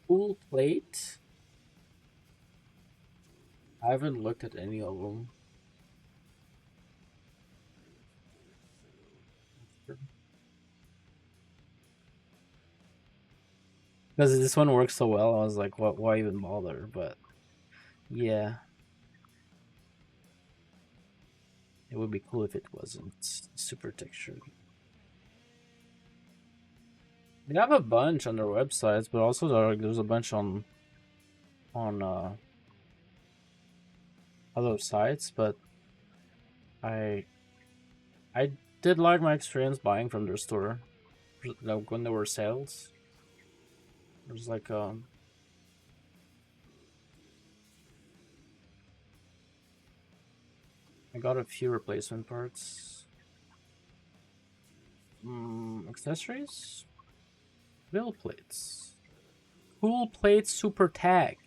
Cool plate. I haven't looked at any of them. Because this one works so well, I was like, what? Why even bother? But yeah, it would be cool if it wasn't super textured. They have a bunch on their websites, but also there's a bunch on other sites. But I I did like my experience buying from their store. Like when there were sales, there's like I got a few replacement parts. Accessories, bill plates, cool plate super tag.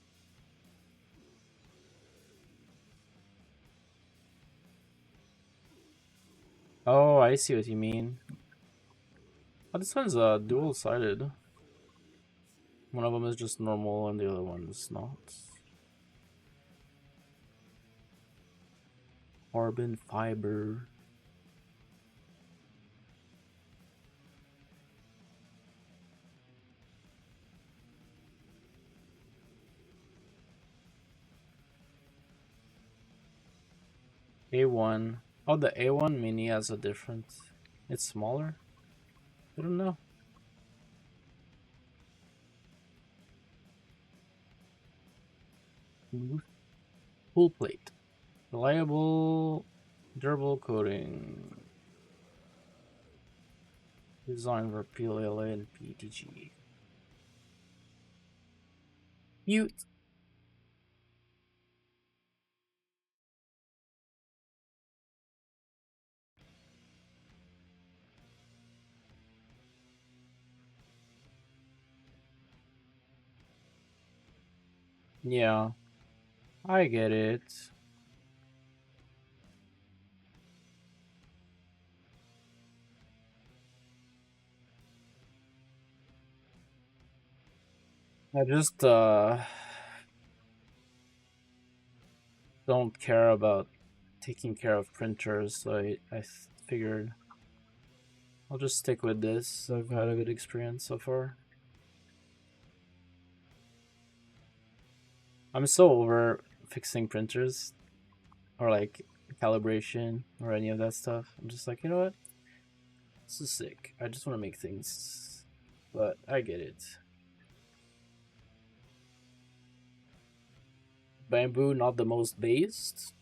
Oh, I see what you mean. Oh, this one's dual sided. One of them is just normal and the other one is not. Carbon fiber. A1. Oh, the A1 mini has a different. It's smaller. I don't know. Full plate. Reliable, durable coating. Designed for PLA and PETG. Mute. Yeah, I get it. I just don't care about taking care of printers, so I figured I'll just stick with this. I've had a good experience so far. I'm so over fixing printers or like calibration or any of that stuff. I'm just like, you know what? This is sick. I just want to make things, but I get it. Bamboo, not the most based.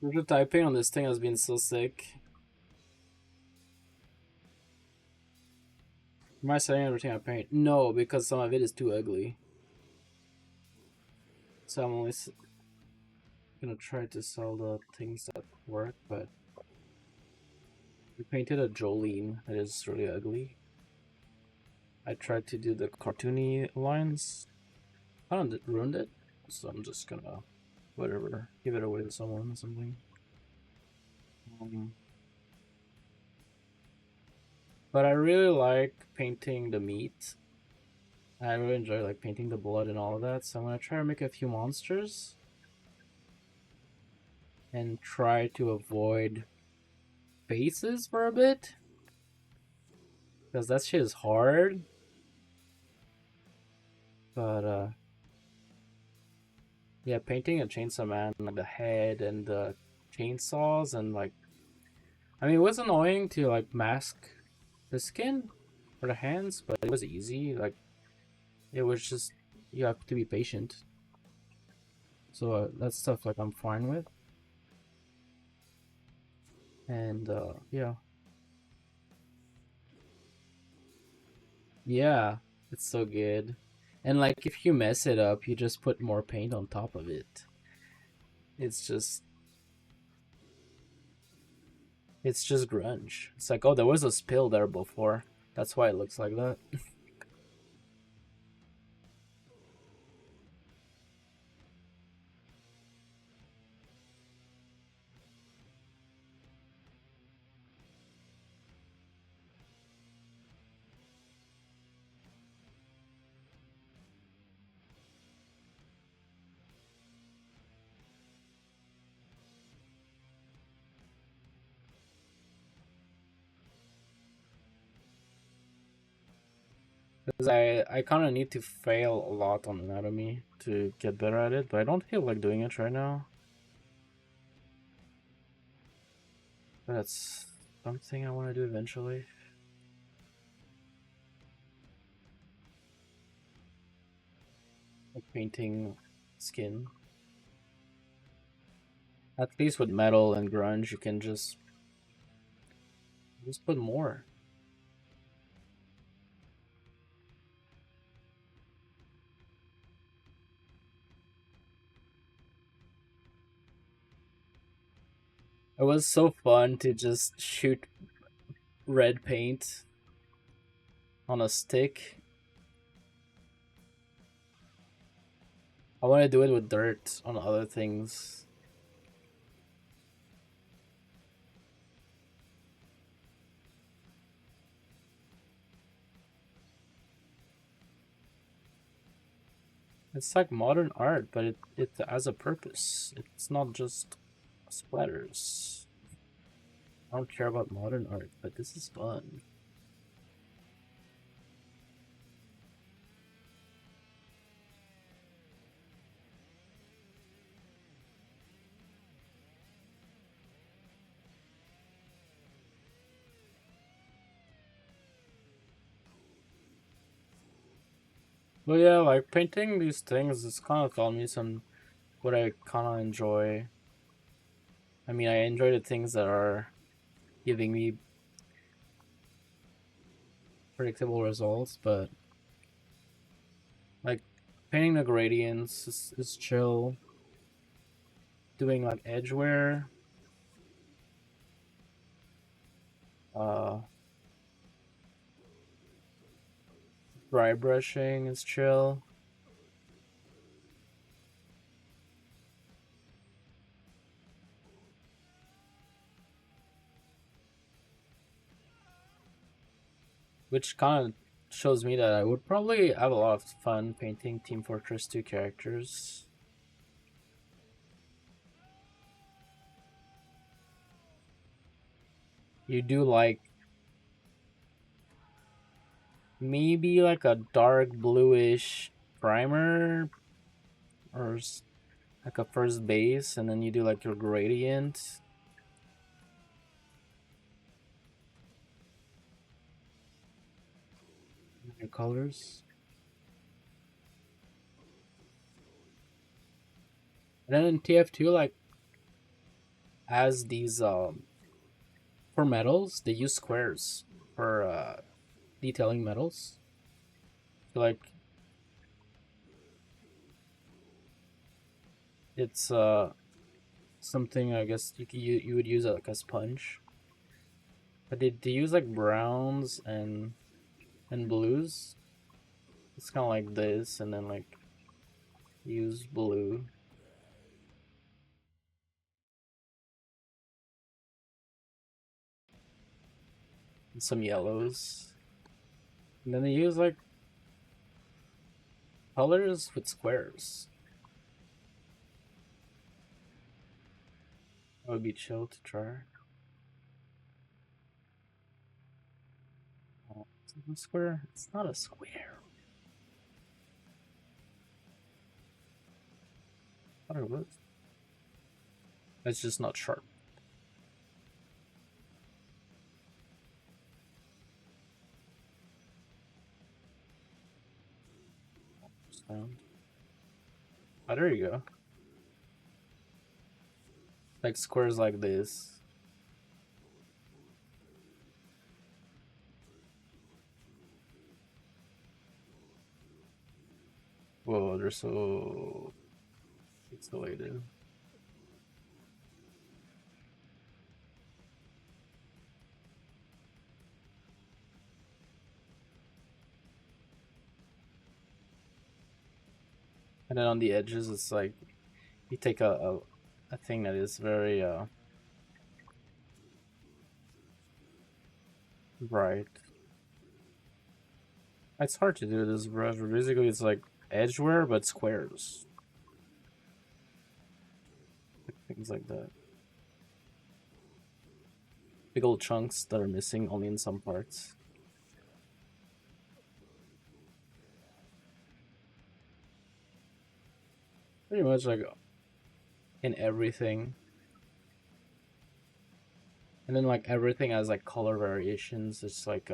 The typing on this thing has been so sick. Am I setting everything I paint? No, because some of it is too ugly. So I'm only gonna try to sell the things that work, but we painted a Jolene that is really ugly. I tried to do the cartoony lines. I don't ruined it, so I'm just gonna whatever, give it away to someone or something. But I really like painting the meat. I really enjoy like painting the blood and all of that. So I'm gonna try to make a few monsters and try to avoid faces for a bit, because that shit is hard. But yeah, painting a chainsaw man, like the head and the chainsaws and like, I mean, it was annoying to like mask the skin or the hands, but it was easy. Like, it was just, you have to be patient. So that's stuff like I'm fine with. And yeah. Yeah, it's so good. And like if you mess it up, you just put more paint on top of it. It's just it's just grunge. It's like, oh, there was a spill there before. That's why it looks like that. Because I kind of need to fail a lot on anatomy to get better at it, but I don't feel like doing it right now. But that's something I want to do eventually. Like painting skin. At least with metal and grunge, you can just put more. It was so fun to just shoot red paint on a stick. I want to do it with dirt on other things. It's like modern art, but it has a purpose. It's not just splatters. I don't care about modern art, but this is fun. Well, yeah, like painting these things is kind of taught me some what I kind of enjoy. I mean, I enjoy the things that are giving me predictable results, but like painting the gradients is chill. Doing like edgeware, uh, dry brushing is chill. Which kind of shows me that I would probably have a lot of fun painting Team Fortress 2 characters. You do like maybe like a dark bluish primer or like a first base, and then you do like your gradient. Your colors. And then in TF2, like as these for metals, they use squares for detailing metals. So like it's something I guess you would use it like a sponge. But they use like browns and blues. It's kind of like this, and then like use blue and some yellows, and then they use like colors with squares. That would be chill to try. Oh, is it a square? It's not a square. I thought it was. It's just not sharp. Sound. Oh, there you go. Like squares like this. Whoa, they're so pixelated. And then on the edges, it's like you take a thing that is very bright. It's hard to do this brush. Basically, it's like edgeware but squares, things like that. Big old chunks that are missing only in some parts. Pretty much like in everything. And then like everything has like color variations. It's like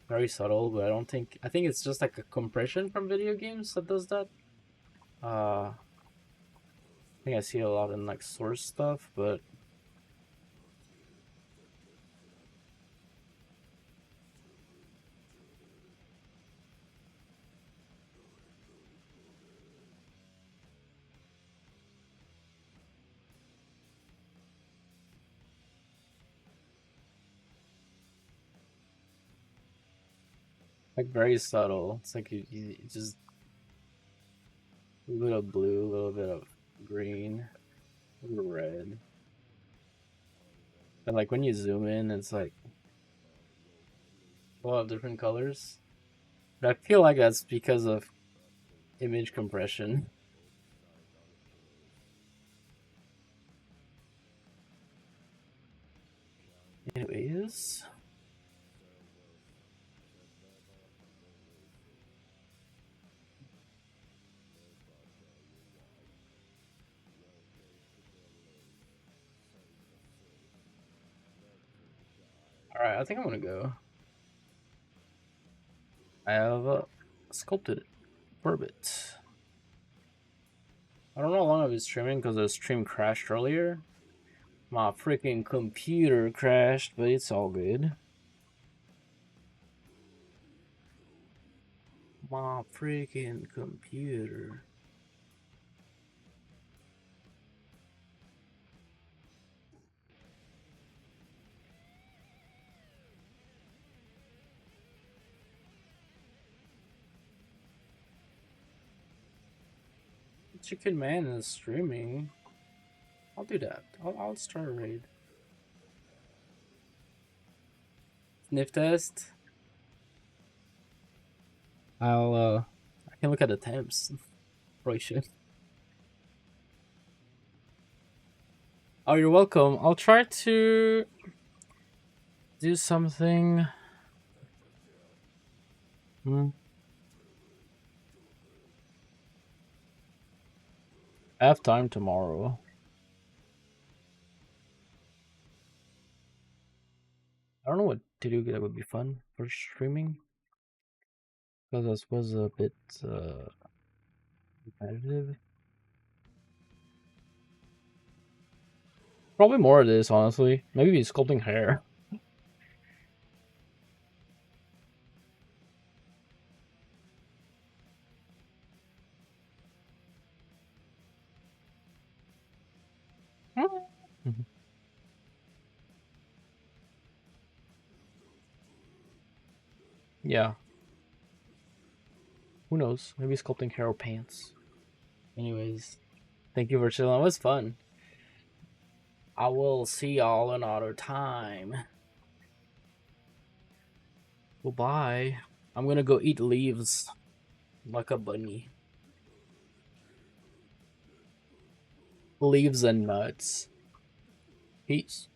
very subtle, but I think it's just like a compression from video games that does that. I think I see a lot in like source stuff, but like very subtle. It's like you just a little bit of blue, a little bit of green, a little red. And like when you zoom in, it's like a lot of different colors. But I feel like that's because of image compression. Anyways. Alright, I think I'm gonna go. I have sculpted Burbot. I don't know how long I've been streaming because the stream crashed earlier. My freaking computer crashed, but it's all good. My freaking computer. Chicken Man is streaming. I'll do that. I'll start a raid. Sniff test. I can look at the temps. Probably should. Oh, you're welcome. I'll try to do something. I have time tomorrow. I don't know what to do that would be fun for streaming. Because I suppose a bit competitive. Probably more of this, honestly. Maybe sculpting hair. Yeah. Who knows? Maybe sculpting hair or pants. Anyways, thank you for chilling. It was fun. I will see y'all another time. Goodbye. I'm gonna go eat leaves like a bunny. Leaves and nuts. Peace.